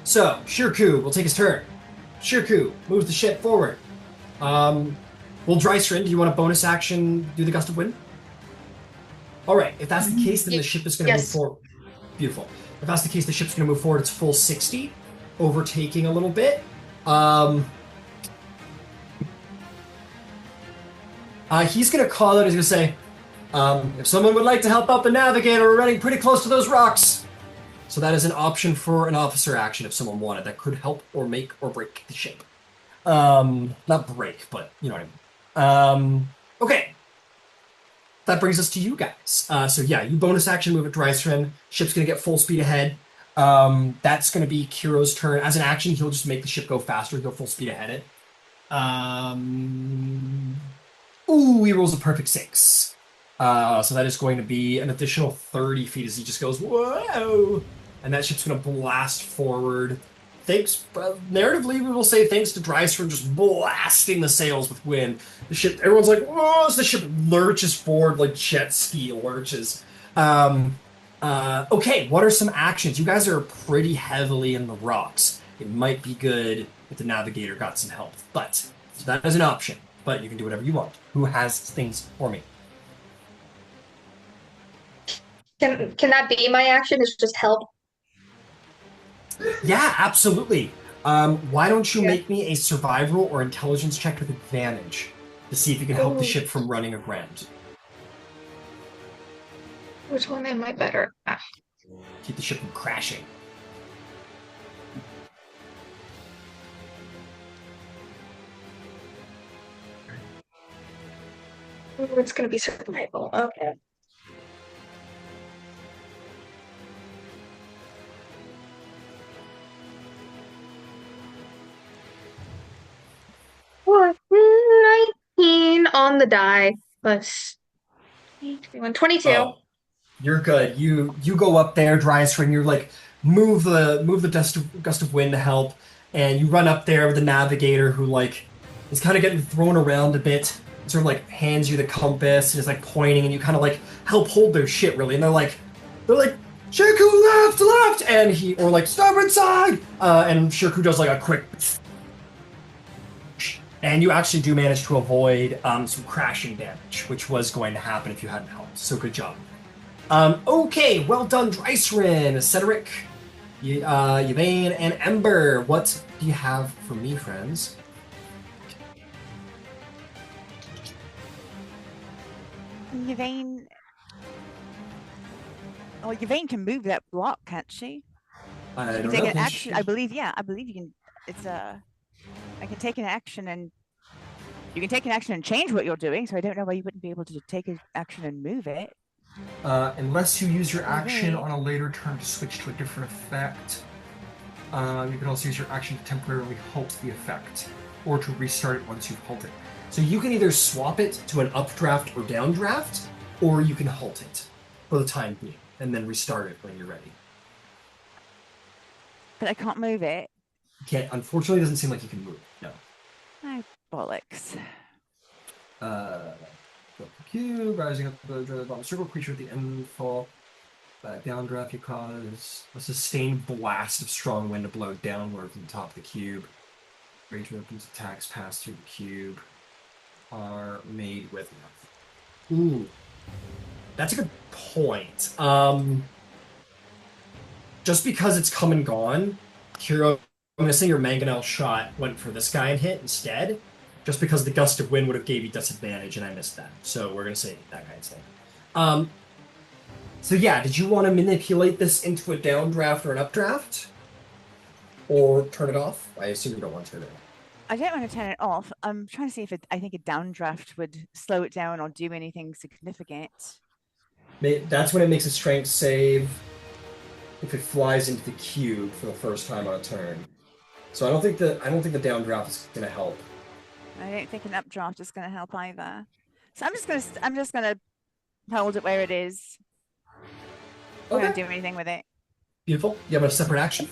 So, Shirku will take his turn. Shirku moves the ship forward. Will Drystrand, do you want a bonus action do the Gust of Wind? All right, if that's the case, then the ship is going to move forward. Beautiful. If that's the case, the ship's going to move forward its full 60, overtaking a little bit. He's going to call out, he's going to say, if someone would like to help out the navigator, we're running pretty close to those rocks. So that is an option for an officer action if someone wanted. That could help or make or break the ship. Not break, but you know what I mean. Okay. That brings us to you guys. So yeah, you bonus action move at Drystrand. Ship's going to get full speed ahead. That's going to be Qiro's turn. As an action, he'll just make the ship go faster, go full speed ahead it. Ooh, he rolls a perfect 6. So that is going to be an additional 30 feet as he just goes, whoa! And that ship's going to blast forward. Thanks, narratively, we will say thanks to Drystrand just blasting the sails with wind. The ship, everyone's like, whoa! So the ship lurches forward like jet ski lurches. Okay, what are some actions? You guys are pretty heavily in the rocks. It might be good if the navigator got some help, but so that is an option. But you can do whatever you want. Who has things for me? Can that be my action? Is just help? Yeah, absolutely. Why don't you make me a survival or intelligence check with advantage to see if you can help the ship from running aground? Which one am I better at? Keep the ship from crashing. Ooh, it's gonna be survival. Okay. Or 19 on the die plus 22. Oh, you're good. You go up there, Drystrand, you're like move the gust of wind to help, and you run up there with the navigator who like is kind of getting thrown around a bit. Sort of like hands you the compass and is like pointing, and you kind of like help hold their shit really, and they're like Shirku left, and he or like starboard side, and Shirku does like a quick. And you actually do manage to avoid some crashing damage, which was going to happen if you hadn't helped. So good job. Okay, well done, Drystrand, Cedric, Yvain, and Ember. What do you have for me, friends? Yvain. Oh, Yvain can move that block, can't she? I You can don't take know. an action. I believe you can. It's I can take an action and you can take an action and change what you're doing. So I don't know why you wouldn't be able to take an action and move it. Unless you use your action Maybe. on a later turn to switch to a different effect. You can also use your action to temporarily halt the effect, or to restart it once you've halted. So you can either swap it to an updraft or downdraft, or you can halt it for the time being, and then restart it when you're ready. But I can't move it. Can't. Unfortunately, it doesn't seem like you can move. No. Oh, bollocks. Cube, rising up the bottom circle, creature at the end fall. Downdraft, you cause a sustained blast of strong wind to blow downward from the top of the cube. Rage weapons attacks pass through the cube are made with. Ooh, that's a good point. Just because it's come and gone, Qiro, I'm gonna say your mangonel shot went for this guy and hit instead. Just because the gust of wind would have gave you disadvantage, and I missed that. So we're gonna say that guy instead. So yeah, did you want to manipulate this into a downdraft or an updraft? Or turn it off? I assume you don't want to turn it off. I don't want to turn it off. I'm trying to see if I think a downdraft would slow it down or do anything significant. That's when it makes a strength save if it flies into the cube for the first time on a turn. So I don't think the downdraft is going to help. I don't think an updraft is going to help either. So I'm just gonna hold it where it is. I'm Okay. not do anything with it. Beautiful. You have a separate action?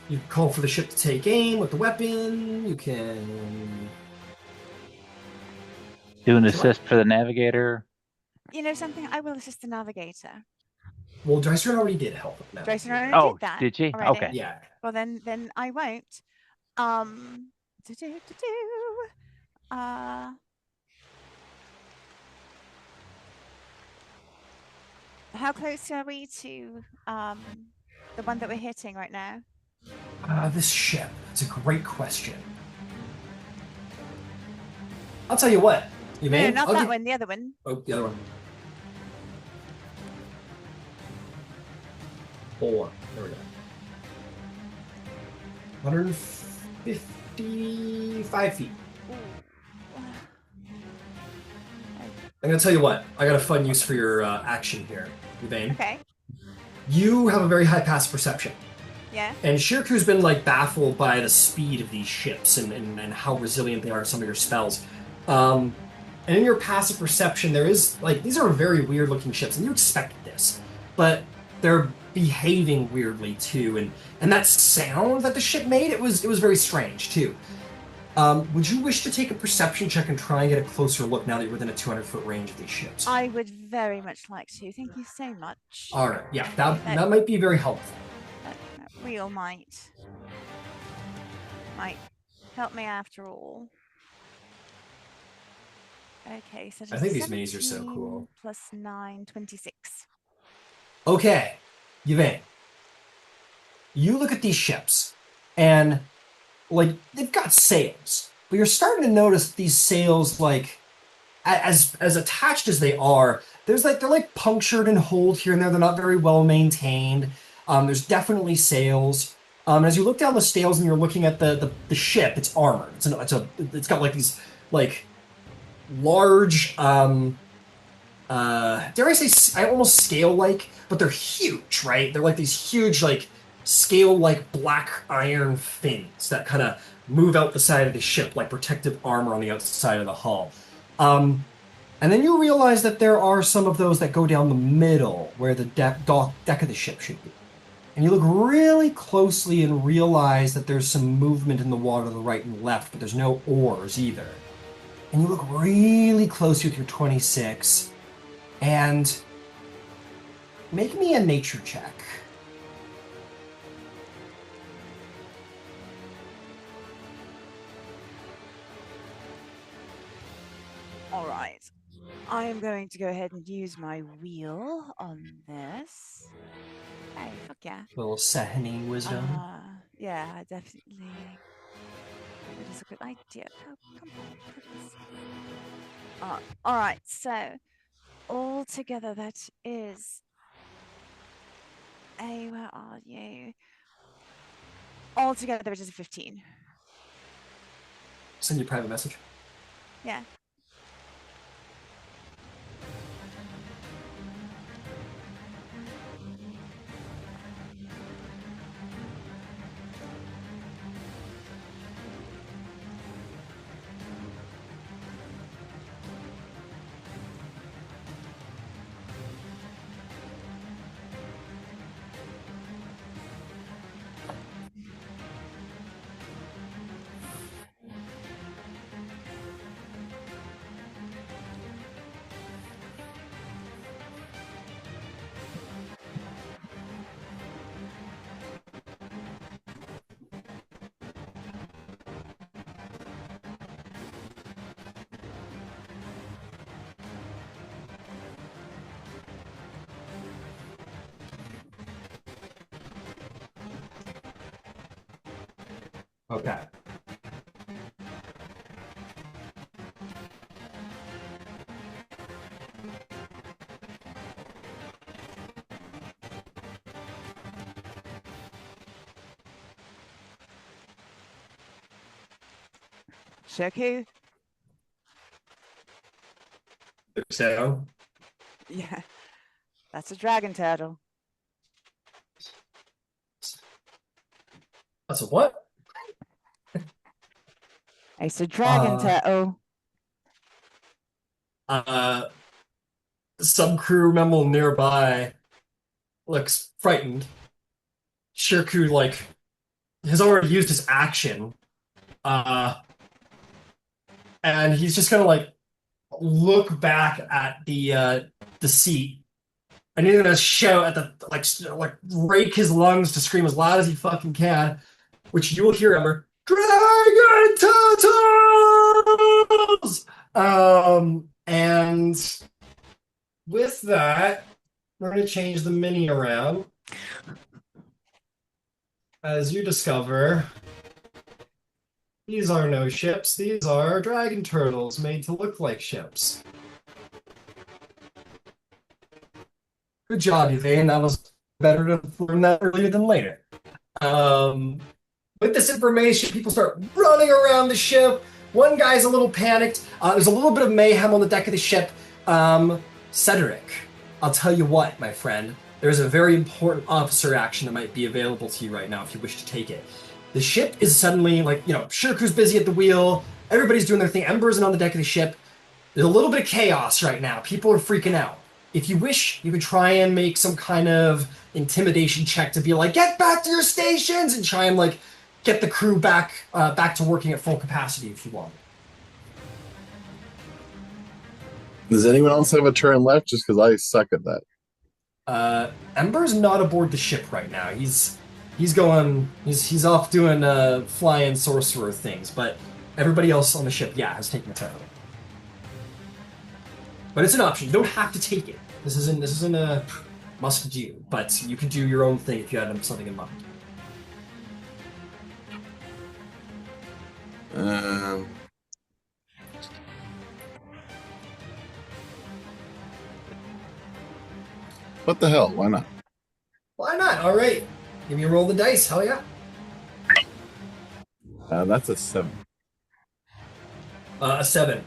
You can call for the ship to take aim with the weapon. You can do an assist for the navigator. You know something? I will assist the navigator. Well, Dreiser already did help with that. Dreiser already did that. Did she? Already. Okay. Yeah. Well, then I won't. How close are we to the one that we're hitting right now? This ship. It's a great question. I'll tell you what. You No, mean? not that one. The other one. Oh, the other one. 4. There we go. 155 feet. I'm gonna tell you what. I got a fun use for your action here, Yvain. Okay. You have a very high passive perception. Yeah. And Shirku's been like baffled by the speed of these ships and how resilient they are to some of your spells. And in your passive perception, there is like these are very weird looking ships, and you expected this, but they're behaving weirdly too, and that sound that the ship made, it was very strange too. Would you wish to take a perception check and try and get a closer look now that you're within a 200-foot range of these ships? I would very much like to. Thank you so much. All right, yeah, that might be very helpful. That wheel might help me after all. Okay, so I think these minis are so cool. Plus 9, 26. Okay, Yvain. You look at these ships, and like they've got sails, but you're starting to notice these sails, like as attached as they are, they're like punctured and holed here and there. They're not very well maintained. There's definitely sails. As you look down the sails and you're looking at the ship, it's armored. It's got like these like large dare I say almost scale-like, but they're huge, right? They're like these huge like scale-like black iron fins that kind of move out the side of the ship like protective armor on the outside of the hull. And then you realize that there are some of those that go down the middle where the deck of the ship should be. And you look really closely and realize that there's some movement in the water to the right and left, but there's no oars either. And you look really close with your 26, and make me a nature check. All right. I am going to go ahead and use my wheel on this. Hey, fuck yeah. Little Sahani wisdom. Yeah, definitely. It is a good idea. Oh, come on, please. All right, so altogether that is A, where are you? Altogether, it is a 15. Send you a private message. Yeah. Okay. Shoku? So, Yeah. That's a dragon turtle. that's a what? It's a dragon turtle. Some crew member nearby looks frightened. Shirku, like, has already used his action. And he's just gonna, like, look back at the seat. And he's gonna shout at the, like, rake his lungs to scream as loud as he fucking can, which you will hear, Ember. Dragon Turtles! And with that, we're going to change the mini around. As you discover, these are no ships. These are dragon turtles made to look like ships. Good job, Yvain. That was better to learn that earlier than later. With this information, people start running around the ship. One guy's a little panicked. There's a little bit of mayhem on the deck of the ship. Cedric, I'll tell you what, my friend. There's a very important officer action that might be available to you right now if you wish to take it. The ship is suddenly, like, Shirku's busy at the wheel. Everybody's doing their thing. Ember's on the deck of the ship. There's a little bit of chaos right now. People are freaking out. If you wish, you could try and make some kind of intimidation check to be like, get back to your stations, and try and, like, get the crew back to working at full capacity if you want. Does anyone else have a turn left? Just because I suck at that. Ember's not aboard the ship right now. He's off doing flying sorcerer things, but everybody else on the ship, has taken a turn. But it's an option. You don't have to take it. This isn't a must do, but you can do your own thing if you had something in mind. What the hell? Why not? Why not? All right. Give me a roll of the dice. Hell yeah. That's a 7. A 7.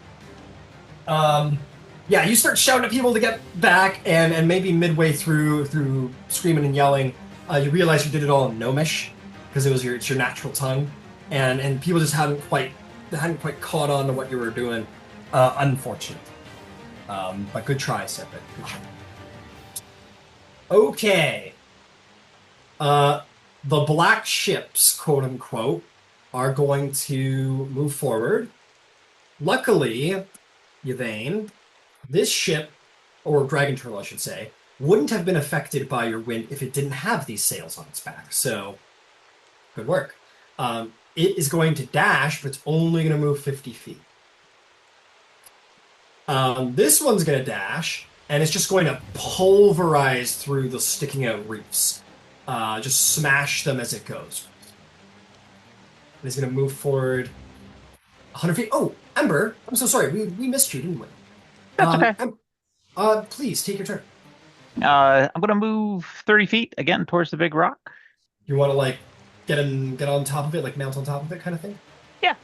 You start shouting at people to get back, and maybe midway through screaming and yelling, you realize you did it all in Gnomish because it's your natural tongue, and people just hadn't quite caught on to what you were doing. Unfortunate. But good try, Cedric. Good try. Okay. The black ships, quote unquote, are going to move forward. Luckily, Yvain, this ship, or dragon turtle, I should say, wouldn't have been affected by your wind if it didn't have these sails on its back. So, good work. It is going to dash, but it's only going to move 50 feet. This one's going to dash, and it's just going to pulverize through the sticking out reefs. Just smash them as it goes. And it's going to move forward 100 feet. Oh, Ember, I'm so sorry. We missed you, didn't we? That's okay. Please, take your turn. I'm gonna move 30 feet again towards the big rock. You want to like get on top of it, like mount on top of it, kind of thing. Yeah.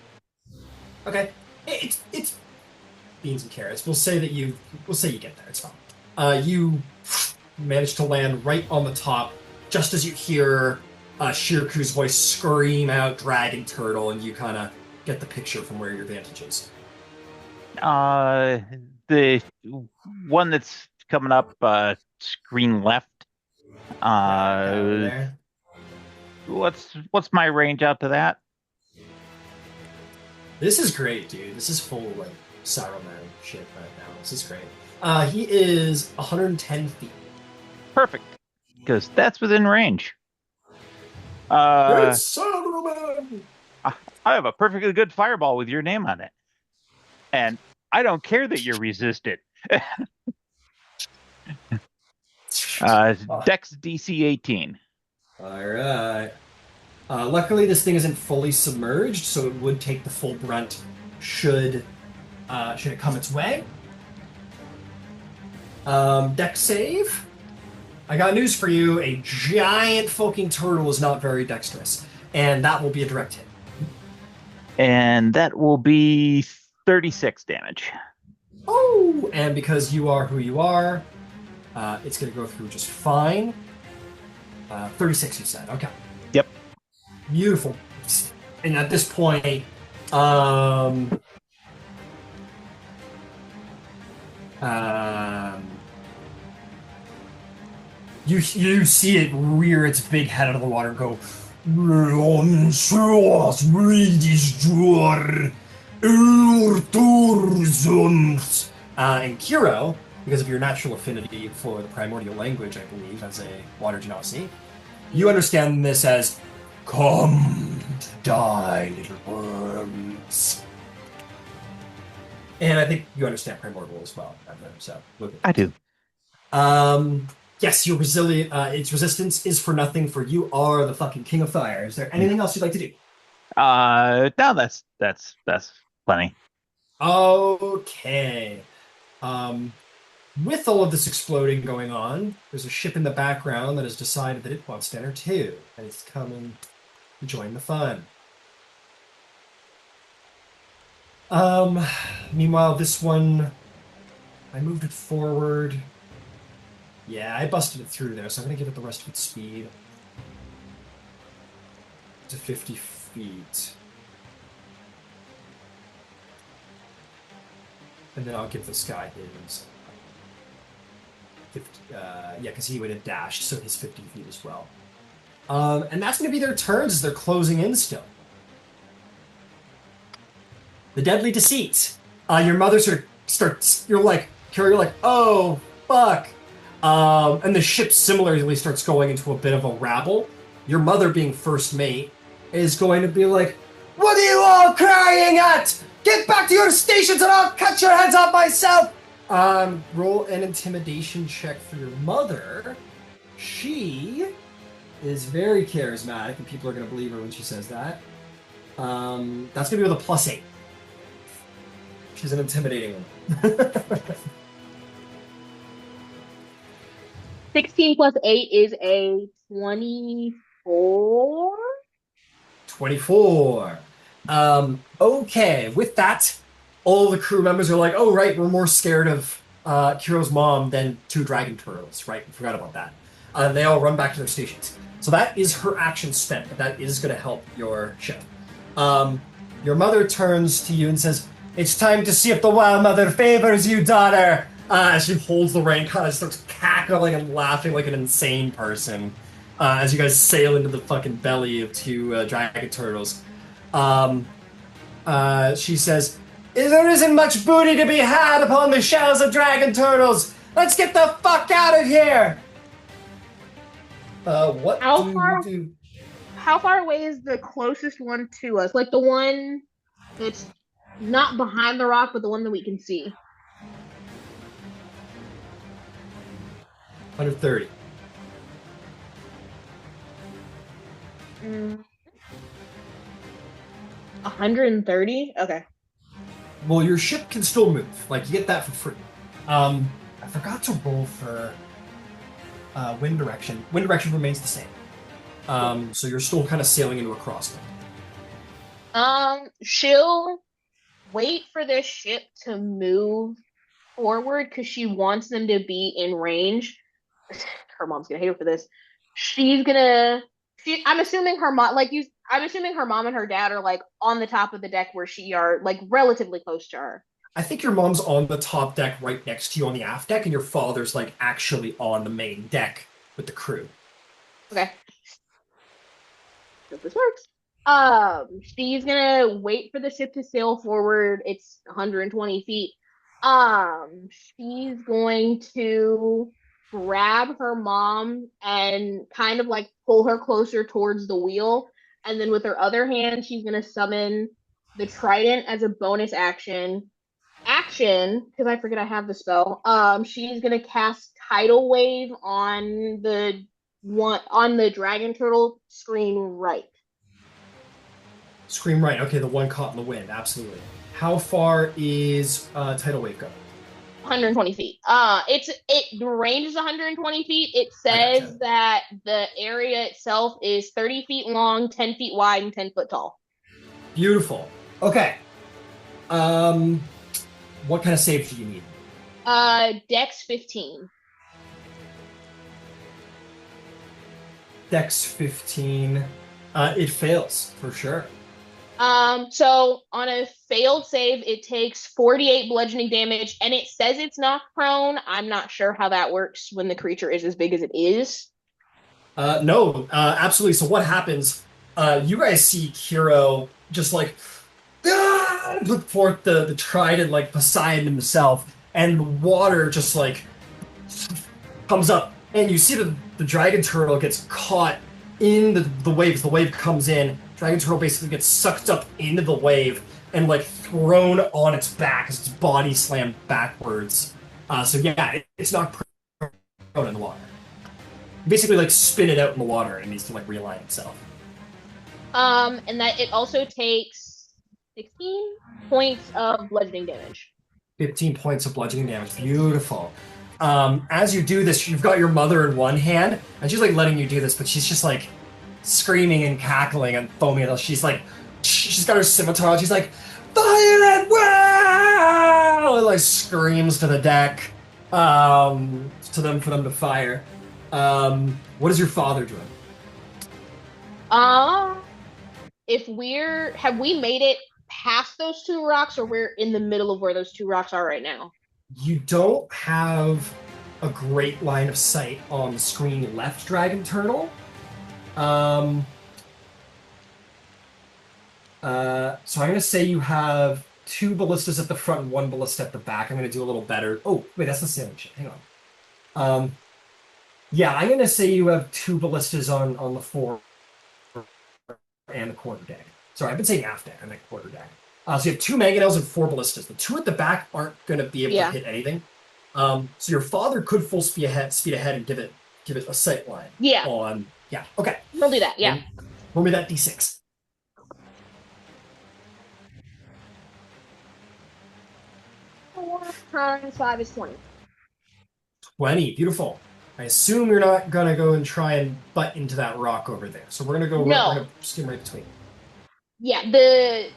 Okay. It's beans and carrots. We'll say you get there. It's fine. You manage to land right on the top, just as you hear Shirku's voice scream out "Dragon Turtle," and you kind of get the picture from where your vantage is. The one that's coming up screen left. Down there. What's my range out to that? This is great, dude. This is full like Saruman shit right now. This is great. He is 110 feet. Perfect, because that's within range. It's Saruman! I have a perfectly good fireball with your name on it, and I don't care that you're resisted. Dex DC 18. All right. Luckily, this thing isn't fully submerged, so it would take the full brunt should it come its way. Dex save. I got news for you. A giant fucking turtle is not very dexterous, and that will be a direct hit. And that will be 36 damage. Oh, and because you are who you are, it's going to go through just fine. 36, you said. Okay. Yep. Beautiful. And at this point, you see it rear its big head out of the water and go, and Qiro, because of your natural affinity for the primordial language, I believe, as a water genasi, you understand this as, "Come to die, little worms." And I think you understand primordial as well. So I do. Yes, your resilient. Its resistance is for nothing. For you are the fucking king of fire. Is there anything else you'd like to do? No, that's plenty. Okay. With all of this exploding going on, there's a ship in the background that has decided that it wants to enter too, and it's coming to join the fun. Meanwhile, this one, I moved it forward. Yeah, I busted it through there, so I'm going to give it the rest of its speed to 50 feet. And then I'll give this guy his 50, yeah, because he would have dashed, so his 50 feet as well. And that's going to be their turns as they're closing in still. The Deadly Deceit. Your mother sort of starts, you're like, oh, fuck. And the ship similarly starts going into a bit of a rabble. Your mother, being first mate, is going to be like, "What are you all crying at? Get back to your stations and I'll cut your heads off myself!" Roll an intimidation check for your mother. She is very charismatic, and people are going to believe her when she says that. That's going to be with a +8. She's an intimidating one. 16 plus 8 is a 24. 24. Okay, with that, all the crew members are like, "Oh, right, we're more scared of Kiro's mom than 2 dragon turtles," right? We forgot about that. They all run back to their stations. So that is her action spent, but that is going to help your ship. Your mother turns to you and says, "It's time to see if the Wild Mother favors you, daughter." As she holds the rein, kind of starts cackling and laughing like an insane person as you guys sail into the fucking belly of 2 dragon turtles. She says, "There isn't much booty to be had upon the shells of dragon turtles. Let's get the fuck out of here." What How do far- you do? How far away is the closest one to us? Like the one that's not behind the rock, but the one that we can see. 130. 130? Okay. Well, your ship can still move. Like, you get that for free. I forgot to roll for wind direction. Wind direction remains the same. So you're still kind of sailing into a crosswind. She'll wait for this ship to move forward because she wants them to be in range. Her mom's gonna hate her for this. I'm assuming her mom, I'm assuming her mom and her dad are like on the top of the deck where she are, like relatively close to her. I think your mom's on the top deck right next to you on the aft deck, and your father's like actually on the main deck with the crew. Okay. Hope this works. She's gonna wait for the ship to sail forward. It's 120 feet. She's going to grab her mom and kind of like pull her closer towards the wheel. And then with her other hand, she's gonna summon the trident as a bonus action. Because I forget I have the spell. She's gonna cast Tidal Wave on the dragon turtle screen right. Scream right. Okay, the one caught in the wind. Absolutely. How far is Tidal Wave go? 120 feet. The range is 120 feet. It says that the area itself is 30 feet long, 10 feet wide, and 10 foot tall. Beautiful. Okay. What kind of save do you need? Dex 15. Dex 15. It fails for sure. So on a failed save, it takes 48 bludgeoning damage, and it says it's knocked prone. I'm not sure how that works when the creature is as big as it is. No, absolutely. So what happens? You guys see Qiro just like put forth the trident like Poseidon himself, and the water just like comes up, and you see the dragon turtle gets caught in the waves. The wave comes in. Dragon turtle basically gets sucked up into the wave and like thrown on its back as its body slammed backwards. So yeah, it's not prone in the water. Basically, like spin it out in the water, and it needs to like realign itself. And that it also takes 16 points of bludgeoning damage. 15 points of bludgeoning damage. Beautiful. As you do this, you've got your mother in one hand, and she's like letting you do this, but she's just like screaming and cackling and foaming. She's like, she's got her scimitar, and she's like, fire and wow! And like screams to the deck, for them to fire. What is your father doing? Have we made it past those two rocks, or we're in the middle of where those two rocks are right now? You don't have a great line of sight on the screen left, Dragon Turtle. So I'm gonna say you have 2 ballistas at the front and 1 ballista at the back. I'm gonna do a little better. Oh, wait, that's the sailing ship. Hang on. Yeah, I'm gonna say you have 2 ballistas on the fore and the quarter deck. Sorry, I've been saying aft deck. I meant quarter deck. So you have 2 mangonels and 4 ballistas. The 2 at the back aren't gonna be able to hit anything. So your father could full speed ahead and give it a sight line. Yeah. Yeah. Okay. We'll do that. Yeah. Roll me that d6. 4 times 5 is 20. 20. Beautiful. I assume you're not gonna go and try and butt into that rock over there. So we're gonna go. No. We're gonna skim right between. Yeah, the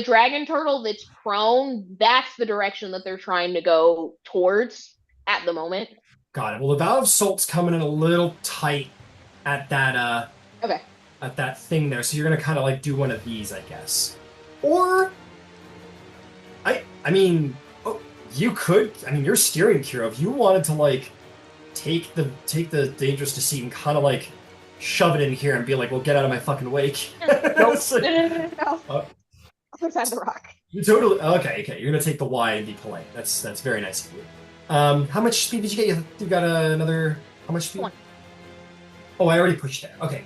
dragon turtle that's prone, that's the direction that they're trying to go towards at the moment. Got it. Well, the Vow of Salt's coming in a little tight at that Okay. at that thing there. So you're gonna kind of like do one of these, I guess. Or I mean, you could. I mean, you're steering, Qiro. If you wanted to like take the dangerous deceit and kind of like shove it in here and be like, "Well, get out of my fucking wake." Nope. So, No. Other side of the rock. you totally okay. You're gonna take the Y and be polite. That's very nice of you. How much speed did you get? You got another. How much speed? 20. Oh, I already pushed that. Okay.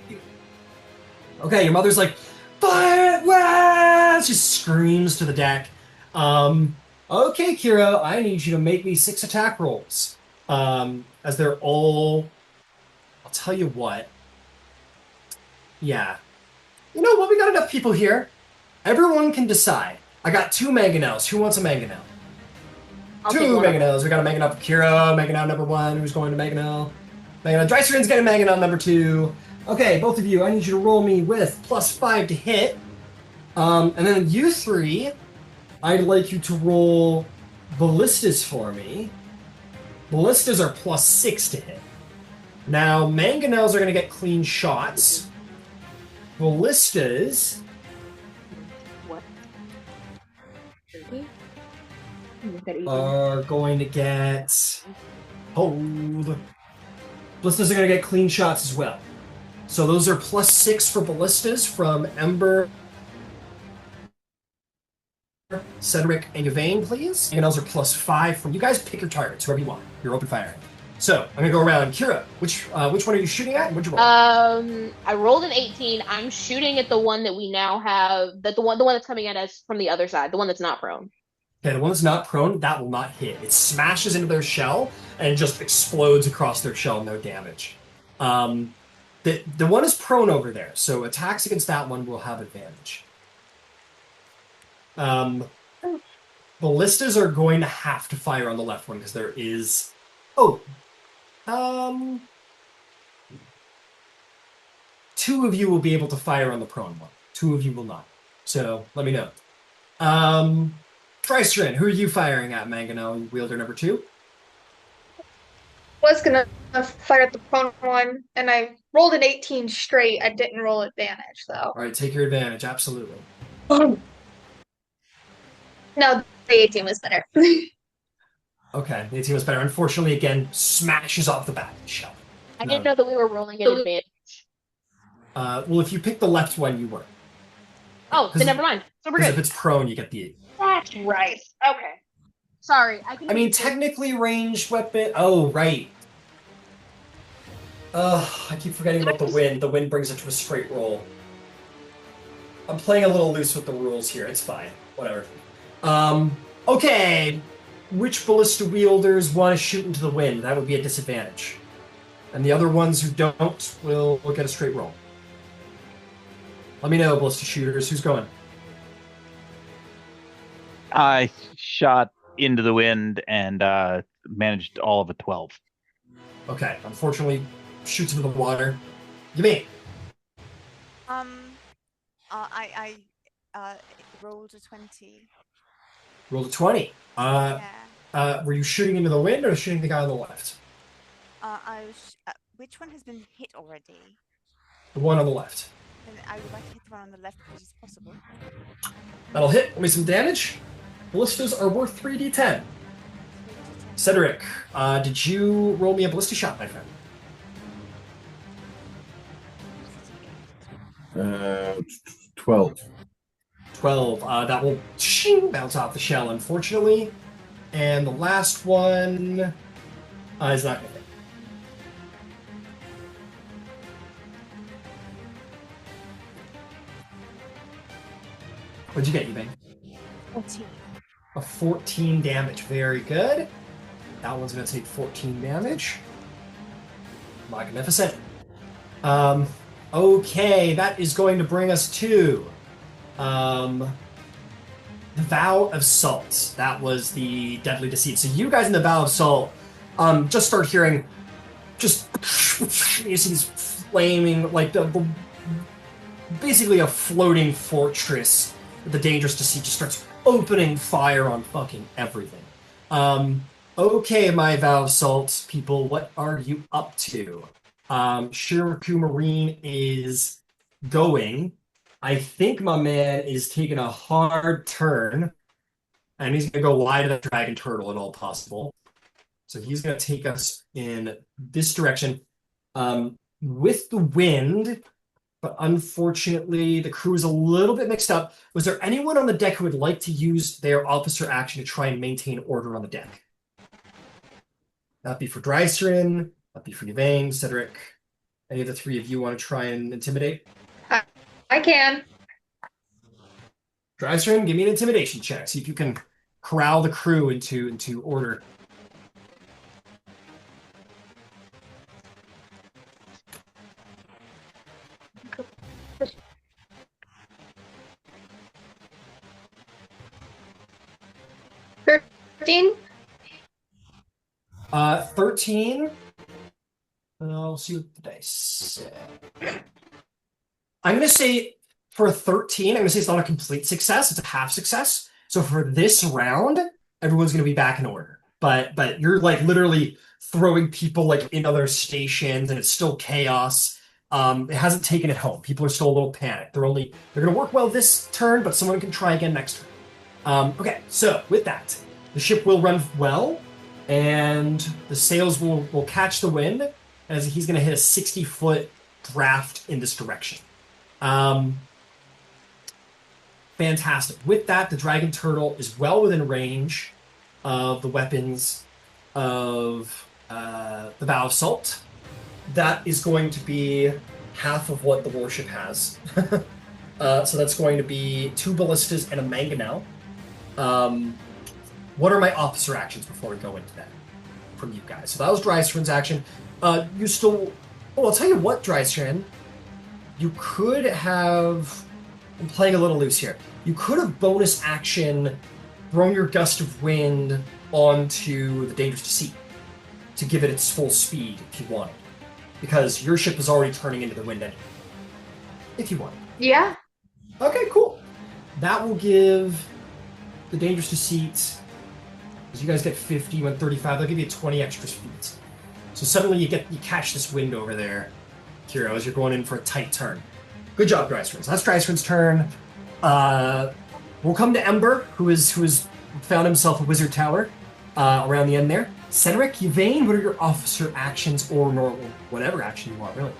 Okay, your mother's like, fire! Wah! She screams to the deck. Okay, Qiro, I need you to make me 6 attack rolls. As they're all. I'll tell you what. Yeah. You know what? We got enough people here. Everyone can decide. I got 2 mangonels. Who wants a mangonel? I'll 2 take one. mangonels. We got a mangonel for Qiro. Mangonel number 1. Who's going to mangonel? Dryceren's getting Megan on number 2. Okay, both of you, I need you to roll me with +5 to hit. And then you 3, I'd like you to roll ballistas for me. Ballistas are +6 to hit. Now, mangonels are going to get clean shots. Ballistas What? are going to get... Hold. Ballistas are going to get clean shots as well. So those are +6 for ballistas from Ember, Cedric, and Yvain, please. Mangonels are +5 from you guys. Pick your targets, whoever you want. You're open firing. So I'm gonna go around. Qiro, which one are you shooting at? And what'd you roll? I rolled an 18. I'm shooting at the one that we now have. The one that's coming at us from the other side. The one that's not prone. Okay, the one that's not prone, that will not hit. It smashes into their shell and just explodes across their shell, no damage. The one is prone over there, so attacks against that one will have advantage. Ballistas are going to have to fire on the left one because there is... Oh! 2 of you will be able to fire on the prone one. 2 of you will not. So, let me know. Trystrin, who are you firing at, Mangonel, wielder number 2? Was gonna fire at the prone one, and I rolled an 18 straight. I didn't roll advantage though. Alright, take your advantage, absolutely. No, the 18 was better. Okay, the 18 was better. Unfortunately, again, smashes off the back of the shell. I didn't know that we were rolling an advantage. Well, if you pick the left one, you were. Oh, then never mind. So we're Because good. if it's prone, you get the 8. That's right. Okay. Sorry. I mean, technically ranged weapon... Oh, right. I keep forgetting about the wind. The wind brings it to a straight roll. I'm playing a little loose with the rules here. It's fine. Whatever. Okay. Which ballista wielders want to shoot into the wind? That would be a disadvantage. And the other ones who don't will get a straight roll. Let me know, ballista shooters. Who's going? I shot into the wind and managed all of a 12. Okay. Unfortunately, shoots into the water. You mean? I rolled a 20. Rolled a 20. Yeah. Were you shooting into the wind or shooting the guy on the left? I was. Which one has been hit already? The one on the left. Then I would like to hit the one on the left, which is possible. That'll hit. Give me some damage. Ballistas are worth 3d10. Cedric, did you roll me a ballista shot, my friend? 12. 12. That will bounce off the shell, unfortunately. And the last one is not going to hit. What'd you get, Yvain? 14. A 14 damage. Very good. That one's going to take 14 damage. Magnificent. Okay, that is going to bring us to the Vow of Salt. That was the Deadly Deceit. So you guys in the Vow of Salt just start hearing just you see these flaming, like the basically a floating fortress. The Dangerous Deceit just starts opening fire on fucking everything. Okay, my Vow of Salt people, what are you up to? Shiraku Marine is going. I think my man is taking a hard turn, and he's going to go wide of the dragon turtle at all possible. So he's going to take us in this direction with the wind, but unfortunately the crew is a little bit mixed up. Was there anyone on the deck who would like to use their officer action to try and maintain order on the deck? That'd be for Drycerin, that'd be for Yvain, Cedric. Any of the 3 of you want to try and intimidate? I can. Drycerin, give me an intimidation check. See if you can corral the crew into order. $13. 13. I'll see what the dice say. I'm going to say for a 13, I'm going to say it's not a complete success. It's a half success. So for this round, everyone's going to be back in order. But you're like literally throwing people like in other stations, and it's still chaos. It hasn't taken it home. People are still a little panicked. They're going to work well this turn, but someone can try again next turn. Okay, so with that, the ship will run well, and the sails will catch the wind as he's going to hit a 60-foot draft in this direction. Fantastic. With that, the dragon turtle is well within range of the weapons of the Vow of Salt. That is going to be half of what the warship has. So that's going to be 2 ballistas and a mangonel. What are my officer actions before we go into that from you guys? So that was Drystrand's action. You still... Oh, I'll tell you what, Drystrand. You could have... I'm playing a little loose here. You could have bonus action thrown your gust of wind onto the dangerous deceit to give it its full speed if you wanted. Because your ship is already turning into the wind anyway. If you wanted. Yeah. Okay, cool. That will give the dangerous deceit... Because you guys get 50, you went 35, they'll give you 20 extra speeds. So suddenly you catch this wind over there, Qiro, as you're going in for a tight turn. Good job, Drystrand. So that's Drystrand's turn. We'll come to Ember, who has found himself a wizard tower around the end there. Cedric, Yvain, what are your officer actions or normal, whatever action you want, really?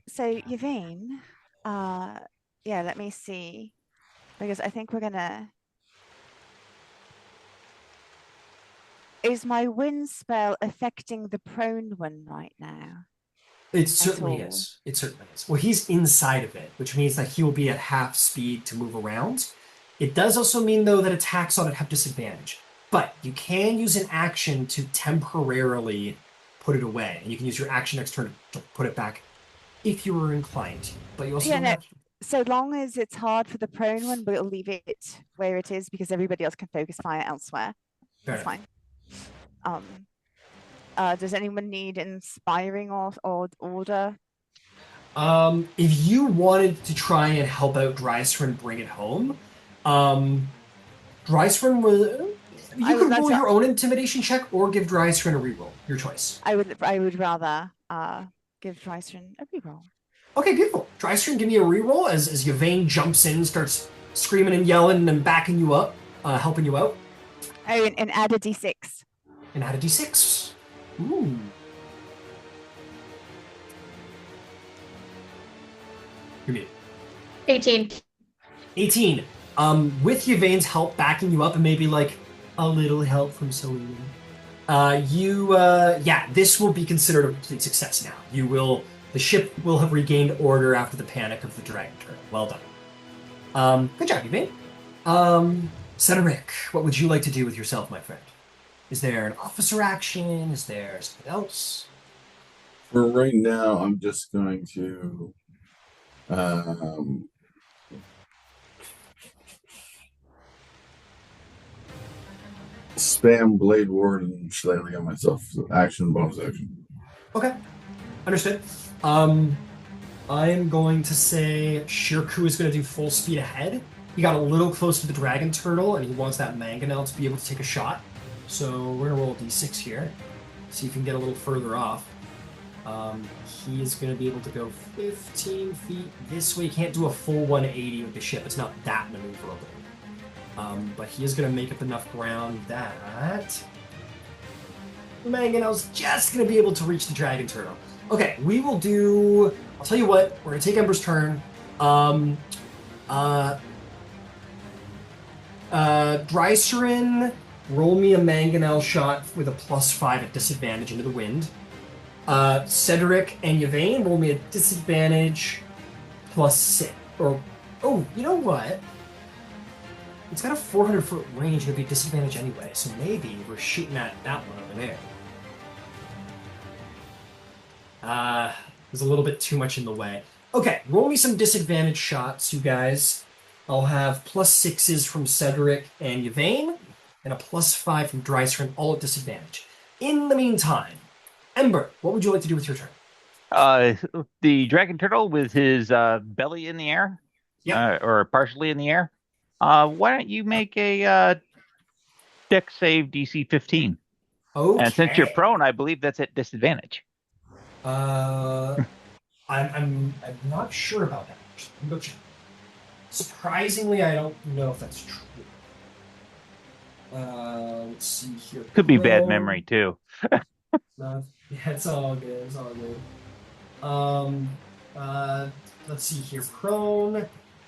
So Yvain, yeah, let me see, because I think we're gonna. Is my wind spell affecting the prone one right now? It certainly is. It certainly is. Well, he's inside of it, which means that he will be at half speed to move around. It does also mean, though, that attacks on it have disadvantage. But you can use an action to temporarily put it away. And you can use your action next turn to put it back if you were inclined to. But you also have... So long as it's hard for the prone one, we'll leave it where it is because everybody else can focus fire elsewhere. That's fine. Does anyone need inspiring or order? If you wanted to try and help out Drystrand bring it home, Drystrand was... You could roll your own intimidation check or give Drystrand a reroll. Your choice. I would rather give Drystrand a reroll. Okay, beautiful. Drystrand, give me a reroll as Yvain jumps in, starts screaming and yelling and backing you up, helping you out. Oh, and add a d6. And add a d6. Ooh. Give me 18. 18. With Yvain's help backing you up and maybe like a little help from Selena, this will be considered a complete success now. The ship will have regained order after the panic of the dragon turn. Well done. Good job, Yvain. Cedric, what would you like to do with yourself, my friend? Is there an officer action? Is there something else? For right now, I'm just going to spam Blade Ward and slightly on myself. So action, bonus action. Okay. Understood. I am going to say Shirku is going to do full speed ahead. He got a little close to the dragon turtle, and he wants that mangonel to be able to take a shot. So we're going to roll a d6 here. See if we can get a little further off. He is going to be able to go 15 feet this way. He can't do a full 180 with the ship. It's not that maneuverable. But he is going to make up enough ground that the mangonel's just going to be able to reach the dragon turtle. Okay, we will do... I'll tell you what. We're going to take Ember's turn. Drycerin, roll me a mangonel shot with a +5 at disadvantage into the wind. Cedric and Yvain, roll me a disadvantage +6. Oh, you know what? It's got a 400-foot range, it'll be a disadvantage anyway, so maybe we're shooting at that one over there. There's a little bit too much in the way. Okay, roll me some disadvantage shots, you guys. I'll have +6s from Cedric and Yvain, and a +5 from Drycerin, all at disadvantage. In the meantime, Ember, what would you like to do with your turn? The dragon turtle with his belly in the air, Yep. or partially in the air. Why don't you make a dex save DC 15? And since you're Okay. prone, I believe that's at disadvantage. I'm not sure about that. Let me go check. Surprisingly, I don't know if that's true. Let's see here. Could be bad Prone. memory too. Yeah, it's all good. It's all good. Let's see here. Prone. You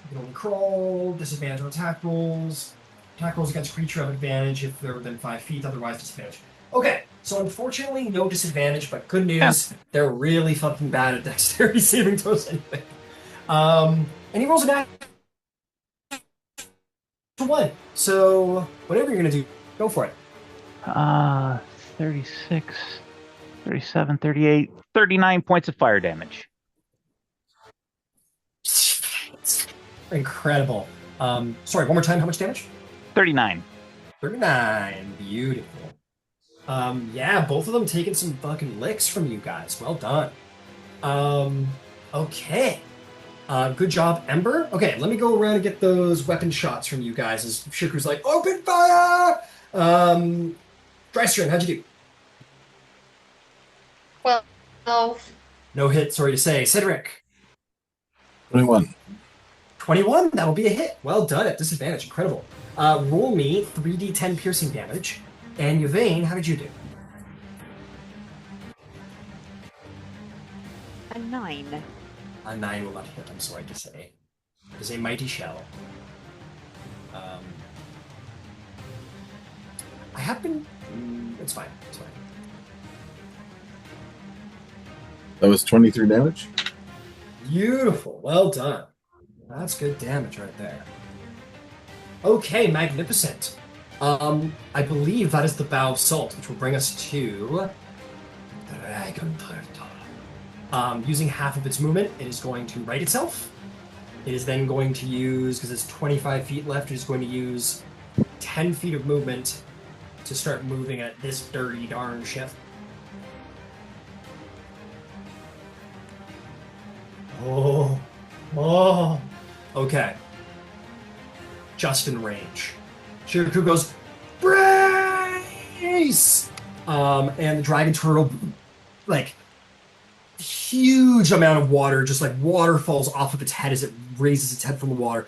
can only crawl. Disadvantage on attack rolls. Attack rolls against creature have advantage if they're within 5 feet. Otherwise, disadvantage. Okay, so unfortunately, no disadvantage. But good news, they're really fucking bad at dexterity saving throws anyway. And he rolls a nat 1. So whatever you're gonna do, go for it. 36, 37, 38, 39 points of fire damage. Incredible. Sorry, one more time. How much damage? 39. 39. Beautiful. Yeah, both of them taking some fucking licks from you guys. Well done. Okay. Good job, Ember. Okay, let me go around and get those weapon shots from you guys as Shiku's like, open fire! Drystrand, how'd you do? 12. No hit, sorry to say. Cedric. 21. 21, that'll be a hit. Well done at disadvantage. Incredible. Roll me 3d10 piercing damage. And Yvain, how did you do? A 9. A 9 will not hit, I'm sorry to say. It is a mighty shell. I have been... It's fine. It's fine. That was 23 damage. Beautiful. Well done. That's good damage right there. Okay, magnificent. I believe that is the Vow of Salt, which will bring us to Dragon Turtle. Using half of its movement, it is going to right itself. It is then going to use, because it's 25 feet left, it is going to use 10 feet of movement to start moving at this dirty darn ship. Oh. Okay. Just in range. Shiraku goes, brace! And the dragon turtle, like, huge amount of water, just like water falls off of its head as it raises its head from the water.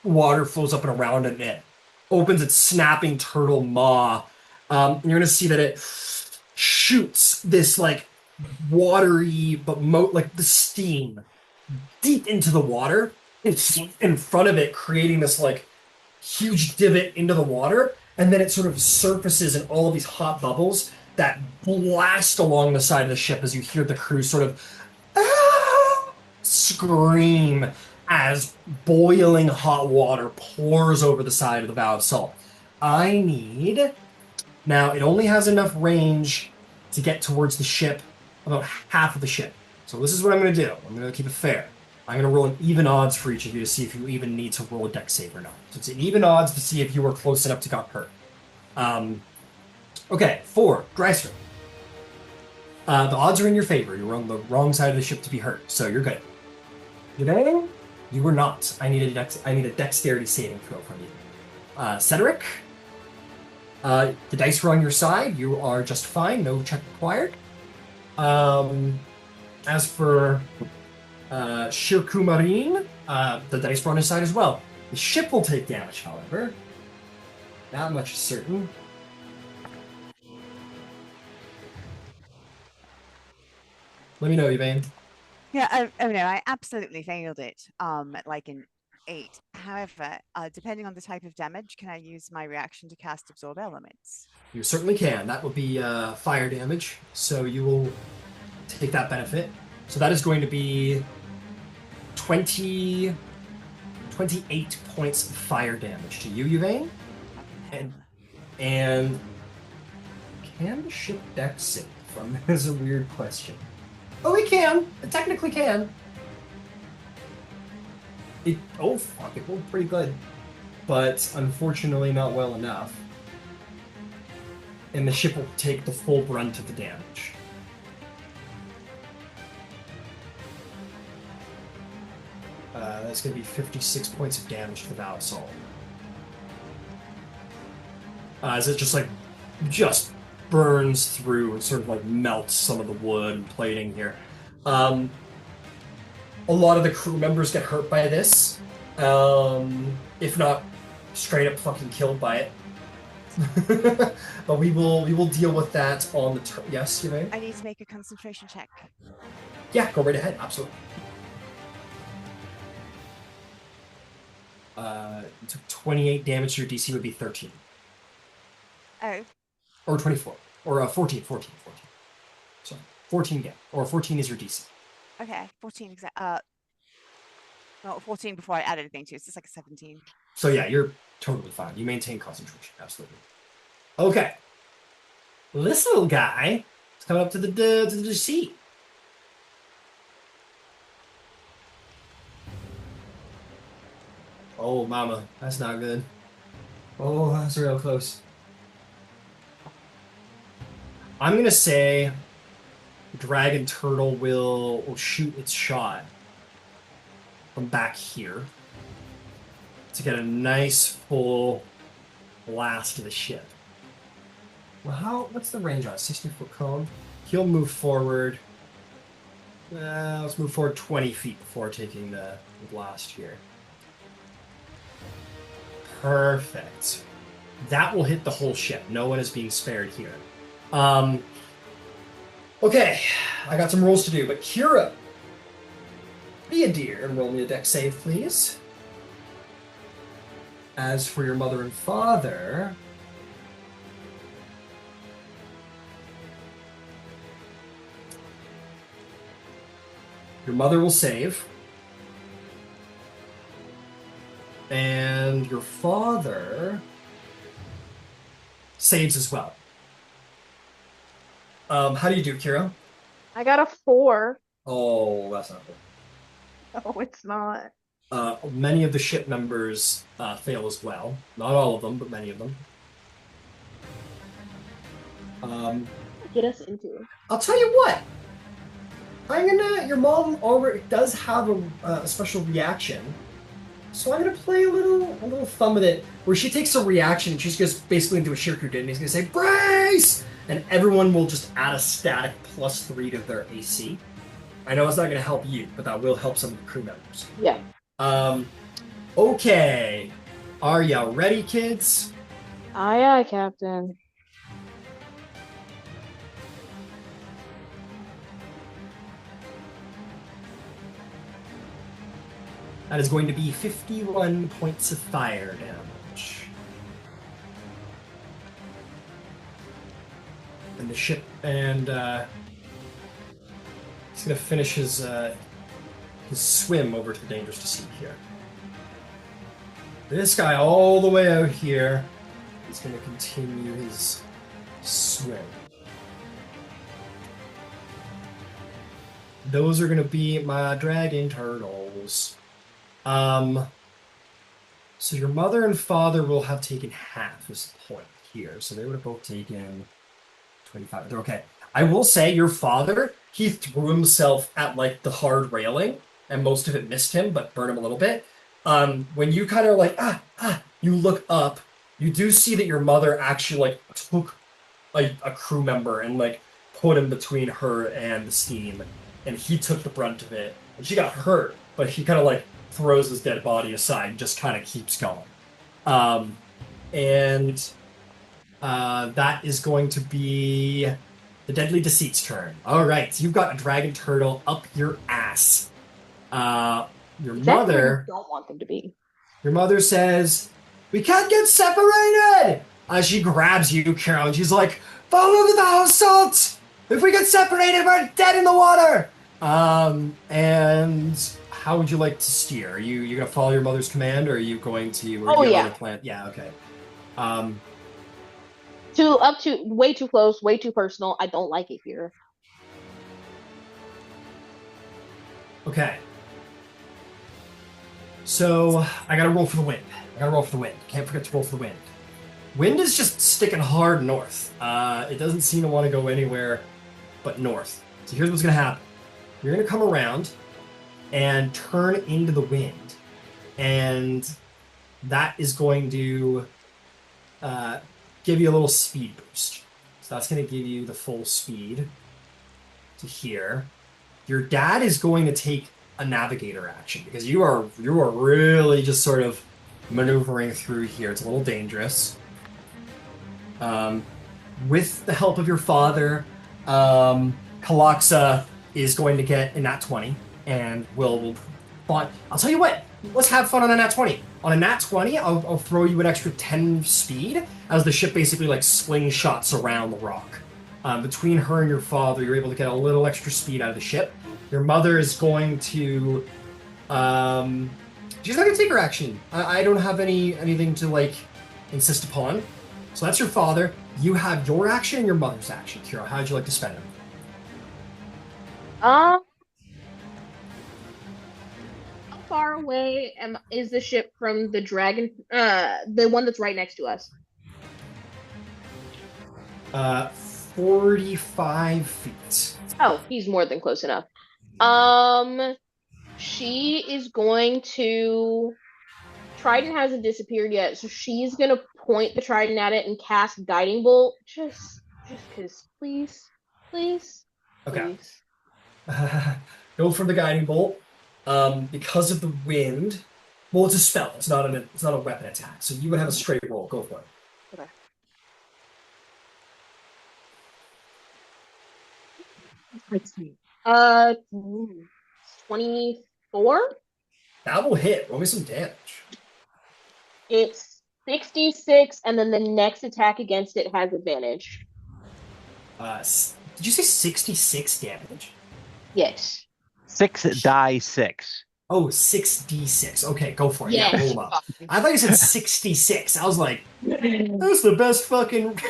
Water flows up and around it, and it opens its snapping turtle maw. And you're going to see that it shoots this, like, watery, but like the steam deep into the water. It's in front of it, creating this, like, huge divot into the water. And then it sort of surfaces in all of these hot bubbles that blast along the side of the ship as you hear the crew sort of scream as boiling hot water pours over the side of the Vow of Salt. I need... Now, it only has enough range to get towards the ship, about half of the ship. So this is what I'm going to do. I'm going to keep it fair. I'm going to roll an even odds for each of you to see if you even need to roll a dex save or not. So it's an even odds to see if you were close enough to get hurt. Okay, 4, Dryster. The odds are in your favor. You were on the wrong side of the ship to be hurt, so you're good. Today, you were not. I need a dexterity saving throw from you. Cedric, the dice were on your side. You are just fine. No check required. As for Shirku Marine, the dice were on his side as well. The ship will take damage, however. Not much is certain. Let me know, Yvain. Yeah, I absolutely failed it. At like an 8. However, depending on the type of damage, can I use my reaction to cast Absorb Elements? You certainly can. That will be fire damage, so you will take that benefit. So that is going to be 28 points of fire damage to you, Yvain. And can the ship dex save from? That is a weird question. Oh, it can. It technically can. Oh, fuck, it rolled pretty good. But unfortunately not well enough. and the ship will take the full brunt of the damage. That's going to be 56 points of damage to the Vow of Salt. As it just burns through and sort of like melts some of the wood and plating here. A lot of the crew members get hurt by this, if not straight up fucking killed by it. But we will deal with that on the turn. Yes, you may. I need to make a concentration check. Yeah, go right ahead. Absolutely. You took 28 damage. Your DC would be 13. Oh. Or 24. Or 14. Sorry. 14, yeah. Or 14 is your DC. Okay, 14 exact. Well, 14 before I add anything to it. So it's like a 17. So yeah, you're totally fine. You maintain concentration. Absolutely. Okay. This little guy is coming up to the seat. Oh, mama, that's not good. Oh, that's real close. I'm gonna say Dragon Turtle will shoot its shot from back here to get a nice full blast to the ship. Well, what's the range on 60-foot cone? He'll move forward. Let's move forward 20 feet before taking the blast here. Perfect. That will hit the whole ship. No one is being spared here. Okay, I got some rolls to do, but Qiro, be a dear and roll me a dex save, please. As for your mother and father, your mother will save, and your father saves as well. How do you do, Qiro? I got a 4. Oh, that's not good. No, it's not. Many of the ship members fail as well. Not all of them, but many of them. Get us into it. I'll tell you what. Your mom already does have a special reaction, so I'm gonna play a little fun with it, where she takes a reaction and she goes basically into a Shirku and he's gonna say brace, and everyone will just add a static +3 to their AC. I know it's not gonna help you, but that will help some of the crew members. Yeah. Okay. Are ya ready, kids? Aye, aye, Captain. That is going to be 51 points of fire damage. And the ship, and he's gonna finish his swim over to the Dangerous to Sea here. This guy all the way out here is gonna continue his swim. Those are gonna be my dragon turtles. So your mother and father will have taken half this point here. So they would have both taken 25. They're okay. I will say your father, he threw himself at like the hard railing and most of it missed him, but burned him a little bit. When you kind of like, you look up, you do see that your mother actually like took a crew member and like put him between her and the steam, and he took the brunt of it. And she got hurt, but he kind of like throws his dead body aside and just kind of keeps going. That is going to be the Deadly Deceit's turn. All right, so you've got a dragon turtle up your ass. Your mother... don't want them to be. Your mother says, "We can't get separated!" She grabs you, Qiro, and she's like, "Follow the Vow of Salt! If we get separated, we're dead in the water!" And how would you like to steer? Are you gonna follow your mother's command, or are you going to? Or do you have another plan? Yeah, okay. Way too close, way too personal. I don't like it here. Okay. So I gotta roll for the wind. Can't forget to roll for the wind. Wind is just sticking hard north. It doesn't seem to want to go anywhere but north. So here's what's going to happen. You're going to come around and turn into the wind. And that is going to give you a little speed boost. So that's going to give you the full speed to here. Your dad is going to take a navigator action because you are really just sort of maneuvering through here. It's a little dangerous. With the help of your father, Kalaxa is going to get a nat 20 and will fun. I'll tell you what, let's have fun on a nat 20. On a nat 20, I'll throw you an extra 10 speed as the ship basically like slingshots around the rock. Between her and your father, you're able to get a little extra speed out of the ship. Your mother is going to she's not going to take her action. I don't have anything to like insist upon. So that's your father. You have your action and your mother's action. Qiro, how would you like to spend them? How far away is the ship from the dragon? The one that's right next to us. 45 feet. Oh, he's more than close enough. She is going to. Trident hasn't disappeared yet, so she's gonna point the trident at it and cast Guiding Bolt. Just because, please. Okay. Please. Go for the guiding bolt. Because of the wind. Well, it's a spell. It's not a weapon attack. So you would have a straight roll. Go for it. Okay. Let's see. 24? That will hit. Roll me some damage. It's 66, and then the next attack against it has advantage. Did you say 66 damage? Yes. 6d6. Oh, 6d6. Okay, go for it. Yes. Yeah, roll them up. I thought you said 66. I was like, that's the best fucking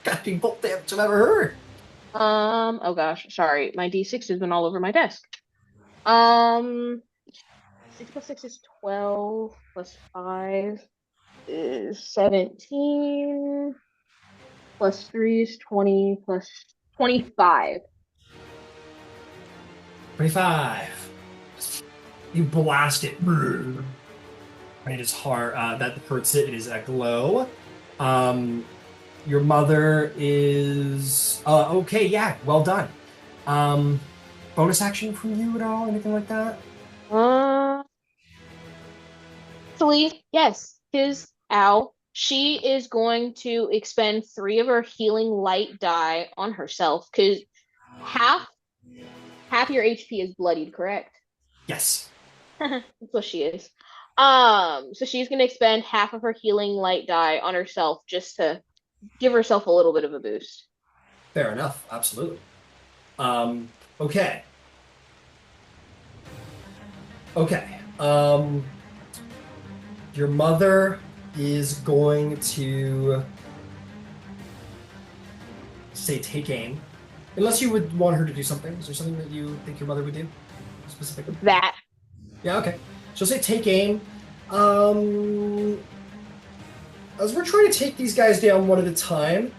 guiding bolt damage I've ever heard. Oh gosh, sorry. My D6 has been all over my desk. 6 plus 6 is 12, plus 5 is 17, plus 3 is 20, plus 25. 25. You blast it. And it is hard. That hurts it. It is a glow. Your mother is... okay, yeah, well done. Bonus action from you at all? Anything like that? Actually, yes. She is going to expend 3 of her healing light die on herself, because half your HP is bloodied, correct? Yes. That's what she is. So she's gonna expend half of her healing light die on herself just to give herself a little bit of a boost. Fair enough. Absolutely. Okay. Okay. Your mother is going to say take aim. Unless you would want her to do something. Is there something that you think your mother would do specifically? That. Yeah, okay. She'll say take aim. As we're trying to take these guys down one at a time,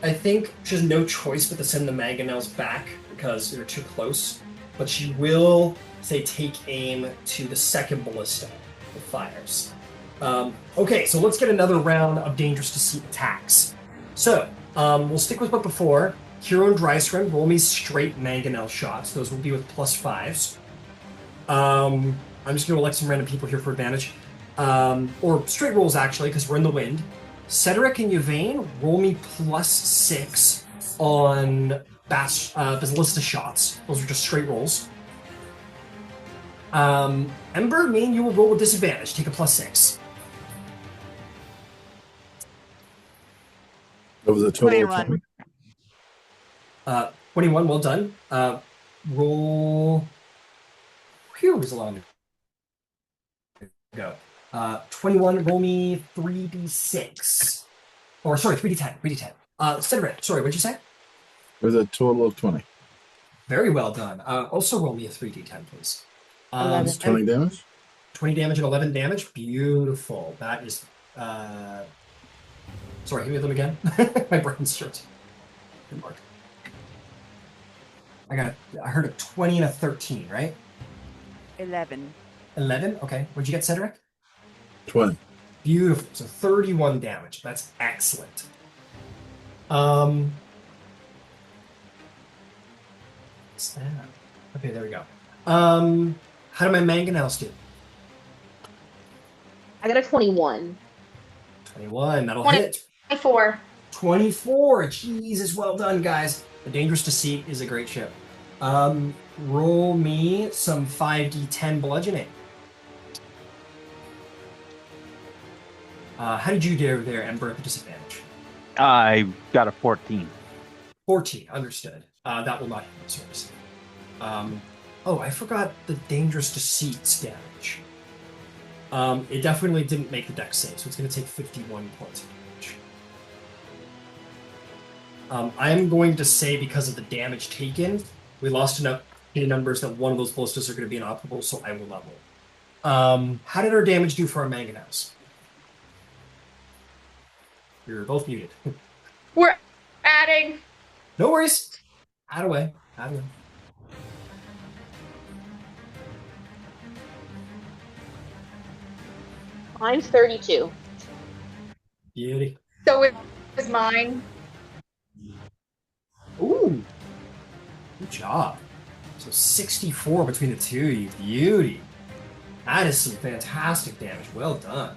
I think she has no choice but to send the mangonels back because they're too close. But she will say take aim to the second ballista that fires. Okay, so let's get another round of dangerous deceit attacks. So, we'll stick with what before. Qiro and Drystrand, roll me straight mangonel shots. Those will be with +5s. I'm just going to elect some random people here for advantage. Or straight rolls, actually, because we're in the wind. Cedric and Yvain, roll me +6 on ballista shots. Those are just straight rolls. Ember, me and you will roll with disadvantage. Take a +6. That was a total of 21. 20. 21, well done. Roll... Phew, there's a lot of go. 21, roll me 3d6. Or, sorry, 3d10. 3d10. Cedric, sorry, what'd you say? It was a total of 20. Very well done. Also roll me a 3d10, please. 20 damage? 20 damage and 11 damage. Beautiful. That is Sorry, give me them again. My brain's short. Good mark. I heard a 20 and a 13, right? 11. 11? Okay. What'd you get, Cedric? 20. Beautiful. So 31 damage. That's excellent. What's that? Okay, there we go. How did my mangonels do? I got a 21. 21. That'll 20. hit. 24. 24. Jesus, well done, guys. The Dangerous Deceit is a great ship. Roll me some 5d10 bludgeoning. How did you do there, Ember, at the disadvantage? I got a 14. 14, understood. That will not hit the service. Oh, I forgot the Dangerous Deceit's damage. It definitely didn't make the dex save, so it's going to take 51 points of damage. I am going to say because of the damage taken, we lost enough numbers that one of those ballistas are going to be inoperable, so I will not roll. How did our damage do for our mangonels? You're both muted. We're adding. No worries. Add away. Add away. Mine's 32. Beauty. So it was mine. Ooh. Good job. So 64 between the two of you. Beauty. That is some fantastic damage. Well done.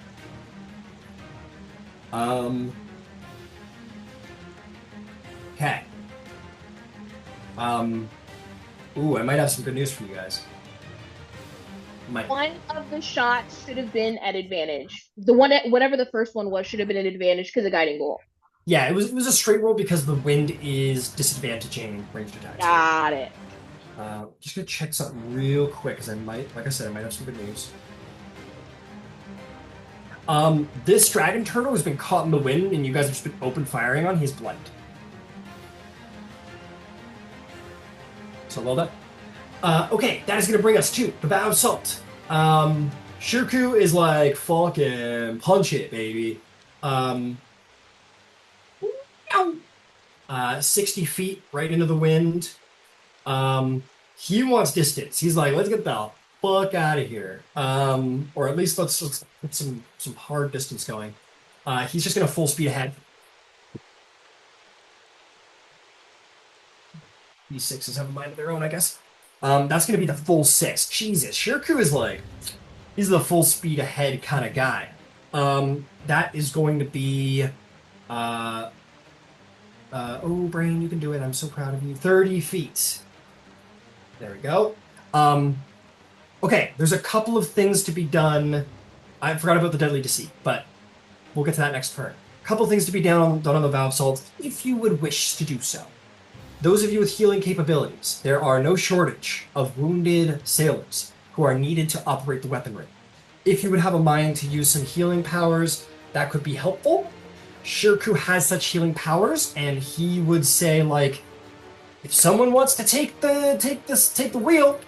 Okay. Ooh, I might have some good news for you guys. One of the shots should have been at advantage. The one, whatever the first one was, should have been at advantage because of guiding bolt. Yeah, it was a straight roll because the wind is disadvantaging ranged attacks. Got it. Just gonna check something real quick because I might, like I said, I might have some good news. This dragon turtle has been caught in the wind, and you guys have just been open firing on. He's blind. So well done. Okay, that is going to bring us to the Vow of Salt. Shirku is like, fucking punch it, baby. 60 feet right into the wind. He wants distance. He's like, let's get the fuck out of here. Or at least let's get some hard distance going. He's just going to full speed ahead. These sixes have a mind of their own, I guess. That's going to be the full 6. Jesus, Shirku is like, he's the full speed ahead kind of guy. That is going to be, oh, Brain, you can do it. I'm so proud of you. 30 feet. There we go. Okay, there's a couple of things to be done. I forgot about the Deadly Deceit, but we'll get to that next turn. A couple of things to be done on the Vow of Salt, if you would wish to do so. Those of you with healing capabilities, there are no shortage of wounded sailors who are needed to operate the weaponry. If you would have a mind to use some healing powers, that could be helpful. Shirku has such healing powers, and he would say, like, if someone wants to take the wheel,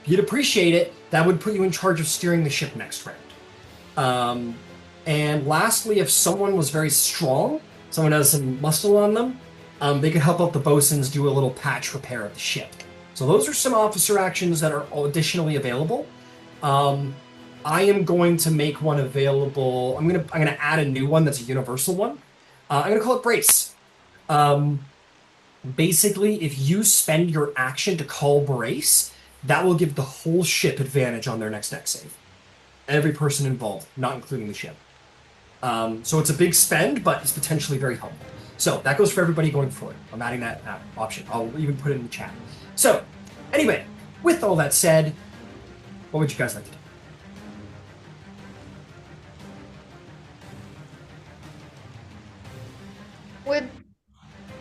you'd appreciate it. That would put you in charge of steering the ship next round. And lastly, if someone was very strong, someone has some muscle on them, they could help out the bosuns do a little patch repair of the ship. So those are some officer actions that are additionally available. I am going to make one available. I'm gonna add a new one that's a universal one. I'm gonna call it Brace. Basically, if you spend your action to call Brace, that will give the whole ship advantage on their next dex save. Every person involved, not including the ship. So it's a big spend, but it's potentially very helpful. So that goes for everybody going forward. I'm adding that option. I'll even put it in the chat. So anyway, with all that said, what would you guys like to do?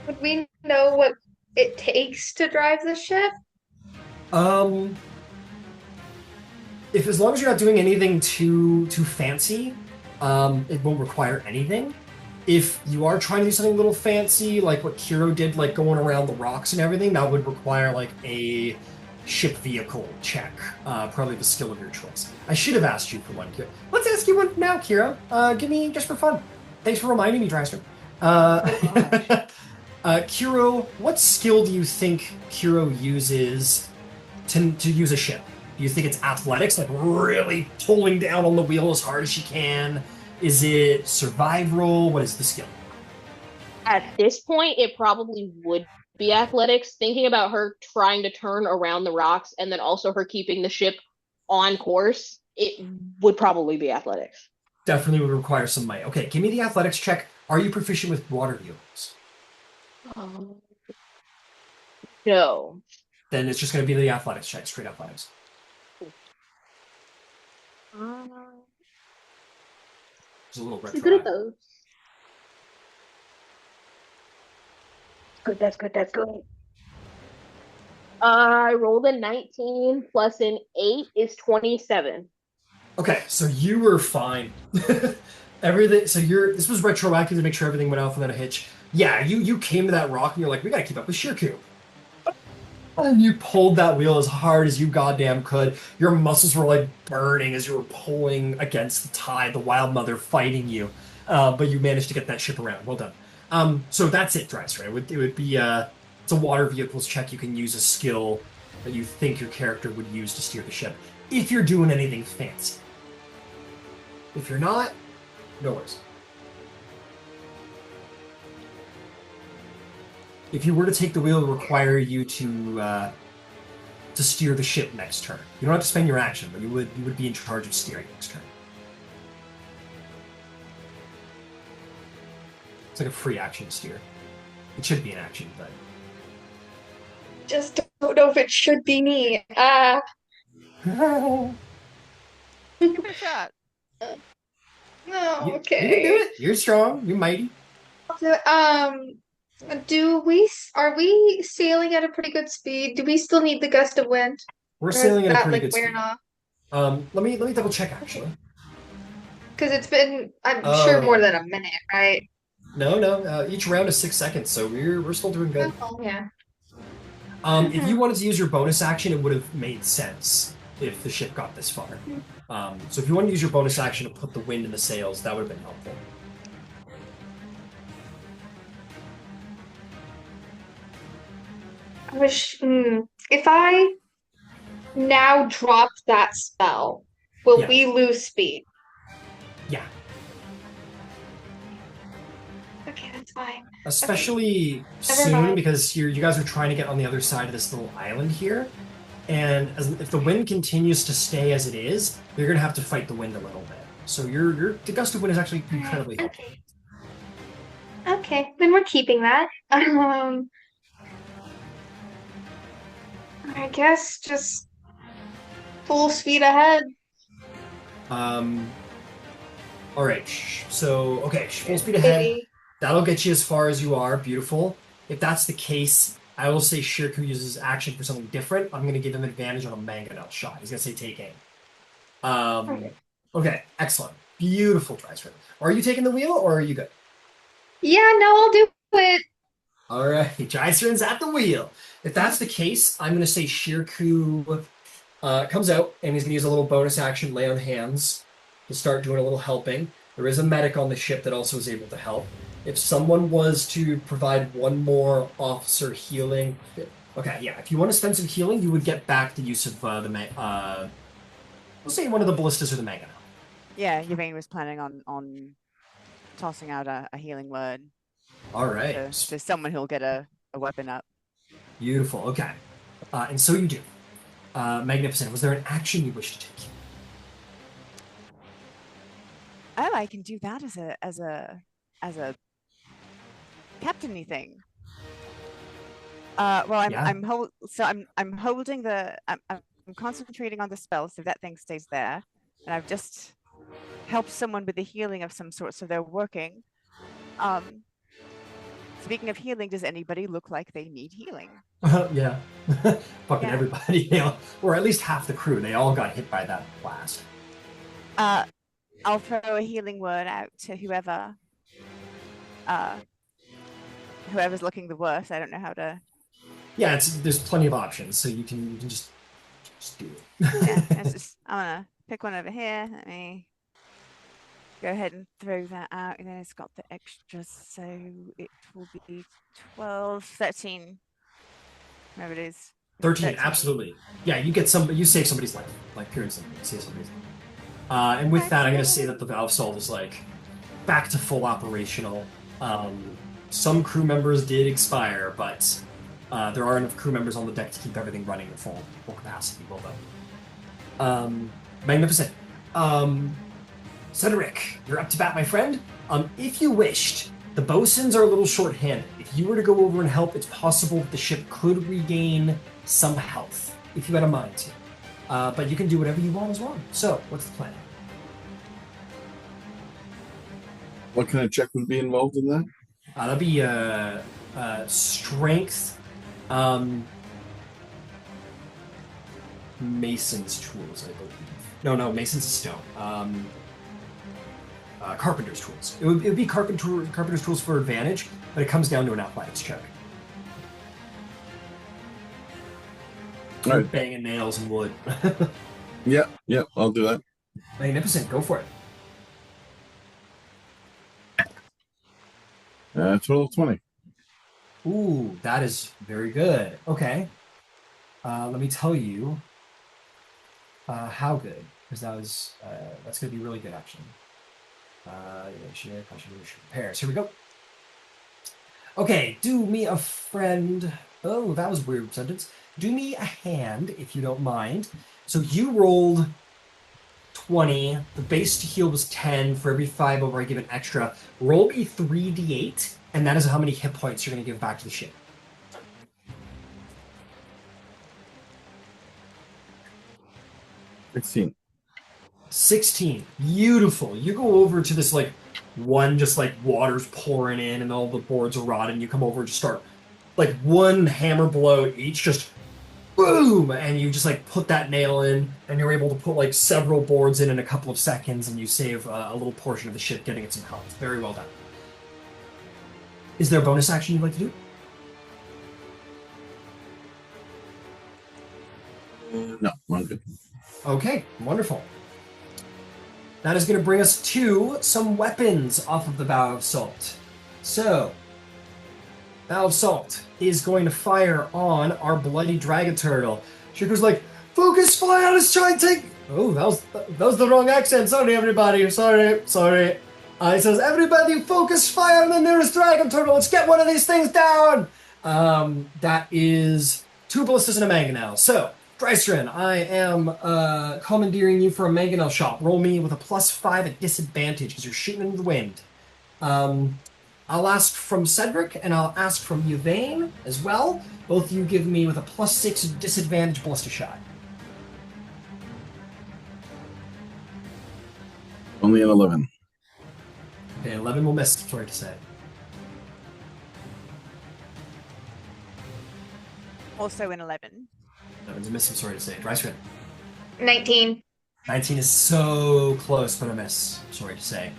Would we know what it takes to drive the ship? If as long as you're not doing anything too fancy, it won't require anything. If you are trying to do something a little fancy, like what Qiro did, like going around the rocks and everything, that would require like a ship vehicle check, probably the skill of your choice. I should have asked you for one. Let's ask you one now, Qiro. Give me just for fun. Thanks for reminding me, Dryster. Qiro, what skill do you think Qiro uses to use a ship? Do you think it's athletics, like really pulling down on the wheel as hard as she can? Is it survival? What is the skill? At this point, it probably would be athletics. Thinking about her trying to turn around the rocks and then also her keeping the ship on course, it would probably be athletics. Definitely would require some might. Okay, give me the athletics check. Are you proficient with water vehicles? No. Then it's just going to be the athletics check, straight athletics. There's a little retro. Good at those. Good, that's good, that's good. I rolled a 19 plus an 8 is 27. Okay, so you were fine. Everything. So this was retroactive to make sure everything went off without a hitch. Yeah, you came to that rock and you're like, we gotta keep up with Shirku. And you pulled that wheel as hard as you goddamn could. Your muscles were like burning as you were pulling against the tide, the wild mother fighting you. But you managed to get that ship around. Well done. So that's it, Dryster. It would be it's a water vehicles check. You can use a skill that you think your character would use to steer the ship. If you're doing anything fancy. If you're not, no worries. If you were to take the wheel, it would require you to steer the ship next turn. You don't have to spend your action, but you would be in charge of steering next turn. It's like a free action steer. It should be an action, but Just don't know if it should be me. Give it a shot. No, you can do it. You're strong. You're mighty. So, are we sailing at a pretty good speed? Do we still need the gust of wind? We're Or is sailing at a that, pretty like, good speed. wearing off? Let me double check actually. Because it's been, I'm sure, more than a minute, right? No. Each round is 6 seconds, so we're still doing good. Oh, yeah. If you wanted to use your bonus action, it would have made sense if the ship got this far. So if you want to use your bonus action to put the wind in the sails, that would have been helpful. I wish, if I now drop that spell, will Yeah. we lose speed? Yeah. Okay, that's fine. Especially Never soon, mind. because you guys are trying to get on the other side of this little island here. And if the wind continues to stay as it is, you're going to have to fight the wind a little bit. So the gust of wind is actually incredibly helpful. Okay, then we're keeping that. I guess just full speed ahead. All right. So, okay, full speed ahead. Maybe. That'll get you as far as you are. Beautiful. If that's the case, I will say Shirku uses action for something different. I'm going to give him advantage on a mangonel shot. He's going to say take aim. Okay, excellent. Beautiful, Dryster. Are you taking the wheel or are you good? Yeah, no, I'll do it. All right, Jyserin's at the wheel. If that's the case, I'm going to say Shirku comes out and he's going to use a little bonus action, lay on hands, to start doing a little helping. There is a medic on the ship that also is able to help. If someone was to provide one more officer healing... Okay, yeah, if you want to spend some healing, you would get back the use of we'll say one of the ballistas or the mangonel. Yeah, Yvain was planning on tossing out a healing word. All right. To someone who'll get a weapon up. Beautiful, okay. And so you do. Magnificent. Was there an action you wish to take? Oh, I can do that as a captain-y thing. Well, I'm holding I'm concentrating on the spell, so that thing stays there, and I've just helped someone with the healing of some sort, so they're working. Speaking of healing, does anybody look like they need healing? Yeah. Fucking everybody, or at least half the crew. They all got hit by that blast. I'll throw a healing word out to whoever's looking the worst. I don't know how to. Yeah, there's plenty of options, so you can just Just do it. Yeah, I'm gonna pick one over here. Let me go ahead and throw that out. And then it's got the extra, so it will be 12, 13. Whatever it is. 13, absolutely. Yeah, you save somebody's life, like pure instantly. Save somebody's life. And with that, I'm going to say that the Vow of Salt is like back to full operational. Some crew members did expire, but there are enough crew members on the deck to keep everything running at full capacity. Well done. Magnificent. Cedric, you're up to bat, my friend. If you wished, the bosuns are a little short-handed. If you were to go over and help, it's possible that the ship could regain some health, if you had a mind to. But you can do whatever you want as well. So, what's the plan? What kind of check would be involved in that? That'd be strength, mason's tools, I believe. No, mason's is stone. Carpenter's tools. It would be carpenter's tools for advantage, but it comes down to an athletics check. All right. Banging nails and wood. Yeah, I'll do that. Magnificent, go for it. Total of 20. Ooh, that is very good. Okay. Let me tell you how good, because that's going to be really good, actually. Pairs. Here we go. Okay, do me a friend. Oh, that was a weird sentence. Do me a hand, if you don't mind. So you rolled 20. The base to heal was 10. For every 5 over, I give an extra. Roll me 3d8, and that is how many hit points you're going to give back to the ship. 16. Beautiful. You go over to this, like, one just, like, water's pouring in and all the boards are rotting. You come over and just start, like, one hammer blow each, just boom! And you just, like, put that nail in, and you're able to put, like, several boards in a couple of seconds, and you save a little portion of the ship, getting it some health. Very well done. Is there a bonus action you'd like to do? No, I'm good. Okay, wonderful. That is going to bring us to some weapons off of the Vow of Salt. So, Vow of Salt is going to fire on our bloody dragon turtle. Shiku's like, focus fire, let's try and take... Oh, that was the wrong accent. Sorry, everybody. Sorry. It says, everybody focus fire on the nearest dragon turtle. Let's get one of these things down. That is 2 ballistas and a mangonel. So, Drystrin, I am commandeering you for a mangonel shot. Roll me with a +5 at disadvantage because you're shooting into the wind. I'll ask from Cedric and I'll ask from Yvain as well. Both of you give me with a +6 disadvantage ballista shot. Only an 11. Okay, 11 will miss, sorry to say. Also in 11. 11's a miss, I'm sorry to say. Drystrin. 19. 19 is so close, but a miss, sorry to say.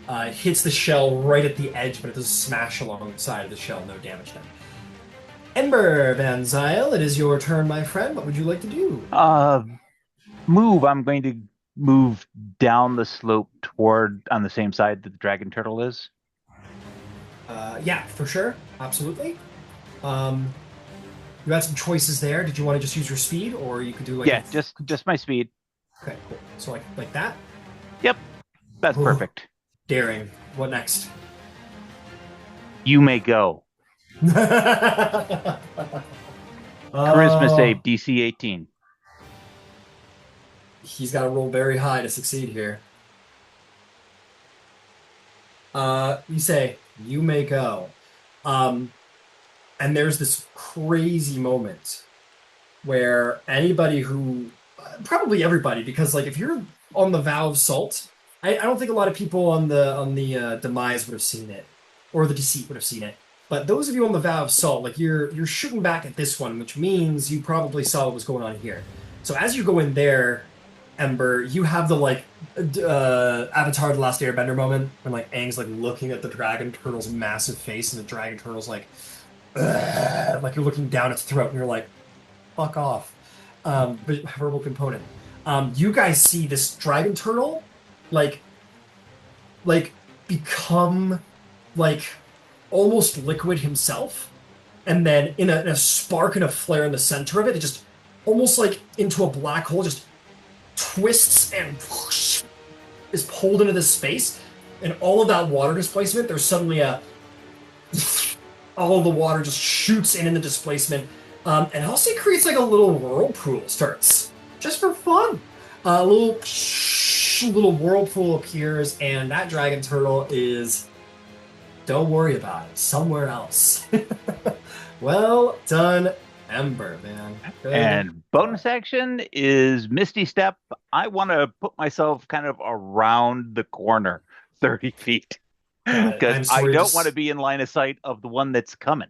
It hits the shell right at the edge, but it does smash along the side of the shell, no damage done. Ember Van Zyl, it is your turn, my friend. What would you like to do? Move. I'm going to move down the slope toward on the same side that the dragon turtle is. Yeah, for sure. Absolutely. You had some choices there. Did you want to just use your speed, or you could do like... Yeah, just my speed. Okay, cool. So like that? Yep, that's perfect. Daring. What next? You may go. Charisma save, DC 18. He's got to roll very high to succeed here. You say, you may go. And there's this crazy moment where anybody who... Probably everybody, because like if you're on the Vow of Salt, I don't think a lot of people on the Demise would have seen it, or the Deceit would have seen it. But those of you on the Vow of Salt, like you're shooting back at this one, which means you probably saw what was going on here. So as you go in there, Ember, you have the like Avatar: The Last Airbender moment when like Aang's like looking at the dragon turtle's massive face, and the dragon turtle's like you're looking down its throat, and you're like, fuck off. verbal component. You guys see this dragon turtle, like become like almost liquid himself, and then in a spark and a flare in the center of it, it just almost like into a black hole, just twists and whoosh, is pulled into this space, and all of that water displacement, there's suddenly all of the water just shoots in the displacement, and also creates like a little whirlpool starts, just for fun. A little whirlpool appears, and that dragon turtle is, don't worry about it, somewhere else. Well done, Ember, man. Good. And bonus action is Misty Step. I want to put myself kind of around the corner 30 feet. Because I don't want to be in line of sight of the one that's coming.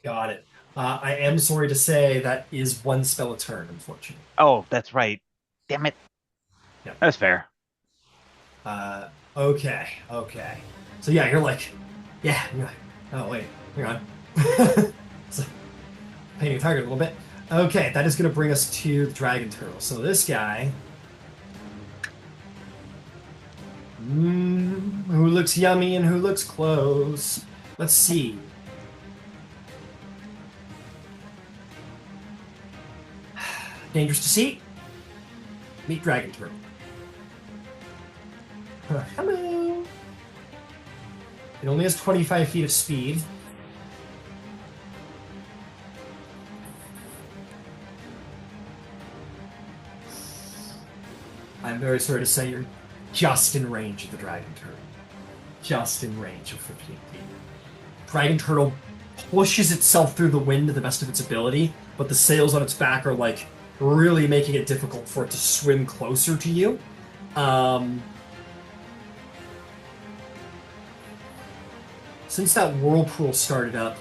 Got it. I am sorry to say that is one spell a turn, unfortunately. Oh, that's right. Damn it. Yep. That's fair. Okay. So yeah, you're like, oh wait, hang on. So, painting a target a little bit. Okay, that is going to bring us to the dragon turtle. So this guy, who looks yummy and who looks close. Let's see. Dangerous to see. Meet dragon turtle. Hello. It only has 25 feet of speed. I'm very sorry to say you're just in range of the dragon turtle. Just in range of 15 feet. Dragon turtle pushes itself through the wind to the best of its ability, but the sails on its back are like really making it difficult for it to swim closer to you. Since that whirlpool started up,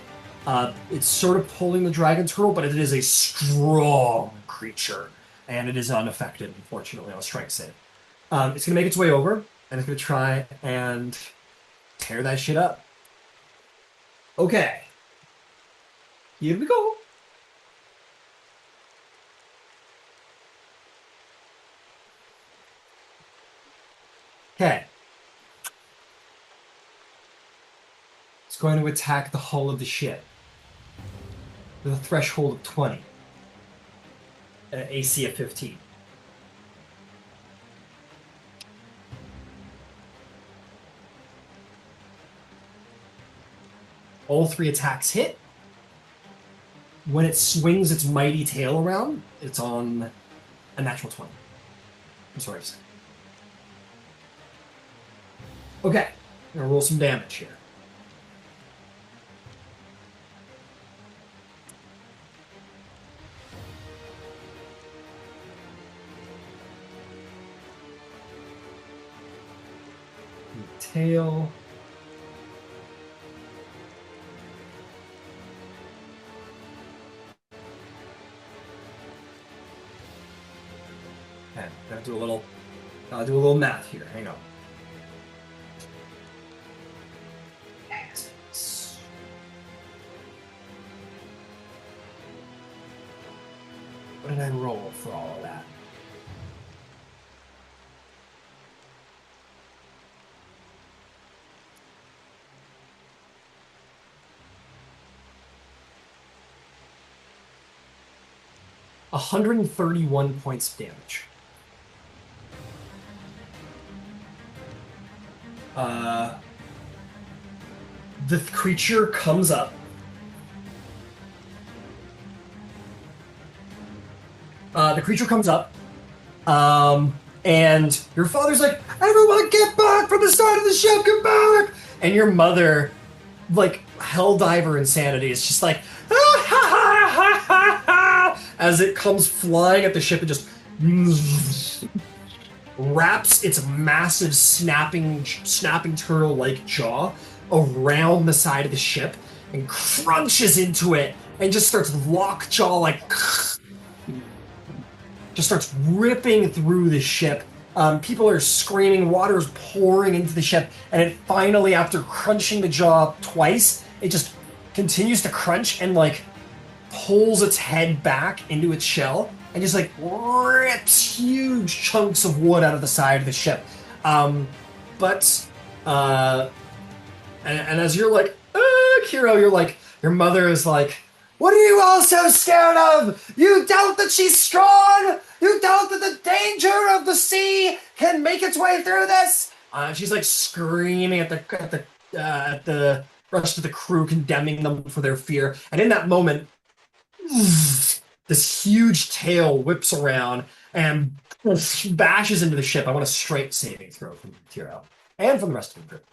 it's sort of pulling the dragon turtle, but it is a strong creature, and it is unaffected, unfortunately, on a strength save. It's going to make its way over, and it's going to try and tear that shit up. Okay. Here we go. Okay. It's going to attack the hull of the ship with a threshold of 20 and an AC of 15. All three attacks hit. When it swings its mighty tail around, it's on a natural 20. I'm sorry to say. Okay, I'm gonna roll some damage here. Tail. Okay, gotta do a little math here. Hang on. What did I roll for all of that? $131 points of damage. The creature comes up. And your father's like, "Everyone get back from the side of the ship, get back!" And your mother, like Helldiver insanity, is just like, "Ah, ha, ha, ha, ha, ha," as it comes flying at the ship and just wraps its massive snapping turtle-like jaw around the side of the ship and crunches into it and just starts lockjaw like just starts ripping through the ship. People are screaming, water is pouring into the ship, and it finally, after crunching the jaw twice, it just continues to crunch and like pulls its head back into its shell and just like rips huge chunks of wood out of the side of the ship. But and as you're like, Qiro, you're like, your mother is like, what are you all so scared of? You doubt that she's strong? You doubt that the danger of the sea can make its way through this? She's like screaming at the rest of the crew, condemning them for their fear. And in that moment, this huge tail whips around and bashes into the ship. I want a straight saving throw from Qiro and from the rest of the crew.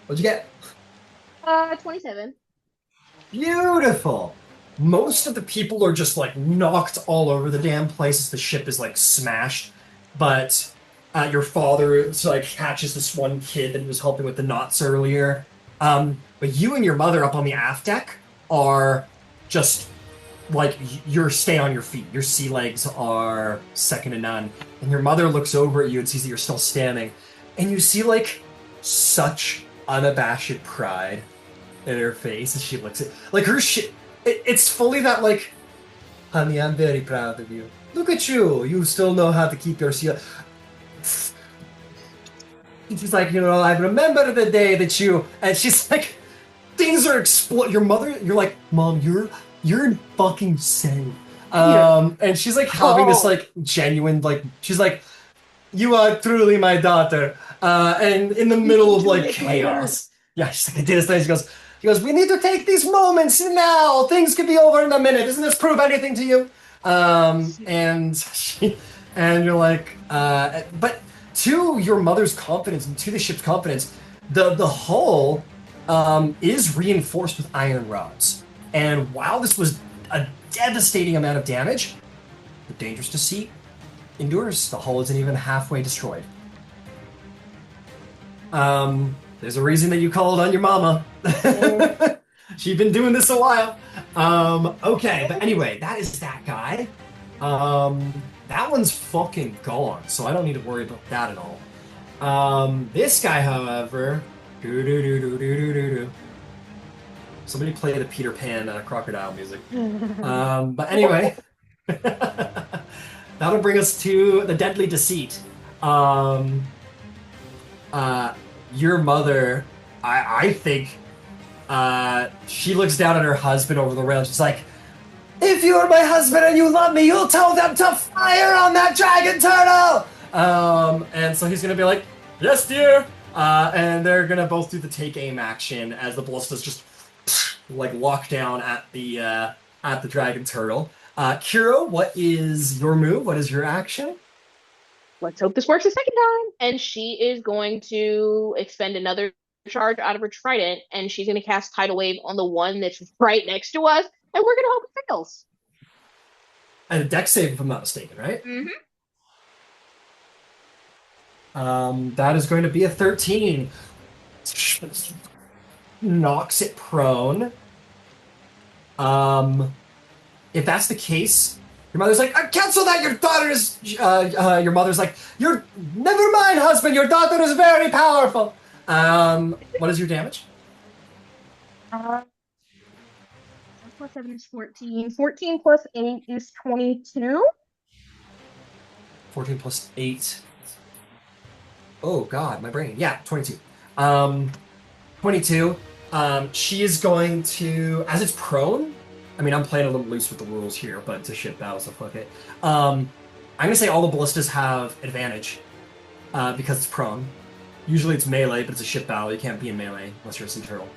What'd you get? 27. Beautiful. Most of the people are just like knocked all over the damn place as the ship is like smashed. But your father like catches this one kid that he was helping with the knots earlier. But you and your mother up on the aft deck are just like you're stay on your feet. Your sea legs are second to none. And your mother looks over at you and sees that you're still standing. And you see like such unabashed pride in her face as she looks at like her shit. It's fully that like, honey, I'm very proud of you. Look at you. You still know how to keep your seal. She's like, I remember the day that you, and she's like, things are exploding. Your mother, you're like, Mom, you're fucking insane. And she's like having this like genuine, like, she's like, you are truly my daughter. And in the middle of like chaos. Yeah, she's like, I did this thing. She goes, we need to take these moments now. Things could be over in a minute. Doesn't this prove anything to you? And you're like, but to your mother's confidence and to the ship's confidence, the hull is reinforced with iron rods. And while this was a devastating amount of damage, the dangerous to sea endures. The hull isn't even halfway destroyed. There's a reason that you called on your mama. She's been doing this a while. Okay, but anyway, that is that guy. That one's fucking gone, so I don't need to worry about that at all. This guy, however, somebody play the Peter Pan crocodile music. But anyway, that'll bring us to the deadly deceit. Your mother, I think, she looks down at her husband over the rail. She's like, if you are my husband and you love me, you'll tell them to fire on that dragon turtle! And so he's gonna be like, yes, dear! And they're gonna both do the take aim action as the ballistas just like lock down at the dragon turtle. Qiro, what is your move? What is your action? Let's hope this works a second time. And she is going to expend another charge out of her trident, and she's going to cast Tidal Wave on the one that's right next to us, and we're going to hope it fails. And a dex save, if I'm not mistaken, right? Mm-hmm. That is going to be a 13. Knocks it prone. If that's the case, your mother's like, cancel that, your daughter's... your mother's like, never mind, husband, your daughter is very powerful. What is your damage? plus 7 is 14. 14 plus 8 is 22. 14 plus 8. Oh, God, my brain. Yeah, 22. 22. She is going to... As it's prone... I mean, I'm playing a little loose with the rules here, but it's a ship battle, so fuck it. I'm going to say all the ballistas have advantage because it's prone. Usually it's melee, but it's a ship battle. You can't be in melee unless you're a sea turtle.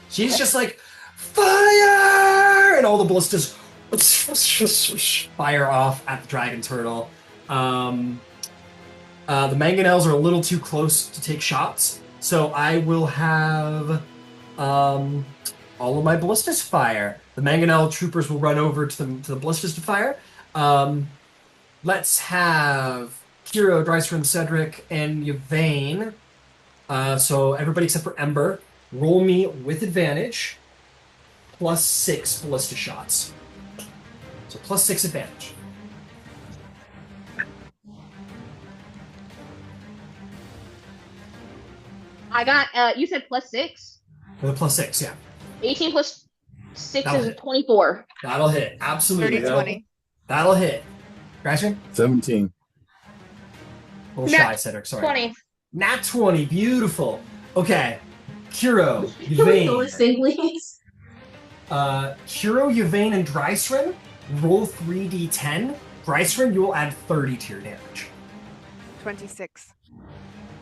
She's just like, fire! And all the ballistas fire off at the dragon turtle. The mangonels are a little too close to take shots, so I will have all of my ballistas fire. The mangonel troopers will run over to the ballistas to fire. Let's have Qiro, Dreiser, and Cedric, and Yvain. So everybody except for Ember, roll me with advantage, plus 6 ballista shots. So plus 6 advantage. I got, you said +6? With a +6, yeah. 18 plus 6 That'll is hit. 24. That'll hit. Absolutely. 30, 20. That'll hit. Grasher? 17. A little shy, Cedric, sorry. 20. Nat 20, beautiful. Okay. Qiro, Can we go Yvain. with thing, please? Qiro, Yvain, and Dreisrin, roll 3d10. Dreisrin, you will add 30 to your damage. 26.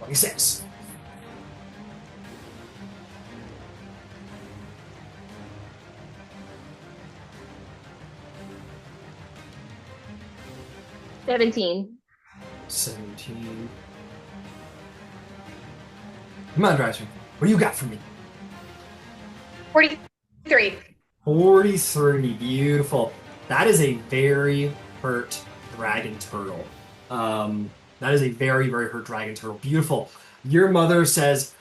26. $17. 17. Come on, Dreisrin. What do you got for me? 43. 43. Beautiful. That is a very hurt dragon turtle. That is a very, very hurt dragon turtle. Beautiful. Your mother says,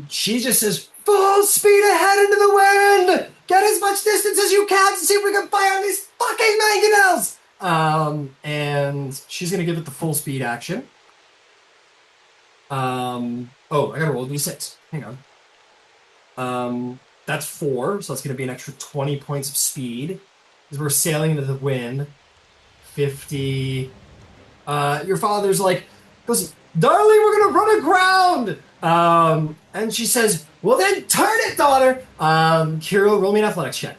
she just says, full speed ahead into the wind! Get as much distance as you can to see if we can fire on these fucking mangonels! And she's gonna give it the full speed action. I gotta roll a d6. Hang on. That's 4, so that's gonna be an extra 20 points of speed. As we're sailing into the wind. 50. Your father's goes, darling, we're gonna run aground! And she says, well then turn it, daughter! Qiro, roll me an athletics check.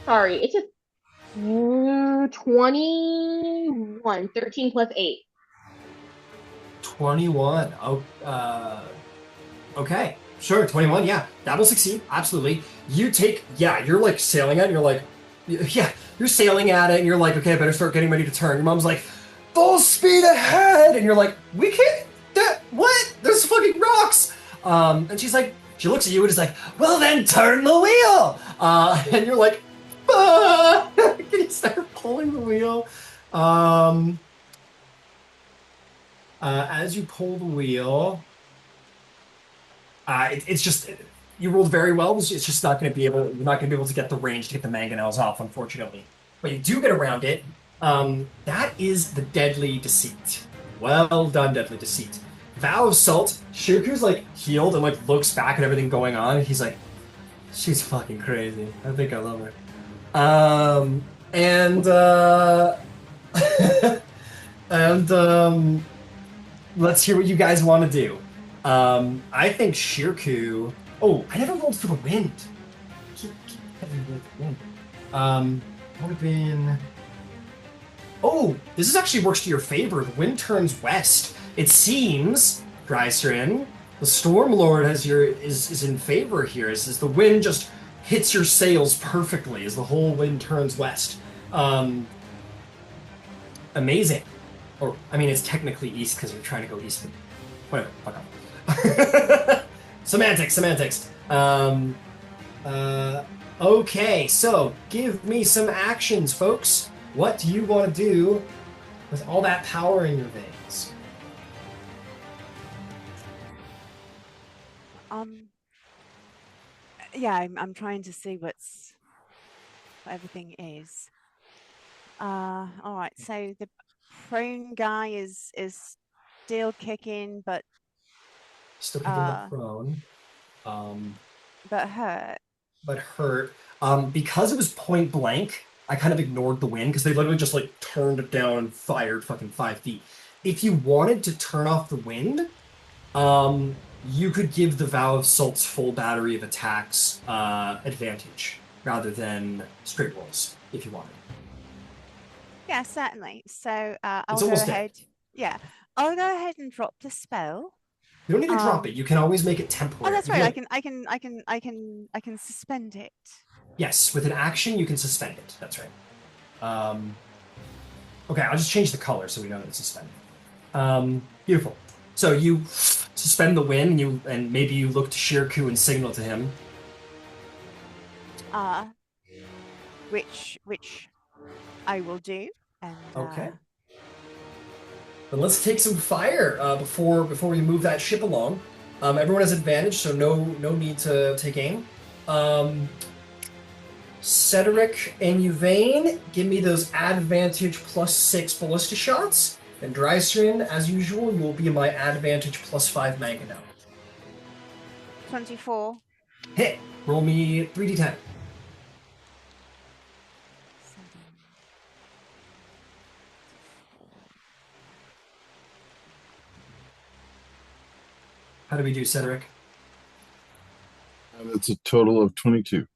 Sorry, it's a 21. 13 plus 8. 21. Okay. Sure, 21, yeah. That will succeed, absolutely. You're sailing at it, you're sailing at it, and you're like, okay, I better start getting ready to turn. Your mom's like, full speed ahead! And you're like, we can't, what? There's fucking rocks! And she's like, she looks at you and is like, well then turn the wheel! And you're like, can you start pulling the wheel? As you pull the wheel, it's just, you rolled very well. It's just not going to be able, you're not going to be able to get the range to get the mangonels off, unfortunately. But you do get around it. That is the Deadly Deceit. Well done, Deadly Deceit. Vow of Salt, Shirku's healed and looks back at everything going on. He's like, she's fucking crazy. I think I love her. Let's hear what you guys want to do. I think Shirku. Oh, I never rolled for the wind. Keep having rolled for the wind. Would have been. Oh, this actually works to your favor. The wind turns west. It seems, Dreisrin, the Stormlord is in favor here. As the wind just hits your sails perfectly as the whole wind turns west. Amazing. Or, I mean, it's technically east because you're trying to go east. Whatever, fuck off. Semantics. Okay, so give me some actions, folks. What do you want to do with all that power in your veins? Yeah, I'm trying to see what everything is. All right, so the prone guy is still kicking, but Still kicking the prone. But hurt. Because it was point blank, I kind of ignored the wind because they literally just turned it down and fired fucking 5 feet. If you wanted to turn off the wind, you could give the Vow of Salt's full battery of attacks advantage rather than straight rolls if you wanted. Yeah, certainly. So I'll go ahead. Yeah, I'll go ahead and drop the spell. You don't need to drop it. You can always make it temporary. Oh, that's right. I can suspend it. Yes, with an action you can suspend it. That's right. Okay, I'll just change the color so we know that it's suspended. Beautiful. So you suspend the wind, and maybe you look to Shirku and signal to him. Which I will do. And Okay. Then let's take some fire before we move that ship along. Everyone has advantage, so no need to take aim. Cedric and Yvain, give me those advantage +6 ballista shots. And Drystrin, as usual, you will be my advantage +5 mangonel. 24. Hit. Roll me 3d10. 7. How do we do, Cedric? That's a total of 22.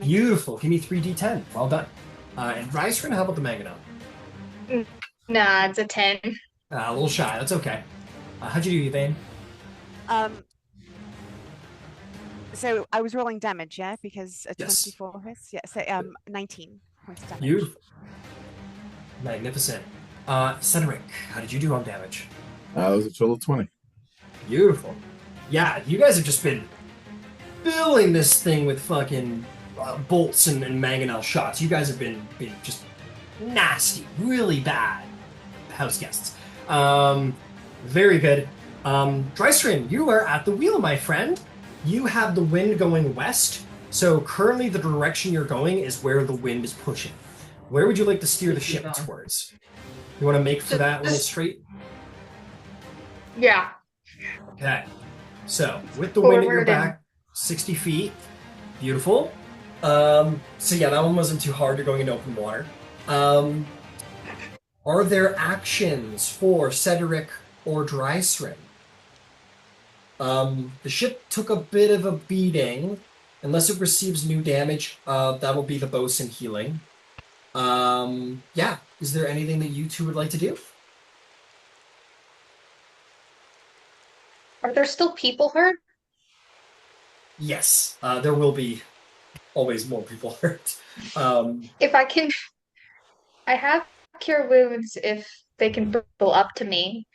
Beautiful. Give me 3d10. Well done. And Drystrin, how about the mangonel? Nah, it's a 10. A little shy. That's okay. How'd you do, Yvain? So I was rolling damage, yeah, because a Yes. 24 hits. Yeah, so 19 points of damage. Beautiful. Magnificent. Cedric, how did you do on damage? That was a total of 20. Beautiful. Yeah, you guys have just been filling this thing with fucking bolts and mangonel shots. You guys have been just nasty, really bad house guests. Very good. Drystrin, you are at the wheel, my friend. You have the wind going west, so currently the direction you're going is where the wind is pushing. Where would you like to steer the ship towards? You want to make for that little straight? Yeah. Okay. So, with the wind at your Forward and- back, 60 feet. Beautiful. So yeah, that one wasn't too hard. You're going into open water. Are there actions for Cedric or Drystrin? The ship took a bit of a beating. Unless it receives new damage, that'll be the bosun healing. Yeah. Is there anything that you two would like to do? Are there still people hurt? Yes. There will be always more people hurt. If I can, I have cure wounds if they can pull up to me.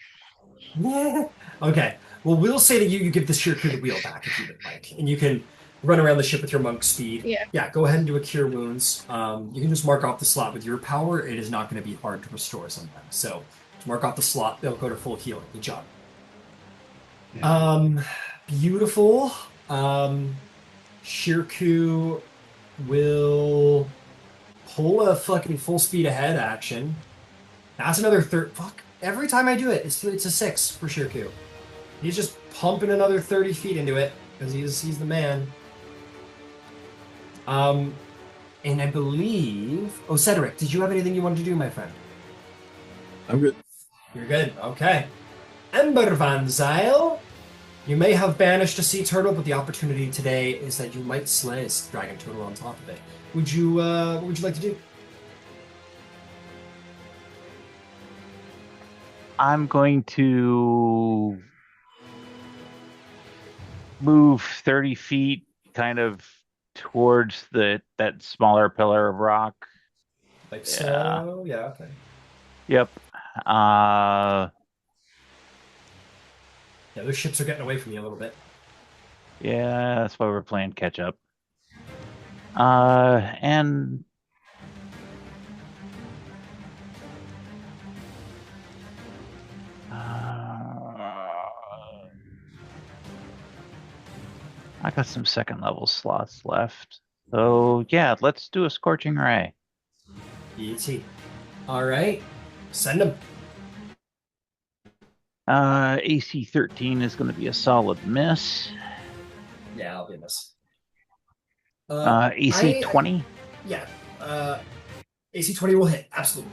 Okay. Well, we'll say that you give the sheer crew the wheel back if you would like, and you can run around the ship with your monk speed. Yeah. Yeah. Go ahead and do a cure wounds. You can just mark off the slot with your power. It is not going to be hard to restore sometimes. So just mark off the slot. They'll go to full healing. Good job. Beautiful. Shirku will pull a fucking full speed ahead action. That's another fuck. Every time I do it, it's a 6 for Shirku. He's just pumping another 30 feet into it because he's the man. And I believe. Oh, Cedric, did you have anything you wanted to do, my friend? I'm good. You're good. Okay. Ember Van Zyl, you may have banished a sea turtle, but the opportunity today is that you might slay a dragon turtle on top of it. What would you like to do? I'm going to move 30 feet kind of towards that smaller pillar of rock. Like so? Yeah, okay. Yep. Yeah, those ships are getting away from you a little bit. Yeah, that's why we're playing catch up. And I got some second level slots left. So yeah, let's do a scorching ray. E.T. All right, send them. AC 13 is going to be a solid miss. Yeah, I'll be a miss. AC 20? Yeah. AC 20 will hit, absolutely.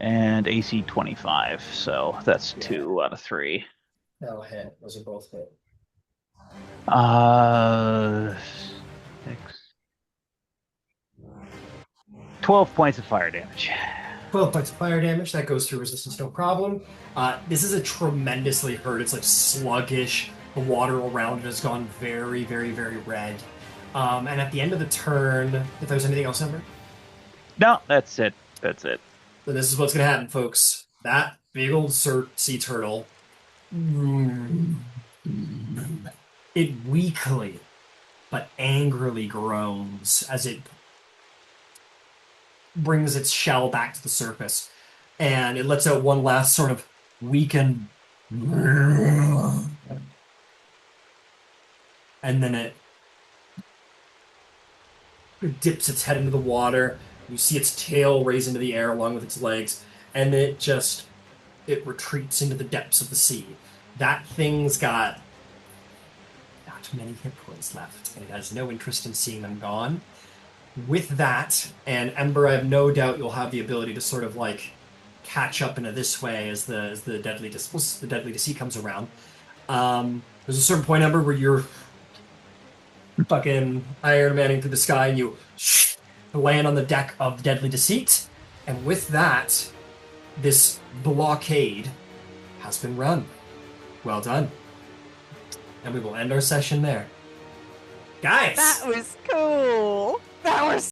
And AC 25, so that's 2 out of 3. That'll hit. Those are both hit. 6. 12 points of fire damage. 12 points of fire damage. That goes through resistance, no problem. This is a tremendously hurt. It's like sluggish. The water around it has gone very, very, very red. And at the end of the turn, if there's anything else, Ember? No, that's it. That's it. Then this is what's going to happen, folks. That big old sea turtle, it weakly but angrily groans as it brings its shell back to the surface. And it lets out one last sort of weakened... And then it dips its head into the water. You see its tail raise into the air along with its legs, and it retreats into the depths of the sea. That thing's got not many hit points left, and it has no interest in seeing them gone. With that, and Ember, I have no doubt you'll have the ability to sort of like catch up into this way as the deadly deceit comes around. There's a certain point, Ember, where you're fucking Iron Manning through the sky, and you land on the deck of Deadly Deceit. And with that, this blockade has been run. Well done. And we will end our session there. Guys! That was cool. That was